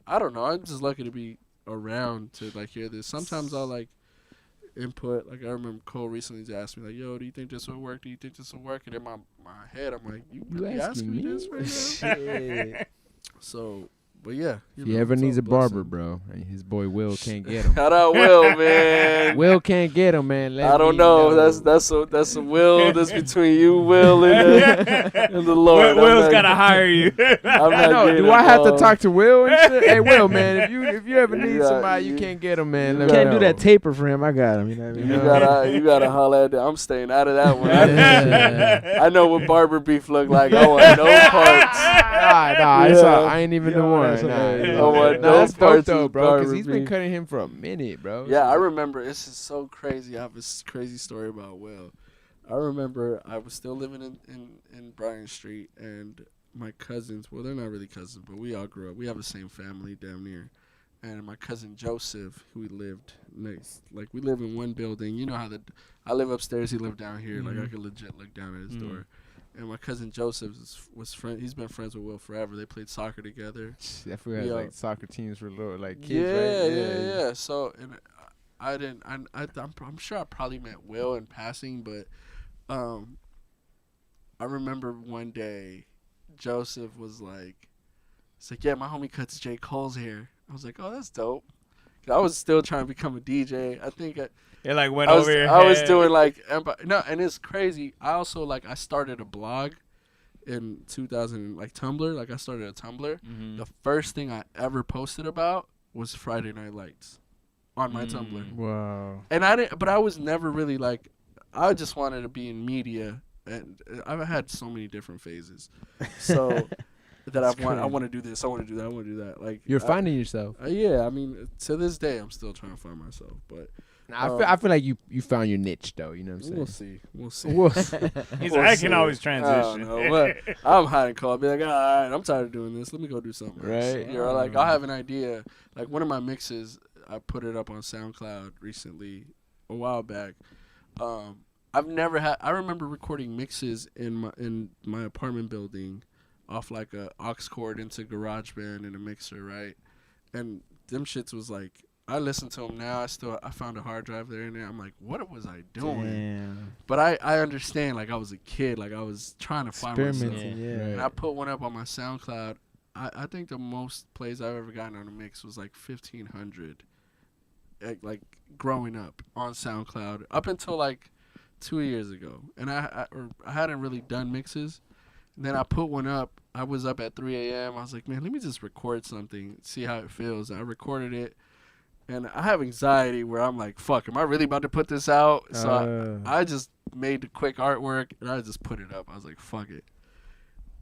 I don't know. I'm just lucky to be around to like hear this. Sometimes I'll like input. Like I remember Cole recently just asked me like, "Yo, do you think this will work? Do you think this will work?" And in my head, I'm like, "You really asking me this right now?" Yeah. So, but yeah. If he know, ever it's all needs a blessing. barber, bro, and his boy Will can't get him. Shout out Will, man. Will can't get him, man. I don't know. That's a will that's between you, Will, and the Lord. Will's gotta hire you. I'm I not know. getting Do I have to involved. talk to Will and shit? Hey, Will, man, if you ever You need got- somebody, you you- can't get him, man. you let me Can't do know. that taper for him. I got him. You know what I mean? You gotta holler at that. I'm staying out of that one. I know what barber beef look like. I want no parts. Nah, it's Yeah. I ain't even the Yo, one. that's Nah, hilarious. nah, I want nah, no that's dope parts though, of bro, because barber he's been beef. cutting him for a minute, bro. Yeah, I remember. This is so crazy. I have this crazy story about Will. I remember I was still living in Bryan Street, and my cousins, well, they're not really cousins, but we all grew up. We have the same family damn near. And my cousin Joseph, who we lived next, like we live in one building. You know how I live upstairs, he lived down here. Like I could legit look down at his door. And my cousin Joseph was friend. He's been friends with Will forever. They played soccer together. I forgot Yeah. like soccer teams for little like kids, Yeah, right? yeah. So, and I didn't. I'm sure I probably met Will in passing, but I remember one day Joseph was like, "It's like, yeah, my homie cuts J. Cole's hair." I was like, "Oh, that's dope." 'Cause I was still trying to become a DJ. I think It like went I was, over your I was head. doing like no, and it's crazy. I also like I started a blog in 2000, like Tumblr. Like I started a Tumblr. Mhm. The first thing I ever posted about was Friday Night Lights on my Tumblr, Wow. and I didn't. But I was never really like. I just wanted to be in media, and I've had so many different phases. So that I want to do this. I want to do that. I want to do that. Like You're finding yourself. yeah, I mean, to this day, I'm still trying to find myself, but. I feel like you found your niche though. You know what I'm saying? We'll see. He's We'll like, I see. can always I don't transition. know, but I'm hot and cold. Be like, all right, I'm tired of doing this. Let me go do something else. Right. You know, like I'll have an idea. Like one of my mixes, I put it up on SoundCloud recently, a while back. I've never had. I remember recording mixes in my apartment building, off like a aux cord into GarageBand and a mixer, right? And them shits was like. I listen to them now. I found a hard drive there and there. I'm like, what was I doing? Damn. But I understand. Like I was a kid. Like I was trying to find myself. Experimenting, yeah. And I put one up on my SoundCloud, I think the most plays I've ever gotten on a mix was like 1,500. Like growing up on SoundCloud up until like 2 years ago, and I hadn't really done mixes. And then I put one up. I was up at 3 a.m. I was like, man, let me just record something, see how it feels. And I recorded it, and I have anxiety where I'm like, fuck, am I really about to put this out? So I just made the quick artwork, and I just put it up. I was like, fuck it.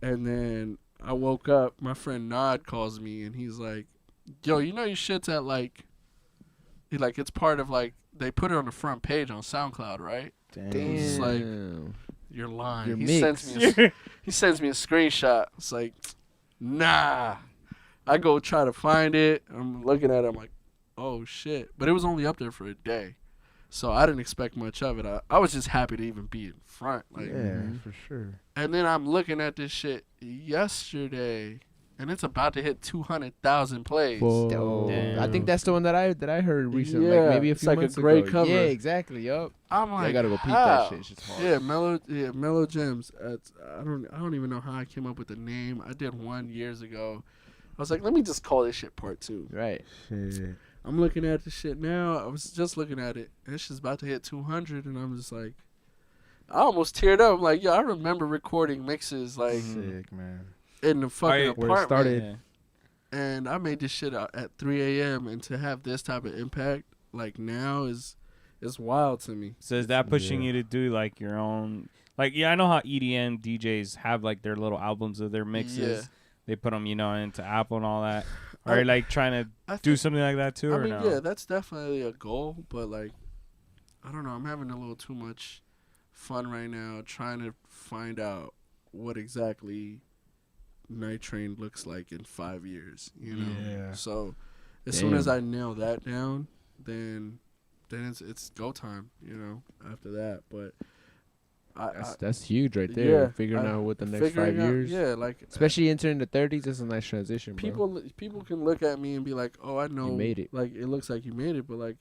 And then I woke up. My friend Nod calls me, and he's like, yo, you know your shit's at like it's part of like, they put it on the front page on SoundCloud, right? Damn. It's like, you're lying. Your He mix. sends me a screenshot. It's like, nah. I go try to find it. I'm looking at it. I'm like, oh shit. But it was only up there for a day, so I didn't expect much of it. I was just happy to even be in front. Like, Yeah, for sure. And then I'm looking at this shit yesterday, and it's about to hit 200,000 plays. Whoa. Damn. I think that's the one that I heard recently, Yeah, like maybe a it's few like a months great ago. cover. Yeah, exactly. Yup. I'm like, I gotta go peep how? that shit. It's just hard. Yeah, Mellow Gems. I don't even know how I came up with the name. I did one years ago. I was like, let me just call this shit part 2. Right. Shit. I'm looking at the shit now. I was just looking at it, and it's just about to hit 200, and I'm just like, I almost teared up. I'm like, yo, I remember recording mixes like Sick, man. in the fucking Right, where it apartment, started. Yeah. and I made this shit out at 3 a.m. and to have this type of impact like now is wild to me. So is that pushing Yeah. you to do like your own? Like, yeah, I know how EDM DJs have like their little albums of their mixes. Yeah. They put them, into Apple and all that. Are you like trying to I do think- something like that too, I or mean, no? yeah, that's definitely a goal, but like, I don't know. I'm having a little too much fun right now trying to find out what exactly Nitrane looks like in 5 years. You know. Yeah. So as soon as I nail that down, then it's go time. After that, but That's huge right there. Yeah, Figuring out what the next 5 figuring out- years. Yeah, like Especially entering the 30s, that's a nice transition, bro. people can look at me and be like, "Oh, I know, You made it. Like it looks like you made it," but like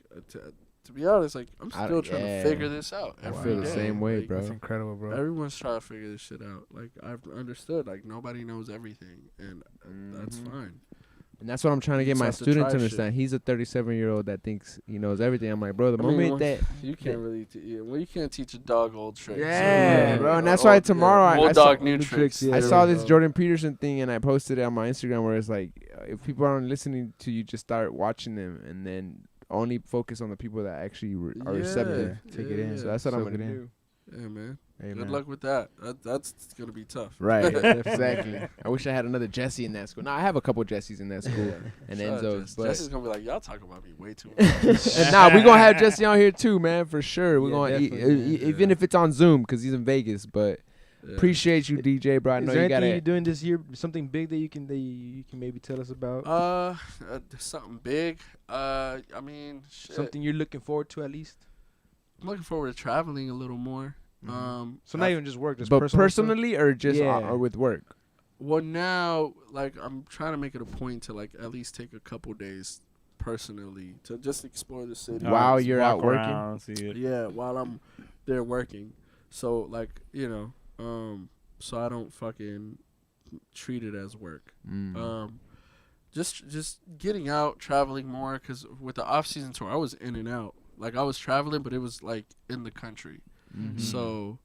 to be honest, like I'm still trying to figure this out. I every feel the day. same way, Like, bro. That's incredible, bro. Everyone's trying to figure this shit out. Like I've understood, like nobody knows everything, and that's Mhm. fine. And that's what I'm trying to get Just my have to student to try understand. He's a 37-year-old that thinks he knows everything. I'm like, bro, the moment that You can't really, you can't teach a dog old tricks. Yeah, bro, and that's why tomorrow I old saw- dog new tricks. I Yeah, saw There this we go. Jordan Peterson thing and I posted it on my Instagram where it's like, if people aren't listening to you, just start watching them and then only focus on the people that actually are receptive. Take it in. So that's what I'm Soak gonna it in. do. Yeah, man. Hey, Good man. luck with that. That's gonna be tough. Right, exactly. I wish I had another Jesse in that school. No, I have a couple Jessies in that school and Shout out Enzo's, Jess. but Jesse's gonna be like, y'all talking about me way too much. and nah, we gonna have Jesse on here too, man, for sure. We're Yeah, gonna definitely. even if it's on Zoom because he's in Vegas. But Yeah. appreciate you, DJ, bro. I Is know there you anything gotta. you're doing this year? Something big that you can maybe tell us about? Something big. I mean, shit. Something you're looking forward to at least. I'm looking forward to traveling a little more. So not even just work, just But personal stuff? personally or just Yeah. or with work? Well, now, like, I'm trying to make it a point to, like, at least take a couple days personally to just explore the city. While Just you're walk out working? around, see it. Yeah, while I'm there working. So, like, so I don't fucking treat it as work. Just getting out, traveling more, because with the off-season tour, I was in and out. Like, I was traveling, but it was, like, in the country. Mhm. So,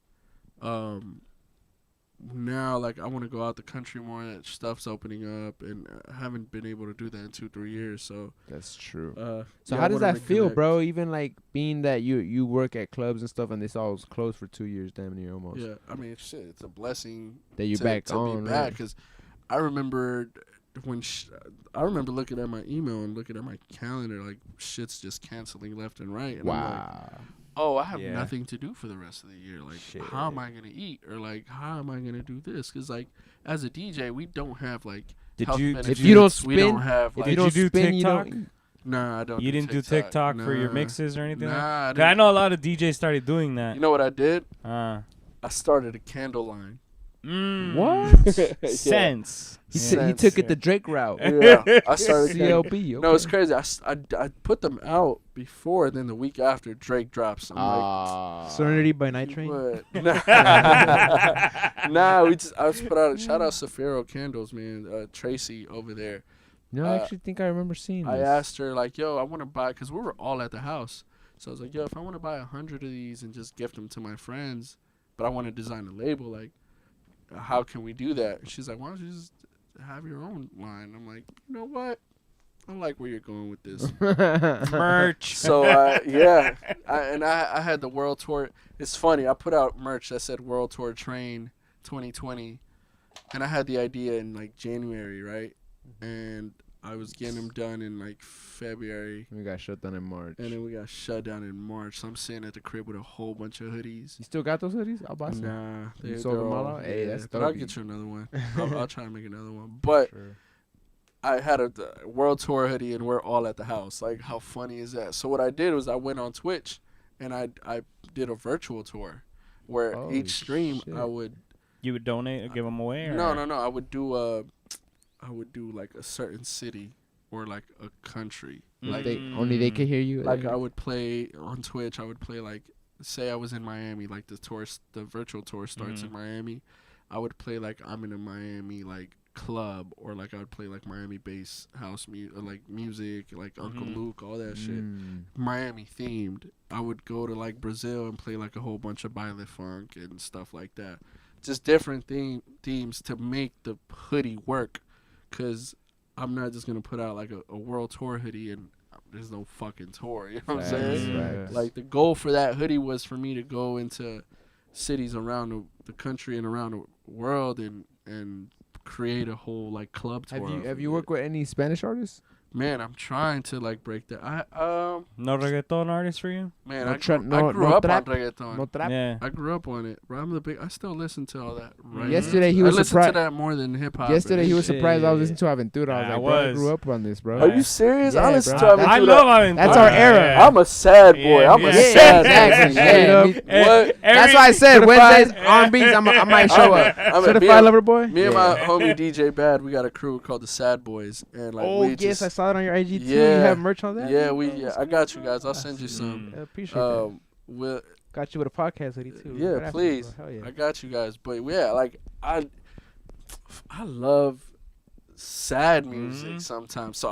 now, like, I want to go out the country more. That stuff's opening up, and I haven't been able to do that in 2-3 years. So, That's true. so So yeah, how I does wanna that feel, reconnect. bro? Even like being that you work at clubs and stuff, and this all was closed for 2 years, damn near almost. Yeah, I mean, shit, it's a blessing That you to, back to on, be back, right? because I remember I remember looking at my email and looking at my calendar, like shit's just canceling left and right. And I'm like, Wow. oh, I have Yeah. nothing to do for the rest of the year. Like, Shit. how am I gonna eat, or like, how am I gonna do this? Because like, as a DJ, we don't have like Did health you? benefits. If you don't we don't spin- have If like, you Did don't you do spin, TikTok? you don't. nah, I don't. You didn't do TikTok for your Nah. mixes or anything? Nah, I, I know a lot of DJs started doing that. You know what I did? Uh, I started a candle line. What? Sense. He took it the Drake route. Yeah, I started. CLB. No, it's crazy. I put them out before, then the week after Drake drops. I'm like, Serenity by Nitrane. what? Nah, I just put out. Shout out Safiro Candles, man. Tracy over there. No, I actually think I remember seeing this. I asked her like, yo, I want to buy, because we were all at the house. So I was like, yo, if I want to buy 100 of these and just gift them to my friends, but I want to design a label, like, how can we do that? She's like, why don't you just have your own line? I'm like, you know what? I like where you're going with this. Merch. So, yeah. I had the world tour. It's funny. I put out merch that said World Tour Train 2020. And I had the idea in, like, January, right? And I was getting them done in, like, February. We got shut down in March. And then we got shut down in March. So I'm sitting at the crib with a whole bunch of hoodies. You still got those hoodies? I'll buy some. Nah. You sold them all out? Hey, yeah, that's but I'll dopey. get you another one. I'll try to make another one. But I had a world tour hoodie, and we're all at the house. Like, how funny is that? So what I did was I went on Twitch, and I did a virtual tour where each stream shit. I would. You would donate or give them away? Or? No. I would do like a certain city or like a country. Like Only they could hear you. Like I would play on Twitch. I would play like, say I was in Miami, like the virtual tour starts in Miami. I would play like I'm in a Miami like club, or like I would play like Miami bass house music, like Uncle Luke, all that shit. Miami themed. I would go to like Brazil and play like a whole bunch of baile funk and stuff like that. Just different themes to make the hoodie work, because I'm not just going to put out like a world tour hoodie and there's no fucking tour. You know what I'm saying? Right. Like, the goal for that hoodie was for me to go into cities around the country and around the world and create a whole like club tour. Have you worked with any Spanish artists? Man, I'm trying to like break that. No reggaeton artist for you? Man, No I tra- grew no- no up trap? on reggaeton. No trap? Yeah. I grew up on it, bro. I still listen to all that. Right. Yesterday he was I listen surprised. to that more than hip hop. Yesterday he was Shit. surprised I was listening to Aventura. I was I like, bro, I was. grew up on this, bro. Are you serious? Yeah, I listen bro. to I Aventura. love Aventura. That's our era. I'm a sad boy. Yeah, I'm a yeah. sad exactly. boy. Yeah, What? That's why I said Wednesdays R&B's. I might show up. I mean, Certified Lover Boy. Me and my homie DJ Bad, we got a crew called the Sad Boys, and like Oh we yes, just, I saw it on your IG too. You Yeah. have merch on that. I got you guys. I'll send you some. I appreciate that. We'll, Got you with a podcast hoodie too. Yeah, Right after, please. bro. Hell yeah. I got you guys. But yeah, like I love sad music sometimes. So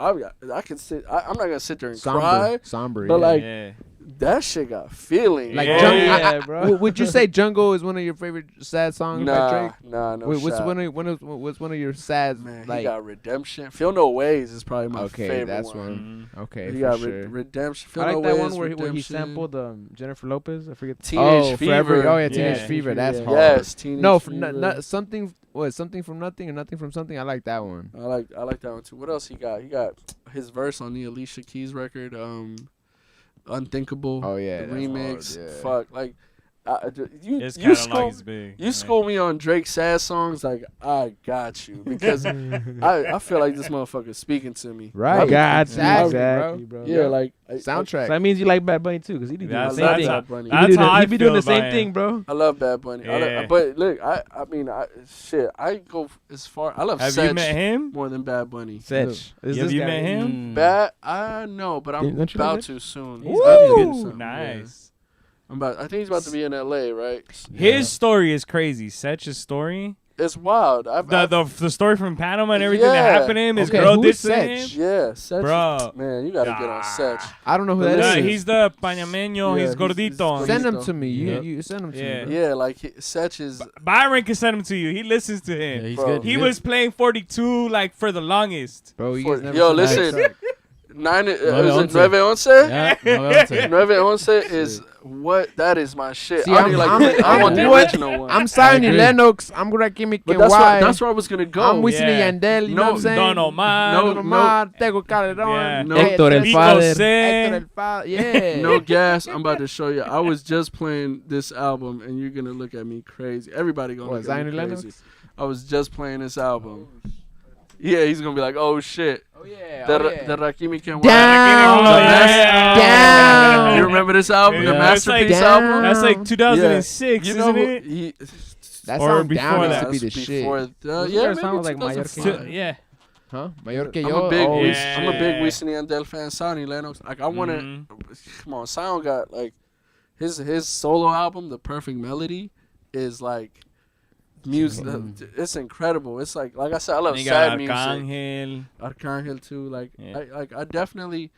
I can sit. I'm not gonna sit there and cry. Somber. But, yeah. like, Yeah. That shit got feeling. Like Yeah. Jungle, bro. would you say Jungle is one of your favorite sad songs by Drake? Nah, no Wait, what's shot. one of your sad Man, he like? got Redemption. Feel No Ways is probably my Okay, favorite that's one. one. Okay, He for got sure. Redemption. Feel I like No that Ways, one where he Redemption. sampled Jennifer Lopez. I forget. Teenage Fever. Forever. Oh yeah, Teenage Yeah. Fever. That's Yeah. hard. Yes, Teenage No, Fever. something. What? Something from nothing or nothing from something. I like that one. I like that one too. What else he got? He got his verse on the Alicia Keys record, Unthinkable. Oh yeah, the that's remix. hard, yeah. Fuck, like It's you kind of like it's big. you school me on Drake's sad songs, like I got you, because I feel like this motherfucker's speaking to me. Right. Got Exactly, bro. Yeah, like Soundtrack. So that means you like Bad Bunny too, because he do the That's- same I love thing. Bad Bunny. That's how I He be doing feel the same about thing, him. bro. I love Bad Bunny. Yeah. But look, I mean, I go as far. I love Have Sedge you met him? more than Bad Bunny. Sedge. Is Have this you guy- met him? Bad, I know, but I'm Don't you like about that? to soon. He's about to good. get something, Nice. yeah. I think he's about to be in LA, right? His story is crazy. Setch's story. It's wild. The story from Panama and everything Yeah. that happened to him. His Okay, girl who's did to him. Sedge? yeah, Sedge. Bro. Man, you gotta get on Sedge. I don't know who No, that No, is. he's the panameño. Yeah, he's he's- gordito. he's- Send them to me. Yeah. You send them to Yeah. me. Bro. Yeah, like Sedge is. Byron can send him to you. He listens to Yeah, him. he's Bro. good. He He's was playing 42 like for the longest. Bro, you For- guys never yo, seen that listen. track. Nine. Is it 9-11. 9-11? Yeah, no, that's it. 9-11 is what? That is my shit. See, I need, I want the what? original one. I'm signing agree. Lennox. I'm gonna give me but KY. that's where I was gonna go. I'm Wisin Yeah. and Yandel. You know No, what I'm saying? Don Omar. No, Don Omar, Tego Calderon. Yeah. No. Héctor el Cállate. Father. Héctor el Father. Yeah. No gas. I'm about to show you. I was just playing this album, and you're gonna look at me crazy. Everybody gonna What, look at Zion me Lennox? crazy. I was just playing this album. Yeah, he's gonna be like, "Oh shit." Oh yeah. The Oh, yeah. Rakimi Kenwa. Down. Yeah. Down. You remember this album, the Yeah. masterpiece That's like- album? That's like 2006, You know isn't who, it? That or song before down used that. to be the That's shit. before Wasn't yeah, there a maybe song with, like, Mayor 2005. Yeah. Huh? Mayor que I'm yo. a big, Oh, Yeah. I'm a big Wisin and Yandel fan. Sonny Lennox, like I want to. Mhm. Come on, Sound got like his solo album, The Perfect Melody, is like music. It's incredible. It's like I said, I love And you sad got music. Arcangel. Arcangel too. Like Yeah. I definitely.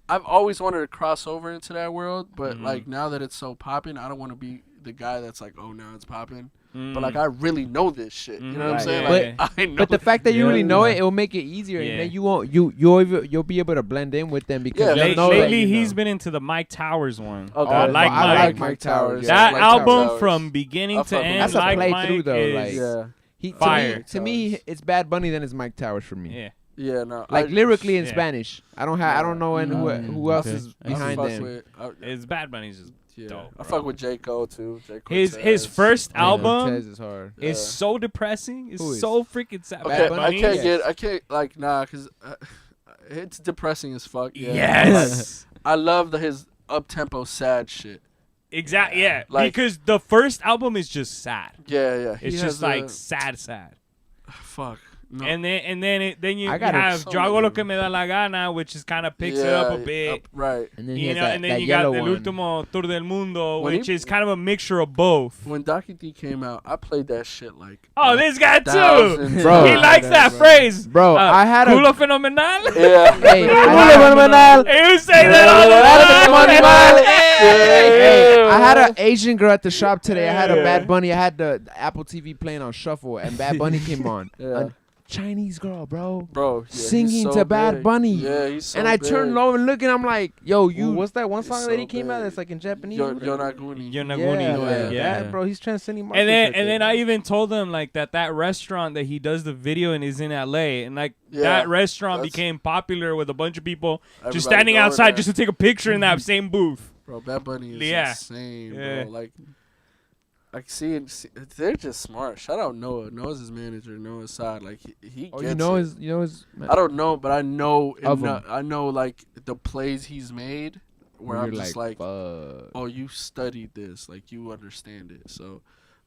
I've always wanted to cross over into that world, but Mhm. like now that it's so popping, I don't want to be the guy that's like, oh, now it's popping. Mm. But like I really know this shit. You know what I'm Right. saying? Yeah. Like I know. But the fact that you Yeah. really know it will make it easier, Yeah. and then you won't you'll be able to blend in with them because Yeah, they'll know that Lately, you know. he's been into the Mike Towers one. Okay. I like I Mike. like Mike Towers. Yeah, That Mike album Towers. from beginning I to fuck with end, That's a like playthrough, Mike, though, is like- Yeah. He Fire. to me it's Bad Bunny then it's Mike Towers for me. yeah. Yeah, no. Like lyrically in Yeah. Spanish. I don't know and who else okay. is I behind fuck them. with, It's Bad Bunny's just yeah. dope, I bro. fuck with J. Cole too. J. his Cortez. first Yeah, album Cortez is hard. Yeah. is so depressing. It's Who is? so freaking sad. Okay, Bad I Bunny? can't Yes. get. I can't like nah, cause it's depressing as fuck. Yeah. Yes. I love his up tempo sad shit. Exactly. Yeah. Like- because the first album is just sad. Yeah, yeah. He It's has just like a- sad. fuck. No. And then you I got have so Yo hago lo many. que me da la gana, which is kind of picks it up a bit. right. And then he You has know, that, and then that you got yellow El one. Último Tour del Mundo, When which he- is kind of a mixture of both. When Daki D came out, I played that shit like. Oh, this guy too. thousands Bro. of He likes that times, phrase. Bro, I had a Culo fenomenal. Yeah. hey, I You say that all the time. Hey, I had an Asian girl at the shop today. I had a Bad Bunny. I had the Apple TV playing on shuffle, and Bad Bunny came on. Yeah. A Chinese girl, bro. Bro, yeah, he's Singing so to Bad big. Bunny. Yeah, he's so And I big. turned low and look, and I'm like, yo, you. What's that one It's song so that he came out big. that's like in Japanese? Yonaguni. Yonaguni. Yeah, Yeah. like Yeah. that, bro. He's transcending. And then I even told him like that restaurant that he does the video in is in LA, and like Yeah, that restaurant that's- became popular with a bunch of people Everybody just standing going outside there. just to take a picture in that same booth. Bro, Bad Bunny is Yeah. insane, Yeah. bro. Like see, they're just smart. Shout out Noah. Noah's his manager. Noah's side. Like he Oh, gets you know it. his. I don't know, but I know. Of him. I know like the plays he's made, where I'm You're just like, fuck. oh, you studied this. Like you understand it. So,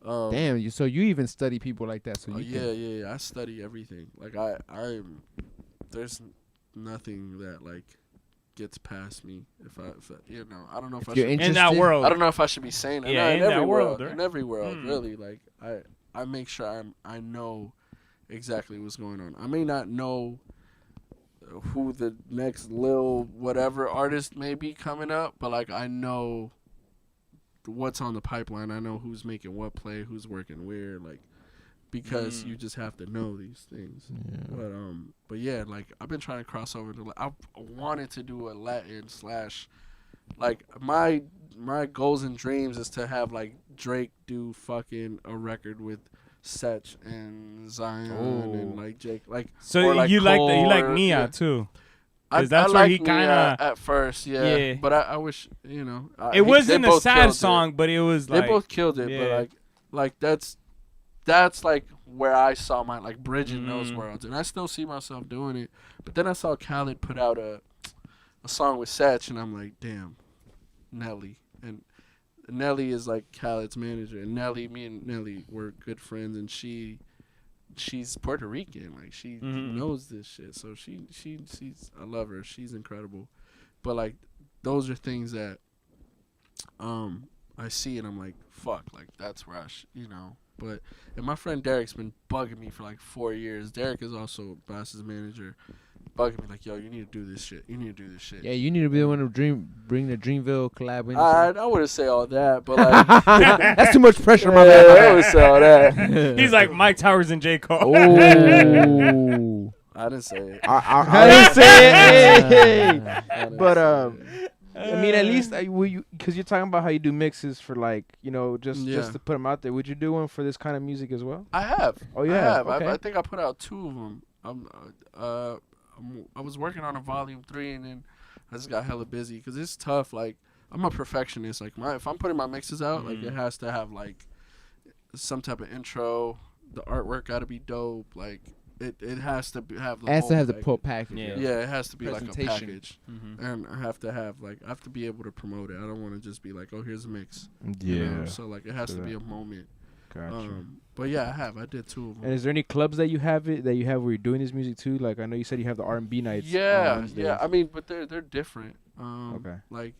Damn, so you even study people like that? So oh, you yeah. I study everything. Like I'm. There's nothing that like gets past me if I I don't know if I you're should. In that Interested? world. I don't know if I should be saying that. Yeah, No, in every that world, In right? every world, Hmm. really. Like I make sure I know exactly what's going on. I may not know who the next Lil whatever artist may be coming up, but like I know what's on the pipeline. I know who's making what play, who's working where, like because you just have to know these things. But yeah, like I've been trying to cross over to. I wanted to do a Latin / like my goals and dreams is to have like Drake do fucking a record with Setch and Zion and like Jake, like So or, like, you like Cole Nia or- yeah. too. I, 'Cause that's I where like he Nia kinda- at first, yeah. Yeah. But I wish It wasn't they a both sad killed it. song, but it was They like both killed it, yeah. but like that's like where I saw my like bridging those Mm. worlds, and I still see myself doing it. But then I saw Khaled put out a song with Setch, and I'm like, damn, Nelly. And Nelly is like Khaled's manager, and me and Nelly were good friends, and she's Puerto Rican, like she Mhm. knows this shit, so she's I love her, she's incredible. But like those are things that I see and I'm like, fuck, like that's where But and my friend Derek's been bugging me for like 4 years. Derek is also Bass's manager, bugging me like, yo, you need to do this shit. You need to do this shit. Yeah, you need to be the one to bring the Dreamville collab in. I wouldn't say all that, but like That's too much pressure, my I man. would say all that. he's like Mike Towers and J. Cole. Oh. I didn't say it. I didn't say it. Hey. I didn't But say it. I mean, at least because you're talking about how you do mixes for like just Yeah. to put them out there. Would you do one for this kind of music as well? I have. Oh, you I have? have. Okay. I think I put out 2 of them. I was working on a volume 3, and then I just got hella busy because it's tough. Like I'm a perfectionist. Like if I'm putting my mixes out, like it has to have like some type of intro. The artwork got to be dope. Like it has to have. The It has whole to have the package. full package. Yeah. Yeah, it has to be like a Presentation. package, Mhm. and I have to have I have to be able to promote it. I don't want to just be like, oh, here's a mix. Yeah. So like it has to be a moment. Gotcha. But yeah, I did 2 of them. And is there any clubs that you have where you're doing this music too? Like I know you said you have the R&B nights. Yeah. I mean, but they're different. Okay. Like,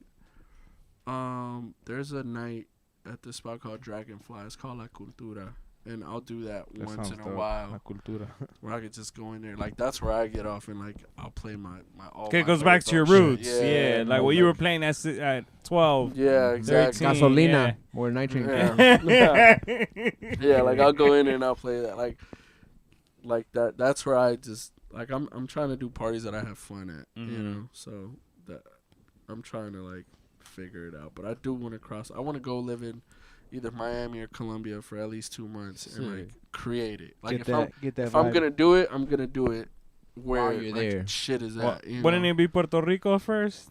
there's a night at this spot called Dragonfly. It's called La Cultura, and I'll do that once in a while. La Cultura. Where I could just go in there. Like, that's where I get off, and like I'll play my all. Okay, it my goes back to your reggaeton roots. shit. Yeah, like what you were playing at 12. Yeah, exactly. 13, Gasolina. yeah. More nitrate. Yeah. Yeah, like I'll go in there and I'll play that. Like that. That's where I just like I'm trying to do parties that I have fun at. You know, so that I'm trying to like figure it out. But I do want to I want to go live in either Miami or Colombia for at least 2 months and like create it. Like if I'm gonna do it, I'm gonna do it where you're like, there. shit is at. You Wouldn't know? it be Puerto Rico first?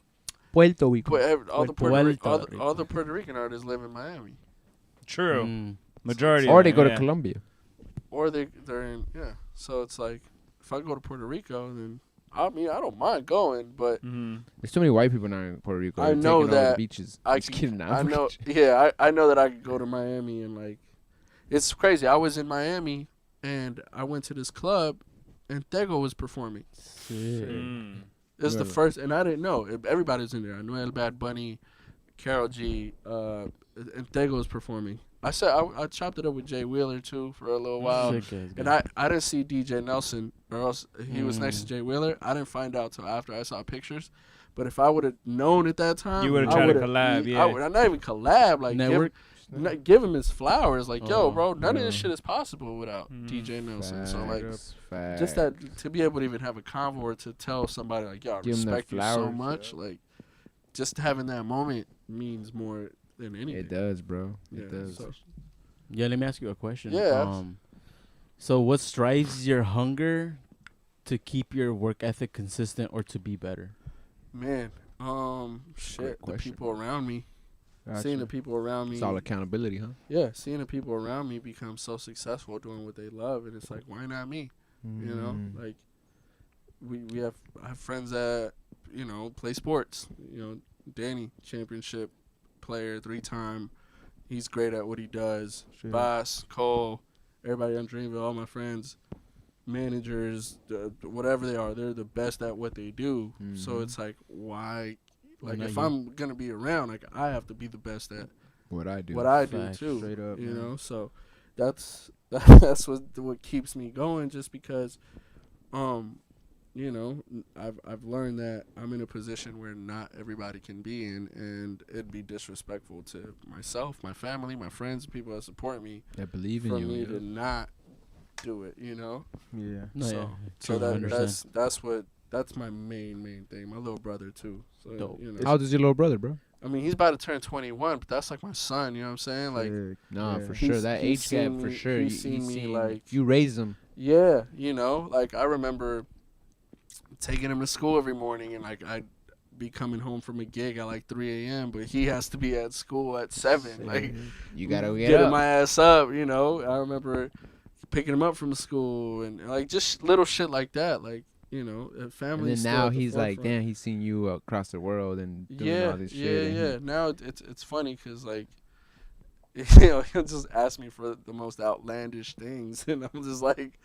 Puerto Rico. But all the Puerto Rico. all the Puerto Rican artists live in Miami, True. Majority. Or of they them, go to yeah. Colombia. or they're in So it's like if I go to Puerto Rico, then I mean I don't mind going, but There's too many white people now in Puerto Rico. I They're know taking all that the beaches. I Just kidding. I know. Yeah, I know that I could go to Miami and like, it's crazy. I was in Miami and I went to this club, and Tego was performing. It was the first, and I didn't know. Everybody was in there. Anuel, Bad Bunny, Karol G, and Tego was performing. I chopped it up with Jay Wheeler too for a little while, and I didn't see DJ Nelson, or else he was next to Jay Wheeler. I didn't find out till after I saw pictures. But if I would have known at that time, You would have tried to collab, yeah. I would not even collab. Like Network. give him his flowers. Like, yo, bro, none of this shit is possible without DJ Nelson. So like, just that to be able to even have a convo or to tell somebody like, yo, I Give 'em the respect you so flowers, much. Like, just having that moment means more than anything. It does, bro. Yeah, It does. so- Yeah, let me ask you a question. Yeah. So what drives your hunger to keep your work ethic consistent or to be better? Man, shit, the question. people around me, Gotcha. seeing the people around me, It's all accountability, huh? yeah, seeing the people around me become so successful doing what they love, and it's like, why not me? You know, like I have friends that play sports. You know, Danny, championship player, 3-time. He's great at what he does. Sure. Bass, Cole, everybody on Dreamville, all my friends, managers, whatever they are, they're the best at what they do. So it's like, why? Like, if I'm gonna be around, like, I have to be the best at What I do. what I do Facts. too. Straight up, you man. know, so that's what keeps me going. Just because, I've learned that I'm in a position where not everybody can be in, and it'd be disrespectful to myself, my family, my friends, people that support me, That believe in for you. me to not do it. You know, Yeah. No, so yeah. so True, I understand. that's my main thing. My little brother too. So Dope. How old is your little brother, bro? I mean, he's about to turn 21, but that's like my son. You know what I'm saying? Like, Nah, Yeah. for sure. That he's age gap, seen for me- sure. he's seen me, like- you raise them. yeah, like I remember taking him to school every morning, and like I'd be coming home from a gig at like 3 a.m., but he has to be at school at 7. Like, You gotta get getting up. my ass up. I remember picking him up from school, and like just little shit like that. Like, family. And then now he's like, damn, he's seen you across the world and doing all this shit. and Yeah. Now it's funny because like, he'll just ask me for the most outlandish things, and I'm just like,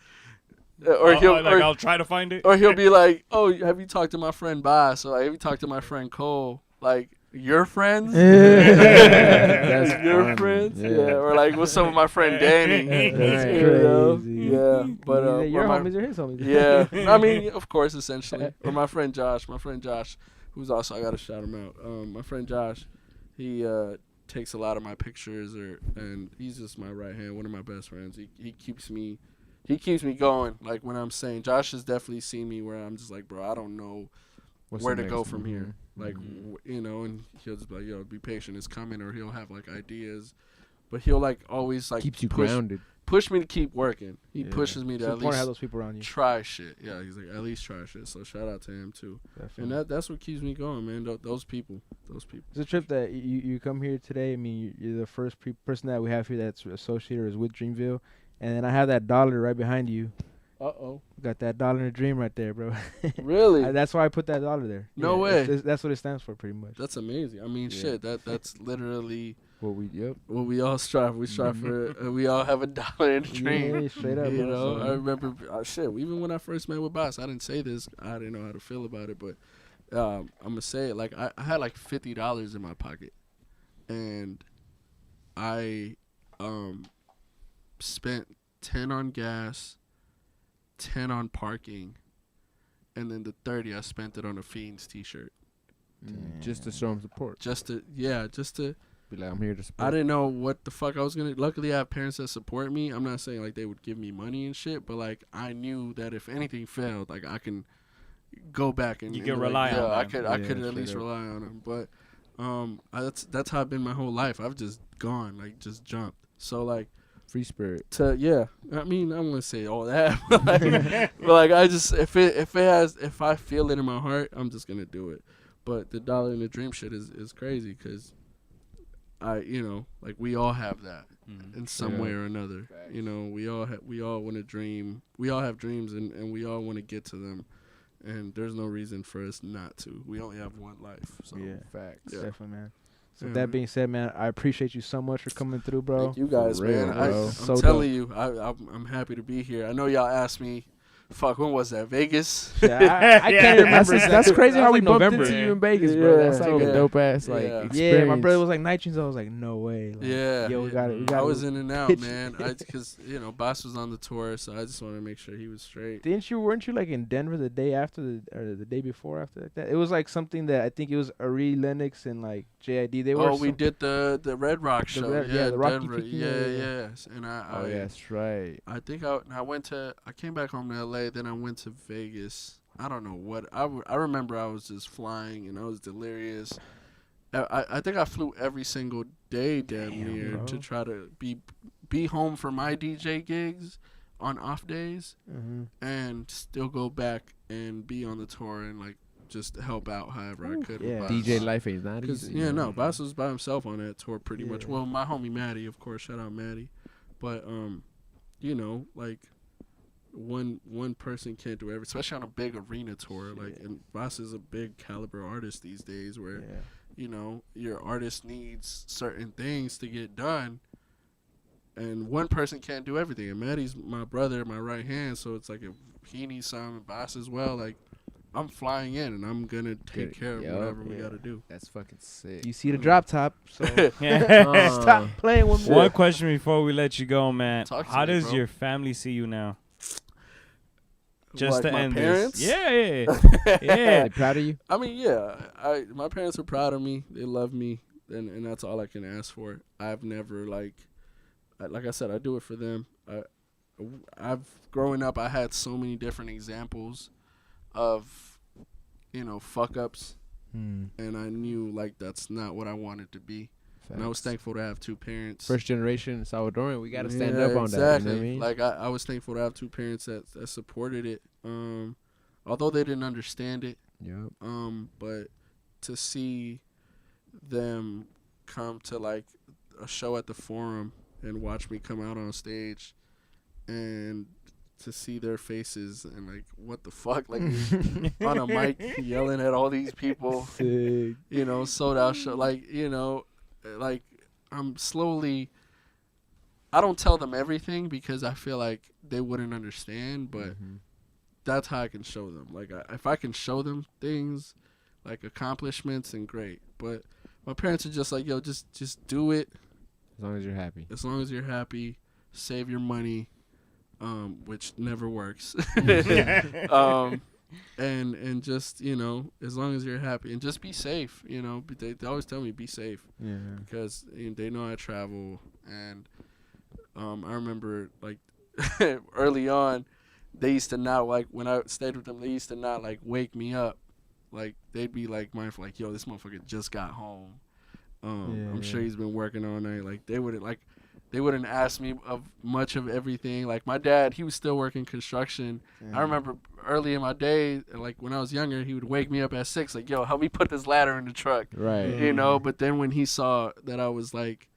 I'll try to find it. or he'll be like, oh, have you talked to my friend Bass? Or like, have you talked to my friend Cole? Like, your friends? That's Your funny. friends? Yeah. Yeah. Or like, what's up with my friend Danny? That's You know? crazy. Yeah. But your or my- homies are his homies. yeah. I mean, of course, essentially. Or my friend Josh, who's also, I got to shout him out. My friend Josh, he takes a lot of my pictures, and he's just my right hand, one of my best friends. He keeps me going. Like, when I'm saying, Josh has definitely seen me where I'm just like, bro, I don't know What's where the to go next from one? here. Like, and he'll just be like, yo, be patient, it's coming, or he'll have like ideas. But he'll like always like Keeps you push grounded. me to keep working. He pushes me It's to at important to have least those people around you. try shit. Yeah, he's like, at least try shit. So shout out to him too. Definitely. And that's what keeps me going, man. Those people. It's a trip that you come here today. I mean, you're the first person that we have here that's associated or is with Dreamville, and then I have that dollar right behind you. Uh-oh. Got that dollar in a dream right there, bro. Really? That's why I put that dollar there. No way. That's what it stands for, pretty much. That's amazing. I mean, Yeah. shit. That's literally What we we all strive. We strive for. We all have a dollar in the dream. Yeah, straight up, You bro. know, I remember shit. Even when I first met with Boss, I didn't say this. I didn't know how to feel about it, but I'm gonna say it. Like I had like $50 in my pocket, and I spent 10 on gas, 10 on parking, and then the 30 I spent it on a Fiends t-shirt. just to show him support. Just to Be like, I'm here to support. I didn't know what the fuck I was gonna. Luckily, I have parents that support me. I'm not saying like they would give me money and shit, but like I knew that if anything failed, like I can go back and You can like, rely on I them. could at least rely on them. But that's how I've been my whole life. I've just gone, like just jumped. So like Free spirit. I mean, I'm gonna say all that, but like I just if I feel it in my heart, I'm just gonna do it. But the dollar in the dream shit is crazy because like we all have that in some way or another. Facts. You know, we all want to dream. We all have dreams and we all want to get to them. And there's no reason for us not to. We only have one life. So Yeah. Facts. Yeah. Definitely, man. So Yeah, that man. being said, man, I appreciate you so much for coming through, bro. Thank you guys, For real, man. bro. I'm So telling you, I'm happy to be here. I know y'all asked me, when was that? Vegas? Yeah, I can't remember. That's crazy That how was we like bumped November. into you in Vegas, bro. That's like Yeah. a dope ass like Yeah. experience. Yeah, my brother was like Nitrane. I was like, no way. Like, Yeah. Yo, we got it. I was in and out, pitch. man. Because Boss was on the tour, so I just wanted to make sure he was straight. Weren't you like in Denver the day after or the day before after like that? It was like something that I think it was Ari Lennox and like JID. They were. We did the Red Rock show. the Rocky Denver. 15, Yeah, yeah. yes. And Oh, yeah, that's right. I think I came back home to LA, then I went to Vegas. I don't know what I remember. I was just flying and I was delirious. I think I flew every single day damn near bro. to try to be home for my DJ gigs on off days and still go back and be on the tour and like just help out however I could. yeah. with Boss. DJ life ain't not easy. Boss was by himself on that tour pretty much. Yeah. Well, my homie Maddie, of course, shout out Maddie. But like one person can't do everything, especially on a big arena tour. Like, and Boss is a big caliber artist these days where your artist needs certain things to get done. And one person can't do everything. And Maddie's my brother, my right hand, so it's like if he needs something, Boss as well, like I'm flying in and I'm gonna take care of whatever we gotta do. That's fucking sick. You see the drop top, so Uh, stop playing with me. One question before we let you go, man. Talk to How me, does bro. your family see you now? Just Like to my end parents? this. Yeah. Yeah. They proud of you? I mean, yeah. My parents are proud of me. They love me, and that's all I can ask for. I've never like I said, I do it for them. I've growing up, I had so many different examples of fuck ups, and I knew like that's not what I wanted to be. And I was thankful to have two parents. First generation Salvadoran, we got to stand Yeah, up on exactly. that. You know what I mean? Like I was thankful to have two parents that supported it. Although they didn't understand it. Yep. But to see them come to like a show at the Forum and watch me come out on stage and to see their faces and like what the fuck, like on a mic yelling at all these people, Sick. sold out show, like I'm slowly, I don't tell them everything because I feel like they wouldn't understand, but that's how I can show them. Like if I can show them things like accomplishments, and great. But my parents are just like, yo, just do it. As long as you're happy. As long as you're happy, save your money, which never works. And just, as long as you're happy and just be safe, they always tell me be safe because they know I travel. And I remember like early on, they used to not like, when I stayed with them, they used to not like wake me up. Like they'd be like mindful, like, yo, this motherfucker just got home. I'm sure he's been working all night. Like they wouldn't ask me of much of everything. Like my dad, he was still working construction. I remember early in my day, like when I was younger, he would wake me up at 6, like, yo, help me put this ladder in the truck. Right. But then when he saw that I was like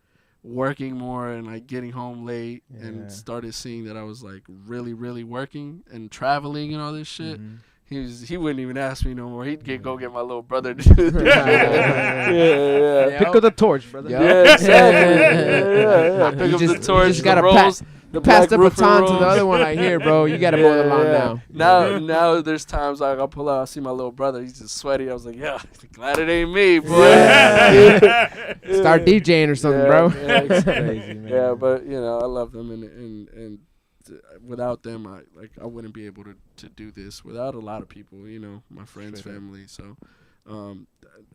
working more and like getting home late and started seeing that I was like really, really working and traveling and all this shit, he wouldn't even ask me no more. He'd go get my little brother to do that. Yeah. Pick up the torch, brother. Yeah, exactly. Yeah. Pick up the torch, You just gotta the rolls, pass the Black baton Roofer to the rolls. other one right here, bro. You gotta mow the lawn now. Now there's times like I'll pull out, I see my little brother, he's just sweaty. I was like, yeah, glad it ain't me, boy. Start DJing or something, bro. Yeah, It's crazy, man. yeah, but you know, I love them, and without them, I wouldn't be able to do this. Without a lot of people, you know, my friends, family. So,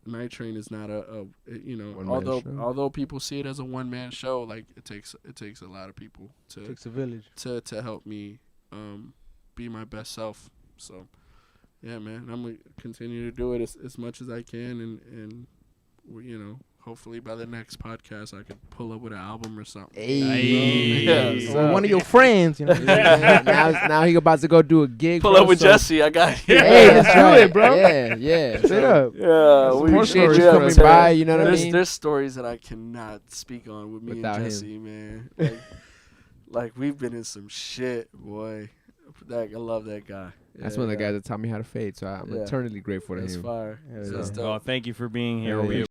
Nitrane is not a you know, One-man show. although people see it as a one-man show, like it takes a lot of people It takes a village. to help me be my best self. So, yeah, man, I'm gonna continue to do it as much as I can, and you know, hopefully by the next podcast I could pull up with an album or something. Hey. Or one of your friends, you know. now he about to go do a gig. Pull bro, up with so- Jesse. I got you. Hey, let's do right. it, bro. Yeah. Straight up. Yeah, We we appreciate should you coming by. You know what I mean? There's stories that I cannot speak on with me Without and him. Jesse, man. Like we've been in some shit, boy. I love that guy. That's one of the guys that taught me how to fade. So I'm Yeah. eternally grateful to That's him. fire. Yeah, So yeah. that's dope. Well, thank you for being here. Yeah, We yeah.